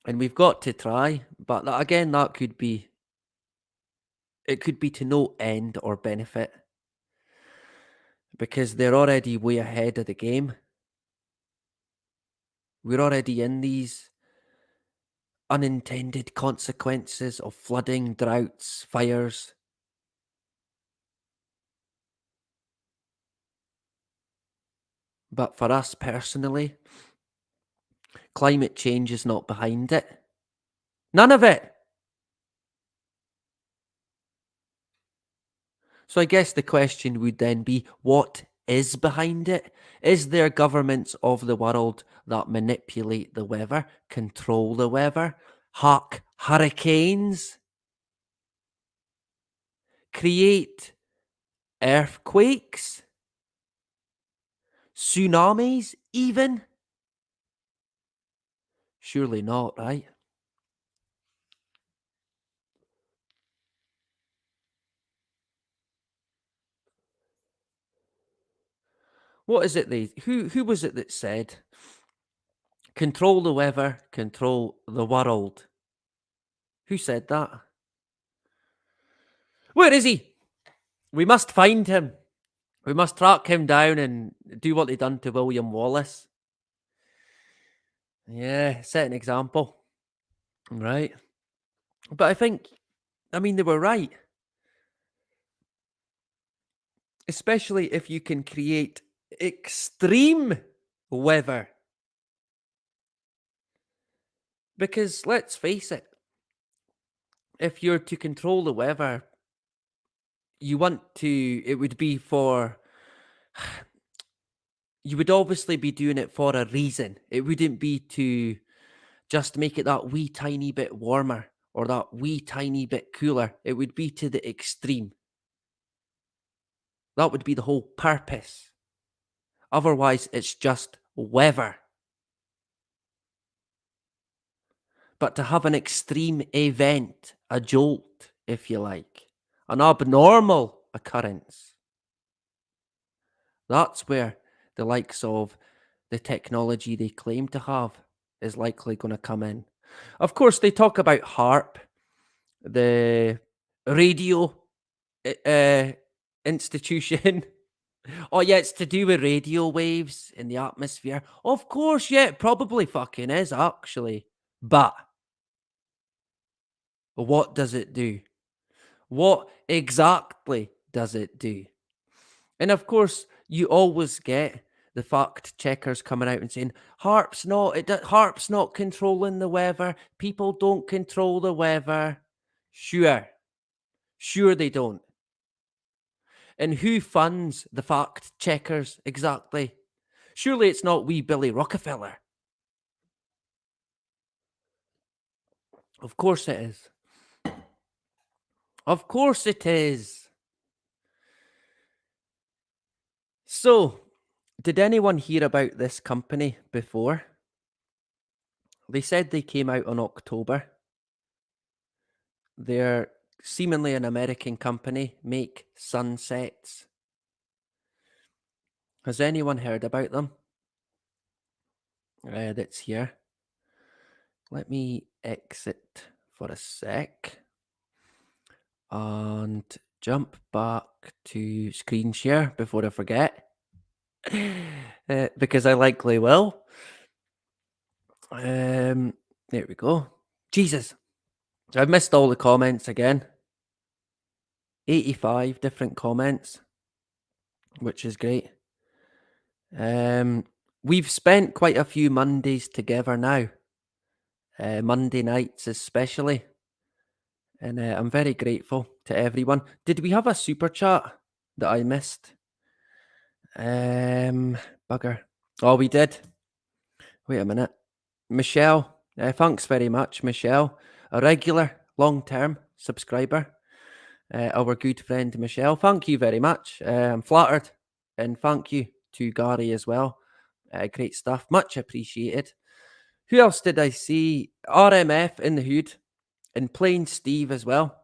And we've got to try. But again, it could be to no end or benefit. Because they're already way ahead of the game. We're already in these unintended consequences of flooding, droughts, fires. But for us personally, climate change is not behind it. None of it. So I guess the question would then be, what is behind it? Is there governments of the world that manipulate the weather, control the weather, hark hurricanes, create earthquakes, tsunamis even? Surely not, right? What is it who was it that said, control the weather, control the world? Who said that? Where is he? We must find him. We must track him down and do what they done to William Wallace. Yeah, set an example. Right. But I mean, they were right. Especially if you can create extreme weather. Because let's face it, if you're to control the weather, it would be for, you would obviously be doing it for a reason. It wouldn't be to just make it that wee tiny bit warmer or that wee tiny bit cooler. It would be to the extreme. That would be the whole purpose. Otherwise, it's just weather. But to have an extreme event, a jolt, if you like, an abnormal occurrence, that's where the likes of the technology they claim to have is likely going to come in. Of course, they talk about HARP, the radio institution. Oh yeah, it's to do with radio waves in the atmosphere. Of course, yeah, it probably fucking is actually. But what does it do? What exactly does it do? And of course, you always get the fact checkers coming out and saying, Harp's not controlling the weather. People don't control the weather. Sure they don't. And who funds the fact checkers exactly? Surely it's not wee Billy Rockefeller. Of course it is. Of course it is. So, did anyone hear about this company before? They said they came out in October. They're seemingly an American company, make sunsets. Has anyone heard about them? That's here. Let me exit for a sec and jump back to screen share before I forget. Because I likely will. There we go. Jesus, I've missed all the comments again. 85 different comments, which is great. We've spent quite a few Mondays together now. Monday nights especially. And I'm very grateful to everyone. Did we have a super chat that I missed? Bugger. Oh, we did. Wait a minute. Michelle, thanks very much, Michelle. A regular, long-term subscriber. Our good friend Michelle. Thank you very much. I'm flattered. And thank you to Gary as well. Great stuff. Much appreciated. Who else did I see? RMF in the hood. And Plain Steve as well.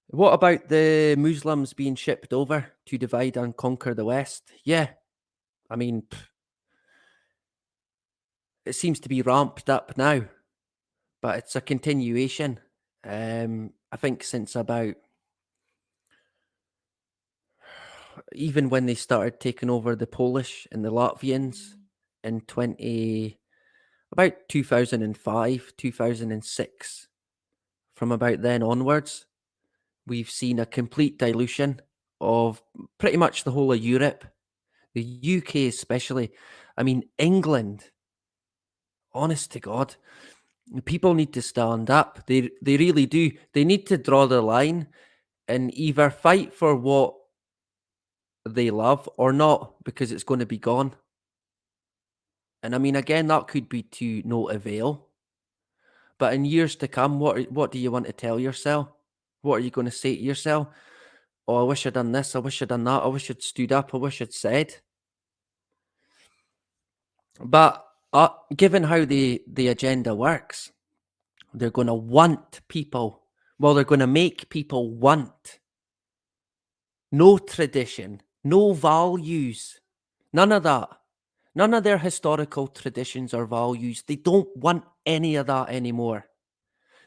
What about the Muslims being shipped over to divide and conquer the West? Yeah. I mean, it seems to be ramped up now, but it's a continuation. I think since about even when they started taking over the Polish and the Latvians in about 2005, 2006, from about then onwards, we've seen a complete dilution of pretty much the whole of Europe, the UK especially. I mean, England, honest to God, people need to stand up. They really do. They need to draw the line and either fight for what they love or not, because it's going to be gone. And I mean, again, that could be to no avail. But in years to come, what do you want to tell yourself? What are you going to say to yourself? Oh, I wish I'd done this. I wish I'd done that. I wish I'd stood up. I wish I'd said. But given how the agenda works, they're going to want people. Well, they're going to make people want no tradition, no values, none of that. None of their historical traditions or values. They don't want any of that anymore.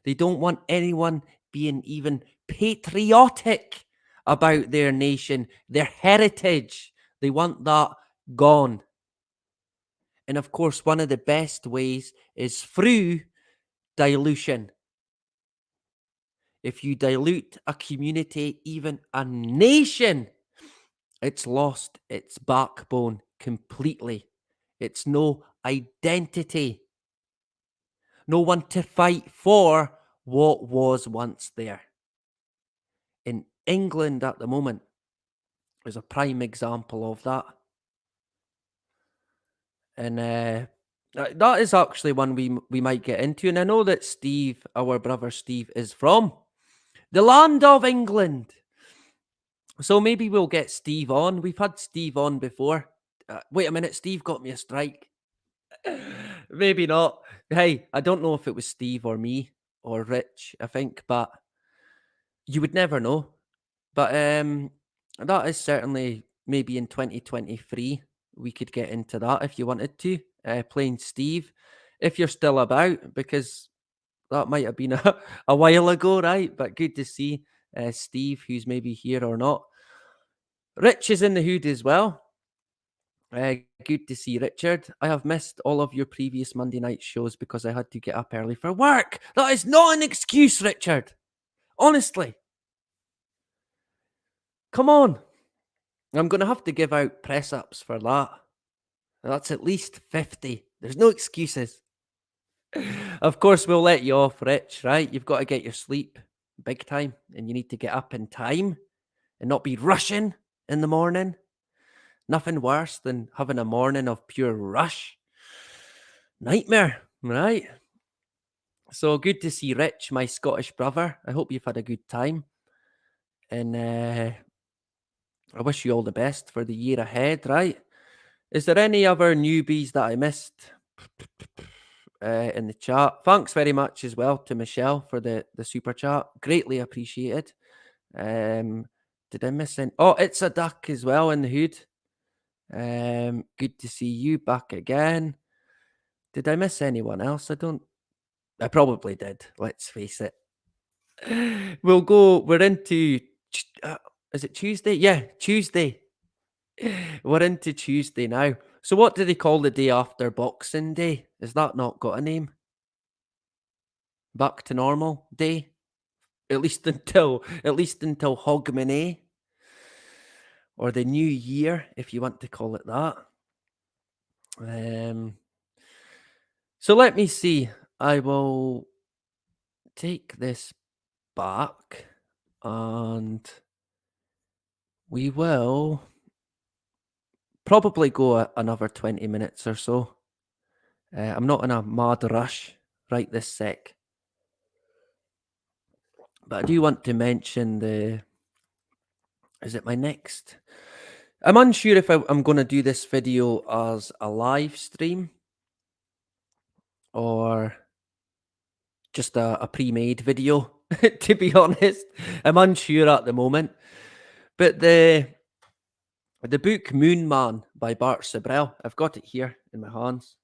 They don't want anyone being even patriotic about their nation, their heritage. They want that gone. And of course, one of the best ways is through dilution. If you dilute a community, even a nation, it's lost its backbone completely. It's no identity. No one to fight for what was once there. In England at the moment is a prime example of that. And that is actually one we might get into. And I know that Steve, our brother Steve, is from the land of England. So maybe we'll get Steve on. We've had Steve on before. Wait a minute, Steve got me a strike. Maybe not. Hey, I don't know if it was Steve or me or Rich, I think, but you would never know. But that is certainly maybe in 2023 we could get into that if you wanted to. Playing Steve, if you're still about, because That might have been a while ago, right? But good to see Steve, who's maybe here or not. Rich is in the hood as well. Good to see Richard. I have missed all of your previous Monday night shows because I had to get up early for work. That is not an excuse, Richard. Honestly. Come on. I'm going to have to give out press ups for that. That's at least 50. There's no excuses. Of course, we'll let you off, Rich, right? You've got to get your sleep big time and you need to get up in time and not be rushing in the morning. Nothing worse than having a morning of pure rush. Nightmare, right? So good to see Rich, my Scottish brother. I hope you've had a good time. And I wish you all the best for the year ahead, right? Is there any other newbies that I missed in the chat? Thanks very much as well to Michelle for the super chat. Greatly appreciated. Did I miss any? Oh, it's a duck as well in the hood. Good to see you back again. Did I miss anyone else? I probably did. Let's face it. We're into, is it Tuesday? Yeah, Tuesday. We're into Tuesday now. So what do they call the day after Boxing Day? Is that not got a name? Back to normal day? At least until Hogmanay. Or the new year, if you want to call it that. So let me see. I will take this back and we will probably go another 20 minutes or so. I'm not in a mad rush right this sec. But I do want to mention is it my next? I'm unsure if I'm going to do this video as a live stream or just a pre-made video, to be honest. I'm unsure at the moment. But the book Moon Man by Bart Sibrel, I've got it here in my hands.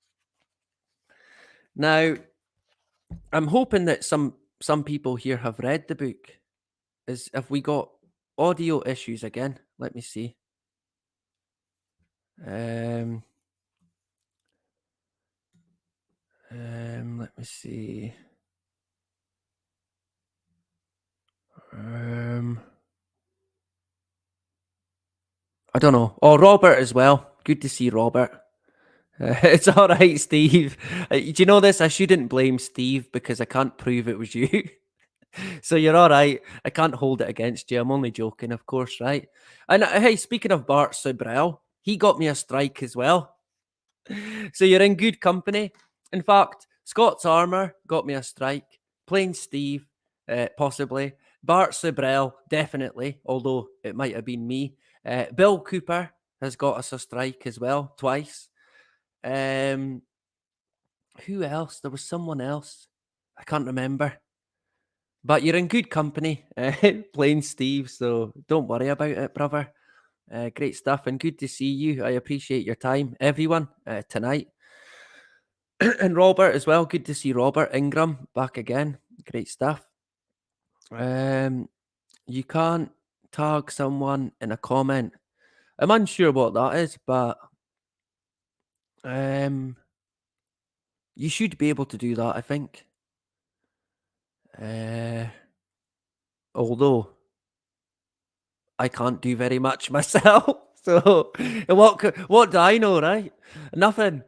Now, I'm hoping that some people here have read the book. Have we got audio issues again? Let me see. Let me see. I don't know. Oh, Robert as well. Good to see Robert. It's all right, Steve. Do you know this? I shouldn't blame Steve because I can't prove it was you. So you're all right. I can't hold it against you. I'm only joking, of course, right? And hey, speaking of Bart Sibrel, he got me a strike as well. So you're in good company. In fact, Scott's Armour got me a strike. Plain Steve, possibly. Bart Sibrel, definitely, although it might have been me. Bill Cooper has got us a strike as well, twice. Who else? There was someone else. I can't remember. But you're in good company, plain Steve, so don't worry about it, brother. Great stuff and good to see you. I appreciate your time, everyone, tonight. And Robert as well. Good to see Robert Ingram back again. Great stuff. You can't tag someone in a comment. I'm unsure what that is, but you should be able to do that, I think. Although I can't do very much myself. So what do I know, right? Nothing.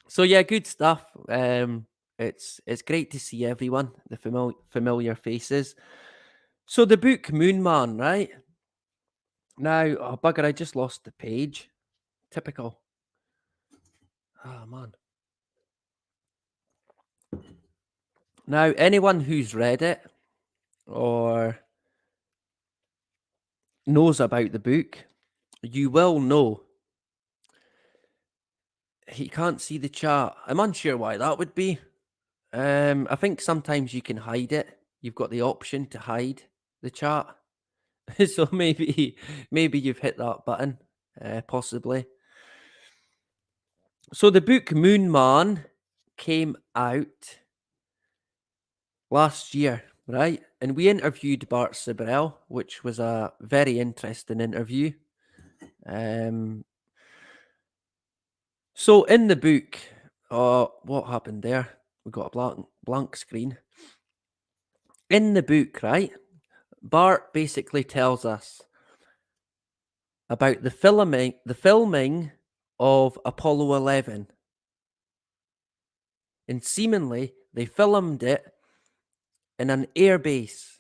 So yeah, good stuff. It's great to see everyone, the familiar faces. So the book Moon Man, right? Now, oh bugger, I just lost the page. Typical. Oh man. Now, anyone who's read it or knows about the book, you will know. He can't see the chat. I'm unsure why that would be. I think sometimes you can hide it. You've got the option to hide the chat. So maybe you've hit that button, possibly. So the book Moon Man came out last year, right? And we interviewed Bart Sibrel, which was a very interesting interview. So in the book, what happened there? We got a blank screen. In the book, right? Bart basically tells us about the filming of Apollo 11. And seemingly they filmed it in an airbase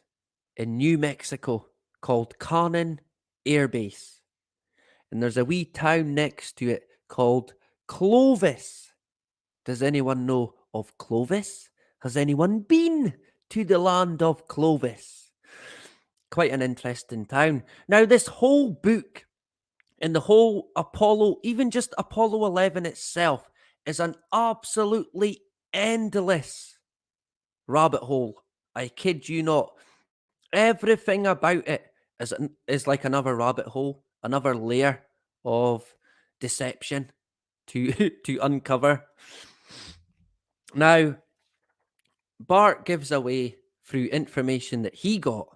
in New Mexico called Cannon Air Base. And there's a wee town next to it called Clovis. Does anyone know of Clovis? Has anyone been to the land of Clovis? Quite an interesting town. Now, this whole book and the whole Apollo, even just Apollo 11 itself, is an absolutely endless rabbit hole. I kid you not. Everything about it is like another rabbit hole, another layer of deception to to uncover. Now, Bart gives away through information that he got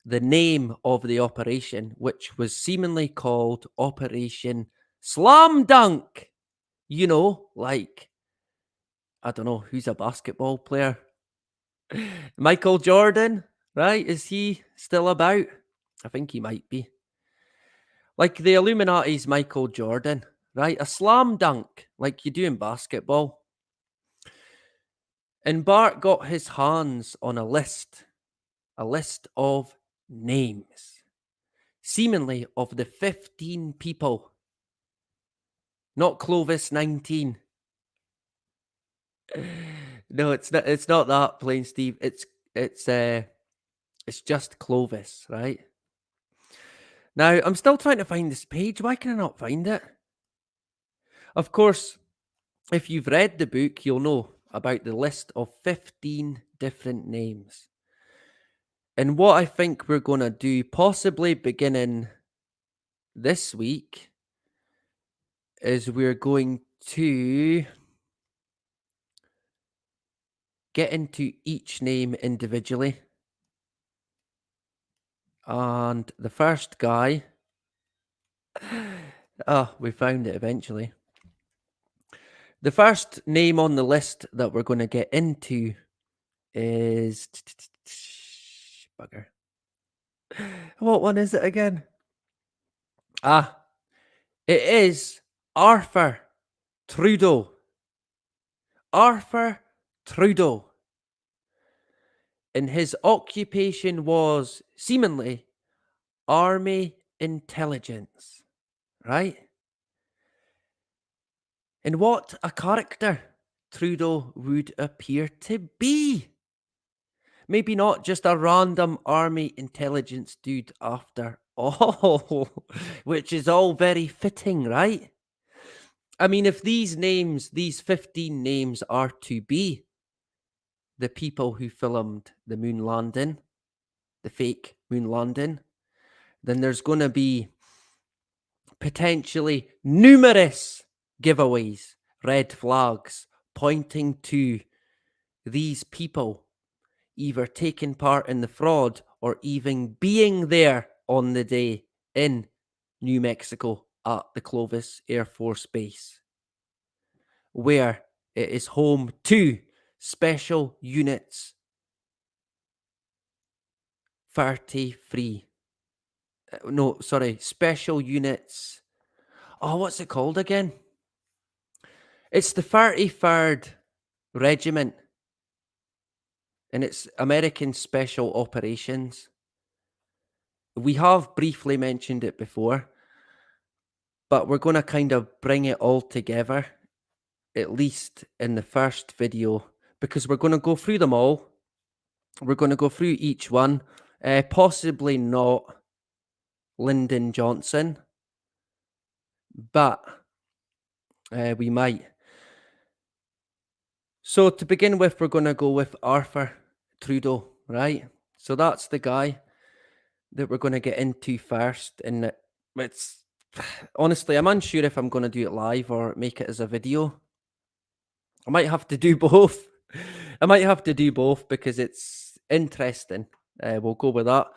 the name of the operation, which was seemingly called Operation Slam Dunk. You know, like, I don't know, who's a basketball player? Michael Jordan, right? Is he still about? I think he might be. Like the Illuminati's Michael Jordan, right? A slam dunk, like you do in basketball. And Bart got his hands on a list of names, seemingly of the 15 people, not Clovis 19. No, it's not that, plain Steve. It's just Clovis, right? Now, I'm still trying to find this page. Why can I not find it? Of course, if you've read the book, you'll know about the list of 15 different names. And what I think we're going to do, possibly beginning this week, is we're going to get into each name individually. And the first guy, we found it eventually. The first name on the list that we're going to get into is bugger. What one is it again? It is Arthur Trudeau. Arthur Trudeau. And his occupation was seemingly army intelligence, right? And what a character Trudeau would appear to be. Maybe not just a random army intelligence dude after all, which is all very fitting, right? I mean, if these 15 names are to be the people who filmed the moon landing, the fake moon landing, then there's going to be potentially numerous giveaways, red flags pointing to these people either taking part in the fraud or even being there on the day in New Mexico at the Clovis Air Force Base, where it is home to Special Units 33. Special Units. Oh, what's it called again? It's the 33rd Regiment, and it's American Special Operations. We have briefly mentioned it before, but we're going to kind of bring it all together, at least in the first video, because we're going to go through them all. We're going to go through each one, possibly not Lyndon Johnson, but we might. So to begin with, we're going to go with Arthur Trudeau, right? So that's the guy that we're going to get into first. And it's honestly, I'm unsure if I'm going to do it live or make it as a video. I might have to do both. I might have to do both because it's interesting. We'll go with that.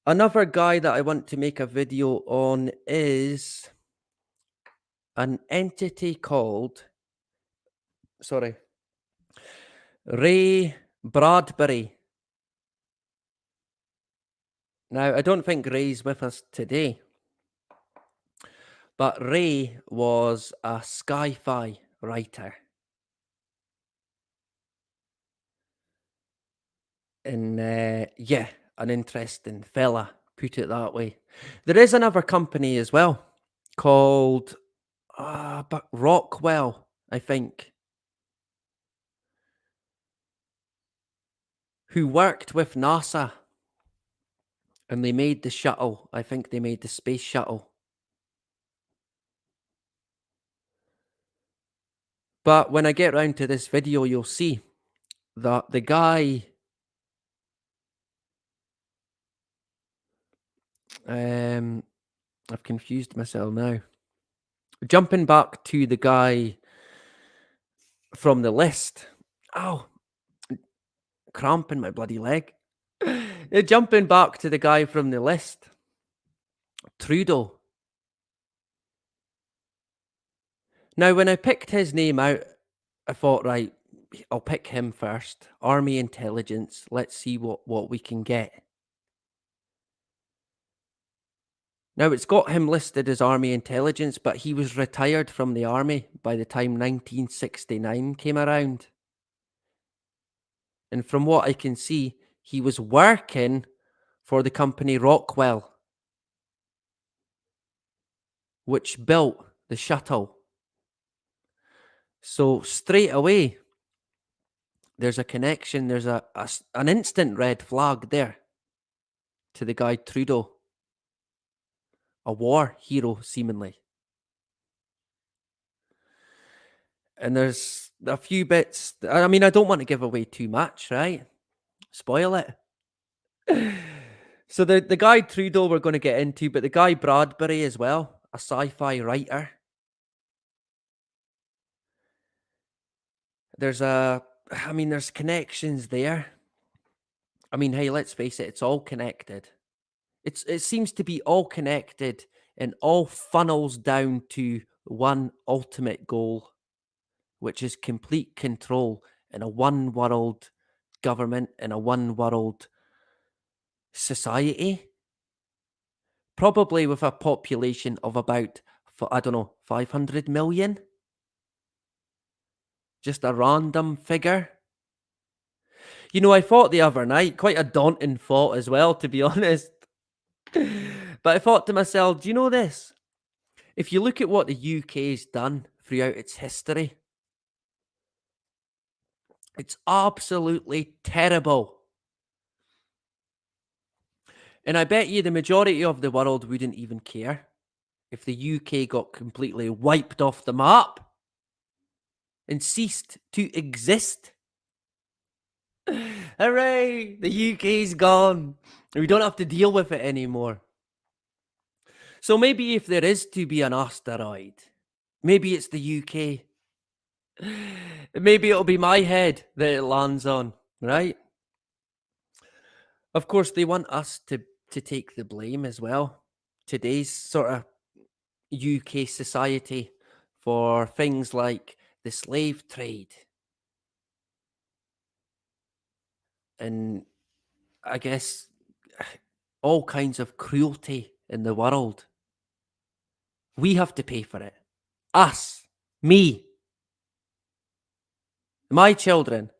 Another guy that I want to make a video on is an entity called, Ray Bradbury. Now, I don't think Ray's with us today, but Ray was a sci-fi writer. And yeah, an interesting fella, put it that way. There is another company as well called but Rockwell, I think, who worked with NASA, and they made the shuttle. I think they made the space shuttle. But when I get round to this video, you'll see that the guy, I've confused myself now. Jumping back to the guy from the list. Oh, cramp in my bloody leg. Jumping back to the guy from the list. Trudeau. Now, when I picked his name out, I thought, right, I'll pick him first. Army intelligence. Let's see what we can get. Now, it's got him listed as Army intelligence, but he was retired from the army by the time 1969 came around. And from what I can see, he was working for the company Rockwell, which built the shuttle. So straight away, there's a connection. There's an instant red flag there to the guy Trudeau. A war hero, seemingly. And there's a few bits. I mean, I don't want to give away too much, right? Spoil it. So the guy Trudeau we're going to get into, but the guy Bradbury as well, a sci-fi writer. There's connections there. I mean, hey, let's face it, it's all connected. It seems to be all connected and all funnels down to one ultimate goal, which is complete control in a one world government, in a one world society. Probably with a population of about, 500 million. Just a random figure. You know, I thought the other night, quite a daunting thought as well, to be honest. But I thought to myself, do you know this? If you look at what the UK's done throughout its history, it's absolutely terrible. And I bet you the majority of the world wouldn't even care if the UK got completely wiped off the map and ceased to exist. Hooray! The UK's gone. We don't have to deal with it anymore. So maybe if there is to be an asteroid, maybe it's the UK. Maybe it'll be my head that it lands on, right? Of course, they want us to take the blame as well. Today's sort of UK society for things like the slave trade. And I guess all kinds of cruelty in the world. We have to pay for it. Us. Me. My children.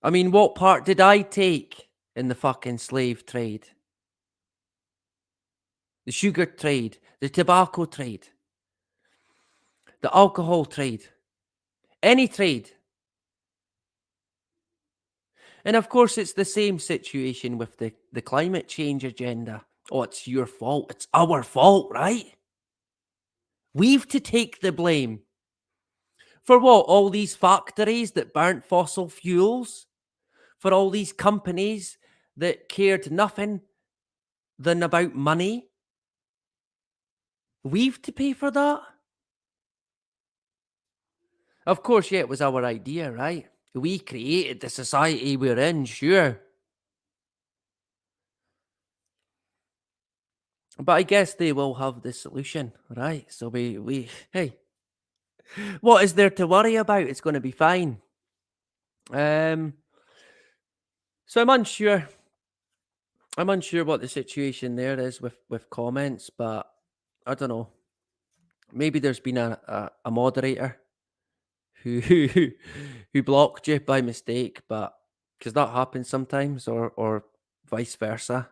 I mean, what part did I take in the fucking slave trade? The sugar trade, the tobacco trade, the alcohol trade, any trade. And of course, it's the same situation with the climate change agenda. Oh, it's your fault. It's our fault, right? We've to take the blame. For what? All these factories that burnt fossil fuels? For all these companies that cared nothing than about money? We've to pay for that? Of course, yeah, it was our idea, right? We created the society we're in, sure. But I guess they will have the solution, right? So hey, what is there to worry about? It's going to be fine. Um, so I'm unsure. I'm unsure what the situation there is with comments, but I don't know. Maybe there's been a moderator who who blocked you by mistake, but because that happens sometimes, or vice versa.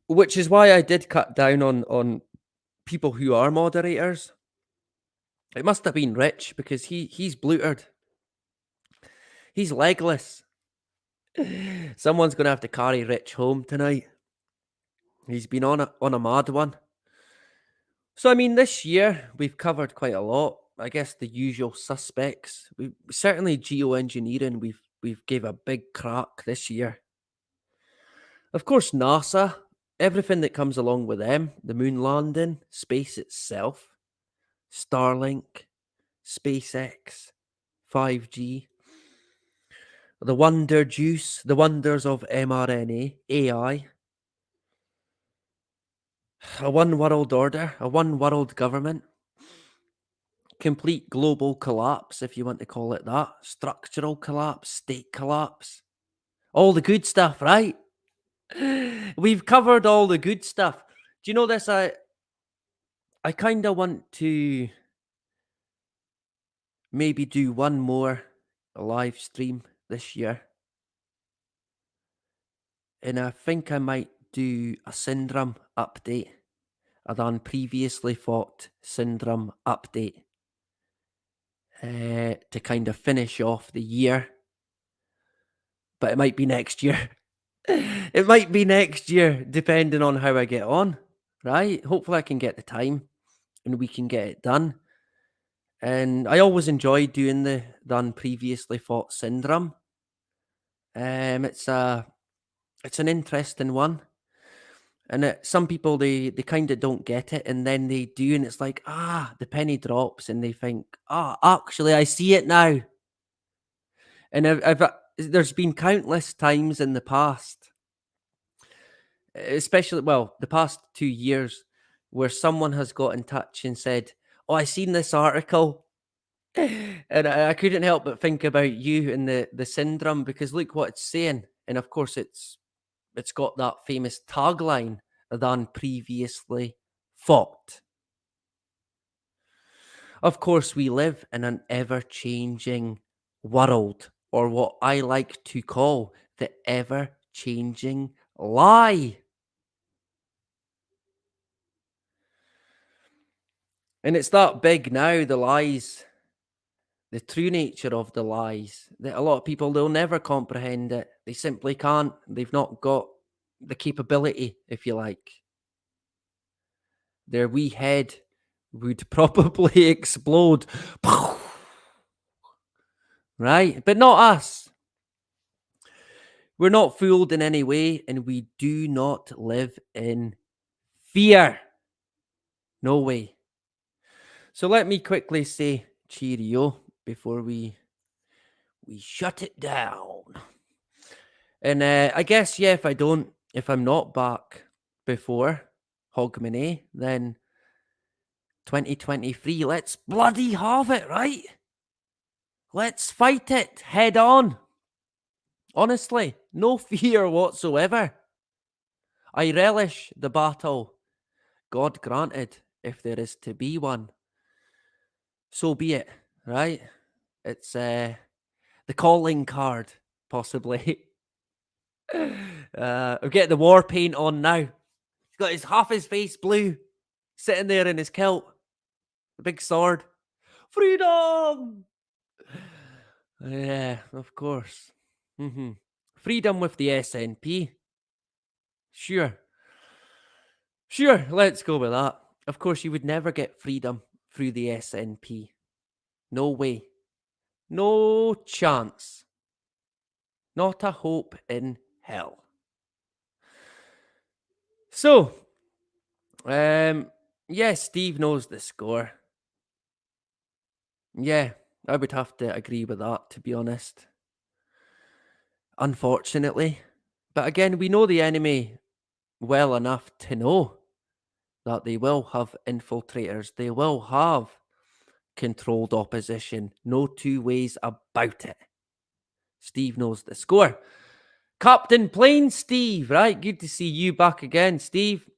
Which is why I did cut down on people who are moderators. It must have been Rich because he's blutered. He's legless. Someone's gonna have to carry Rich home tonight. He's been on a mad one. So I mean, this year we've covered quite a lot. I guess the usual suspects. We certainly geoengineering. We've gave a big crack this year. Of course, NASA. Everything that comes along with them, the moon landing, space itself, Starlink, SpaceX, 5G, the wonder juice, the wonders of mRNA, AI, a one world order, a one world government, complete global collapse, if you want to call it that, structural collapse, state collapse, all the good stuff, right? We've covered all the good stuff. Do you know this? I kind of want to maybe do one more live stream this year. And I think I might do a syndrome update, an previously fought syndrome update to kind of finish off the year. But it might be next year. It might be next year, depending on how I get on, right? Hopefully I can get the time and we can get it done. And I always enjoy doing the previously fought syndrome. It's an interesting one. And some people they kind of don't get it, and then they do, and it's like the penny drops, and they think, actually, I see it now. And there's been countless times in the past, especially the past 2 years, where someone has got in touch and said, "Oh, I seen this article." And I couldn't help but think about you and the syndrome, because look what it's saying, and of course it's got that famous tagline, than previously thought. Of course, we live in an ever-changing world, or what I like to call the ever-changing lie. And it's that big now, the lies, the true nature of the lies, that a lot of people, they'll never comprehend it. They simply can't. They've not got the capability, if you like. Their wee head would probably explode. Right? But not us. We're not fooled in any way, and we do not live in fear. No way. So let me quickly say cheerio before we shut it down. And I guess, yeah, if I'm not back before Hogmanay, then 2023, let's bloody have it, right? Let's fight it head on. Honestly, no fear whatsoever. I relish the battle, God granted, if there is to be one. So be it, right? It's the calling card, possibly. I'll get the war paint on now. He's got half his face blue, sitting there in his kilt, the big sword. Freedom! Yeah, of course. Freedom with the SNP. Sure, let's go with that. Of course, you would never get freedom through the SNP. No way. No chance. Not a hope in hell. So, yeah, Steve knows the score. Yeah, I would have to agree with that, to be honest. Unfortunately. But again, we know the enemy well enough to know that they will have infiltrators, they will have controlled opposition. No two ways about it. Steve knows the score. Captain Plain Steve, right? Good to see you back again, Steve.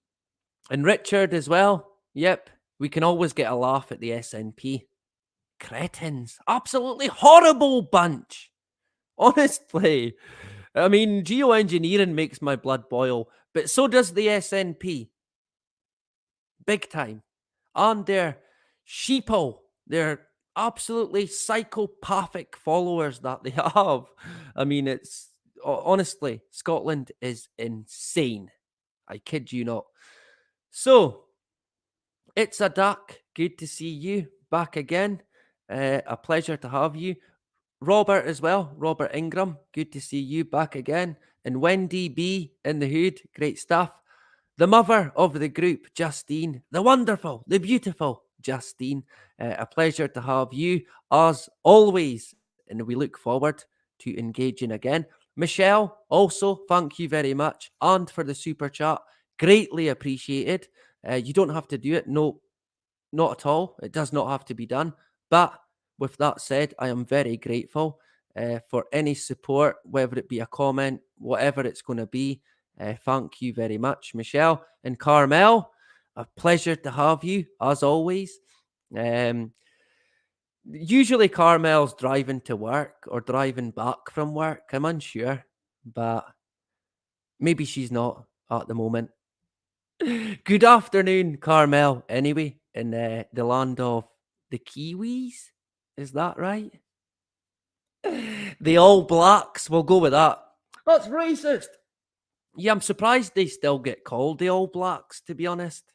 And Richard as well. Yep, we can always get a laugh at the SNP. Cretins. Absolutely horrible bunch. Honestly. I mean, geoengineering makes my blood boil, but so does the SNP. Big time. And they're sheeple. They're absolutely psychopathic followers that they have. I mean, it's honestly, Scotland is insane. I kid you not. So, it's a duck. Good to see you back again. A pleasure to have you. Robert as well, Robert Ingram. Good to see you back again. And Wendy B in the hood. Great stuff. The mother of the group, Justine. The wonderful, the beautiful Justine. A pleasure to have you as always. And we look forward to engaging again. Michelle, also, thank you very much. And for the super chat, greatly appreciated. You don't have to do it. No, not at all. It does not have to be done. But with that said, I am very grateful for any support, whether it be a comment, whatever it's going to be. Thank you very much, Michelle and Carmel. A pleasure to have you, as always. Usually, Carmel's driving to work or driving back from work. I'm unsure, but maybe she's not at the moment. Good afternoon, Carmel. Anyway, in the land of the Kiwis, is that right? The All Blacks. We'll go with that. That's racist. Yeah, I'm surprised they still get called the All Blacks. To be honest,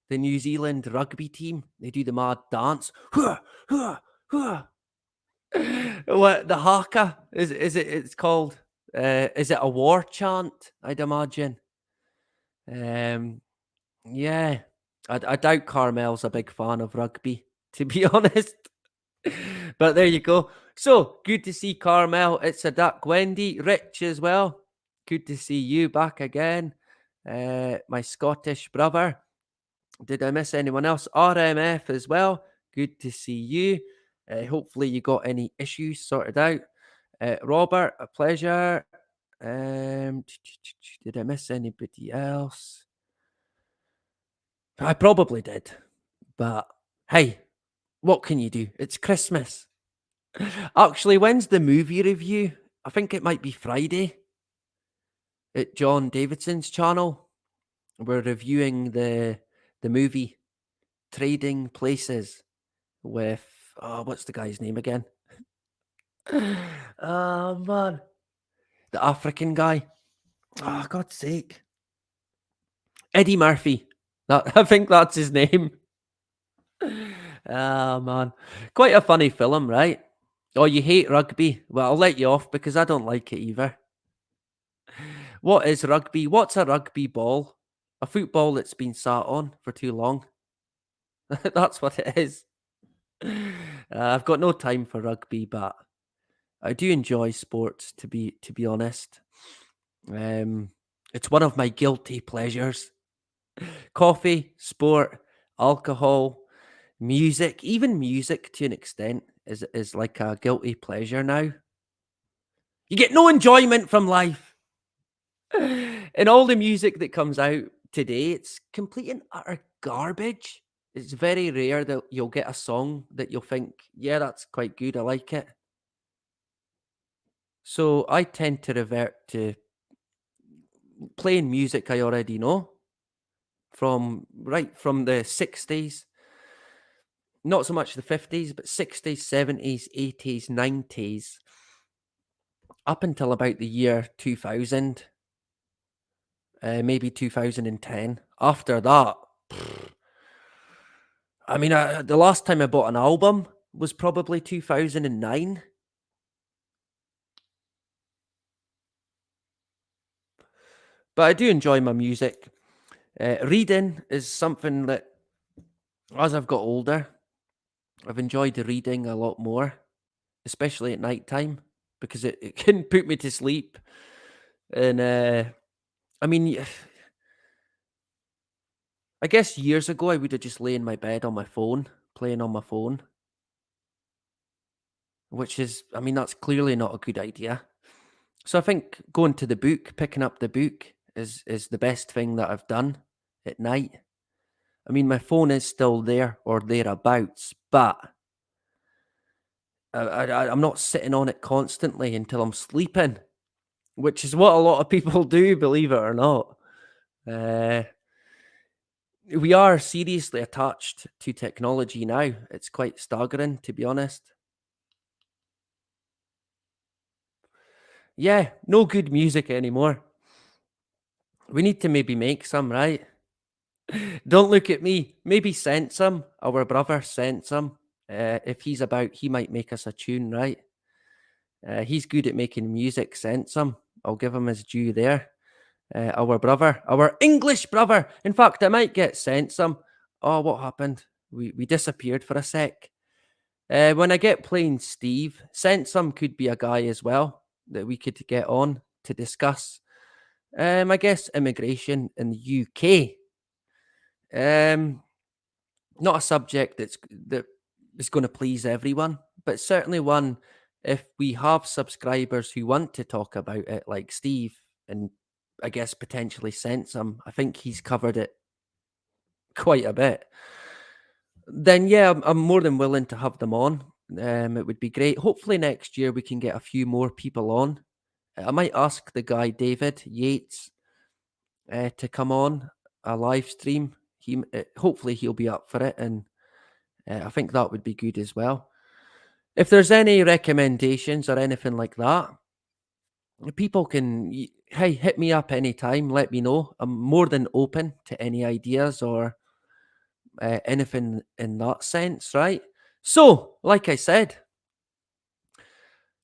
the New Zealand rugby team, they do the mad dance. Hua, hua, hua. What the haka is it? It's called. Is it a war chant? I'd imagine. Um, Yeah, I doubt Carmel's a big fan of rugby, to be honest. But there you go. So good to see Carmel. It's a duck, Wendy, Rich as well. Good to see you back again. My Scottish brother. Did I miss anyone else? RMF as well. Good to see you. Hopefully you got any issues sorted out. Robert, a pleasure. Did I miss anybody else? I probably did. But hey, what can you do? It's Christmas. Actually, when's the movie review? I think it might be Friday at John Davidson's channel. We're reviewing the movie Trading Places with what's the guy's name again? Oh man. The African guy. Oh, God's sake. Eddie Murphy. I think that's his name. Ah, man. Quite a funny film, right? Oh, you hate rugby? Well, I'll let you off because I don't like it either. What is rugby? What's a rugby ball? A football that's been sat on for too long. That's what it is. I've got no time for rugby, but I do enjoy sports. To be honest, it's one of my guilty pleasures. Coffee, sport, alcohol, music, even music to an extent is like a guilty pleasure now. You get no enjoyment from life. And all the music that comes out today, it's complete and utter garbage. It's very rare that you'll get a song that you'll think, yeah, that's quite good. I like it. So I tend to revert to playing music I already know from the 60s. Not so much the 50s, but 60s, 70s, 80s, 90s, up until about the year 2000, maybe 2010. After that, I mean, the last time I bought an album was probably 2009. But I do enjoy my music. Reading is something that, as I've got older, I've enjoyed reading a lot more, especially at night time, because it can put me to sleep. And I mean, I guess years ago I would have just lay in my bed on my phone, playing on my phone, which is, I mean, that's clearly not a good idea. So I think going to the book, picking up the book is the best thing that I've done at night. I mean, my phone is still there or thereabouts, but I'm not sitting on it constantly until I'm sleeping, which is what a lot of people do, believe it or not. We are seriously attached to technology now. It's quite staggering, to be honest. Yeah, no good music anymore. We need to maybe make some, right? Don't look at me. Maybe send some. Our brother sent some. If he's about, he might make us a tune, right? He's good at making music. Sent some. I'll give him his due there. Our brother, our English brother. In fact, I might get sent some. Oh, what happened? We disappeared for a sec. When I get playing Steve, sent some could be a guy as well that we could get on to discuss. I guess immigration in the UK. Not a subject that is going to please everyone, but certainly one if we have subscribers who want to talk about it, like Steve, and I guess potentially sent some. I think he's covered it quite a bit. Then yeah, I'm more than willing to have them on. It would be great. Hopefully next year we can get a few more people on. I might ask the guy David Yates to come on a live stream. Hopefully he'll be up for it, and I think that would be good as well. If there's any recommendations or anything like that, people can hit me up anytime. Let me know. I'm more than open to any ideas or anything in that sense, right? So, like I said,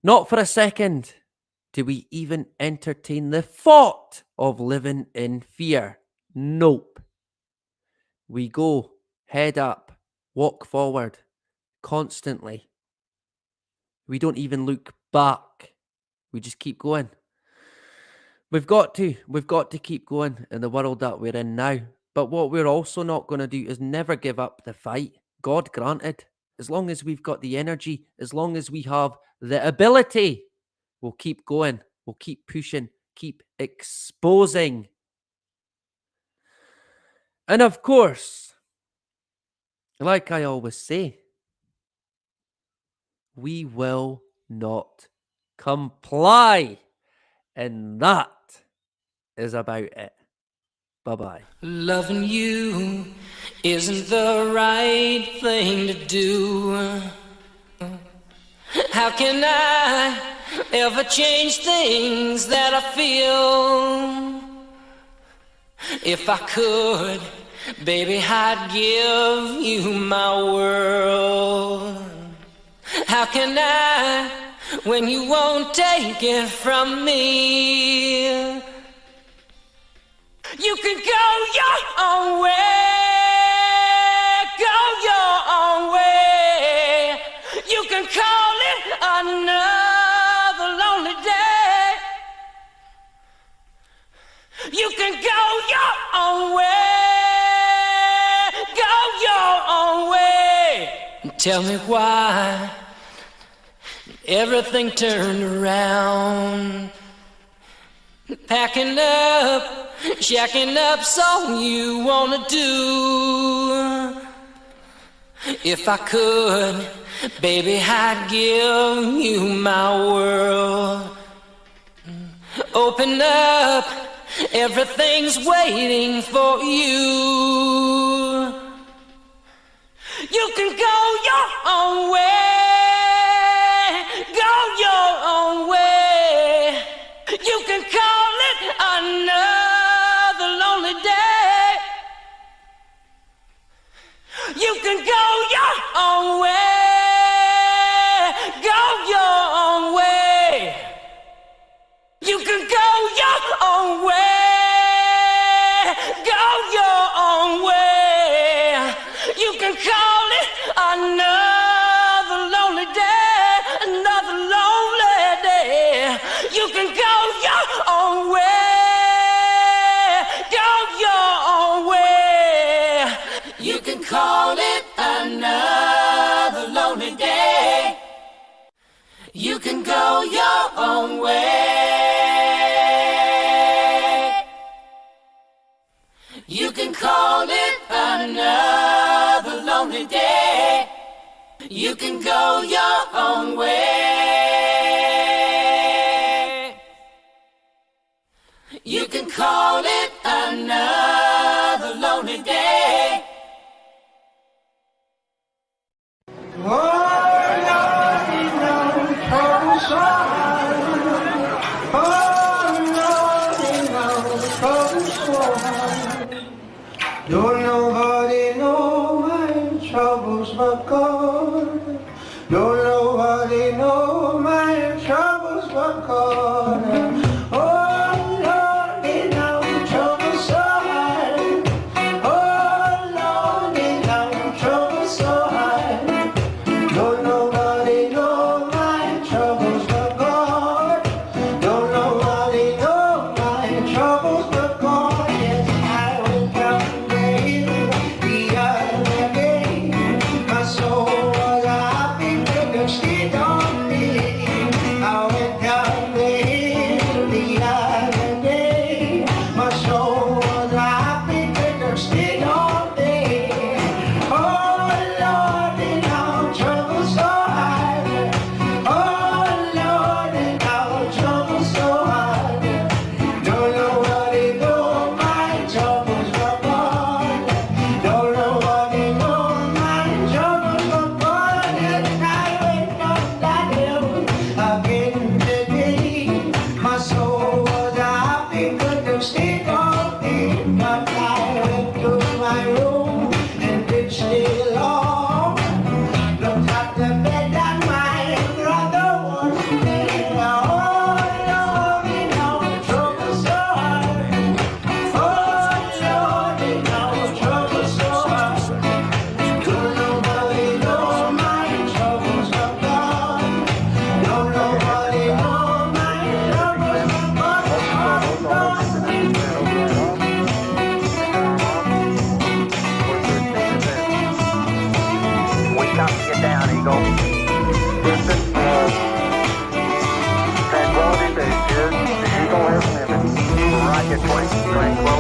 not for a second do we even entertain the thought of living in fear. Nope. We go head up, walk forward constantly. We don't even look back. We just keep going. We've got to keep going in the world that we're in now. But what we're also not going to do is never give up the fight. God granted. As long as we've got the energy, as long as we have the ability, we'll keep going. We'll keep pushing, keep exposing. And of course, like I always say, we will not comply. And that is about it. Bye-bye. Loving you isn't the right thing to do. How can I ever change things that I feel? If I could, baby, I'd give you my world. How can I when you won't take it from me? You can go your own way, go your own way. You can call it another lonely day. You can go your own way, go your own way. Tell me why everything turned around. Packing up, shacking up, so you wanna do. If I could, baby, I'd give you my world. Open up, everything's waiting for you. You can go your own way, go your own way. You can call it another lonely day. You can go your own way, go your own way. You can go your own way, go your own way. You can call it another You can go your own way. You can call it another lonely day. You can go your own way. You can call it another lonely day. Don't nobody know my troubles but God. Don't nobody know my troubles but God. Oh Lord, they know trouble so high. Oh Lord, they know trouble so high. Don't nobody know my troubles but God. Don't nobody know my troubles but God. Yes, I will come. My soul was happy because she don't need. I went down there the other day. My soul was happy because she don't need. Oh Lord, and our trouble so high. Oh Lord, and our trouble so high. Don't nobody know my troubles but God. Don't nobody know my troubles but God. And I went up that hill again today. My soul was happy, good to see all day. But I went to my room and did stay long. Looked at the bed and my brother was there. Oh Lord, you know trouble so high. Oh Lord, you know trouble so high. Don't nobody know my troubles but God. Don't nobody know my troubles but God. Wait up to get down, Eagle. Distance, tranquility base here. The Eagle has landed. Rocket 20, tranquility.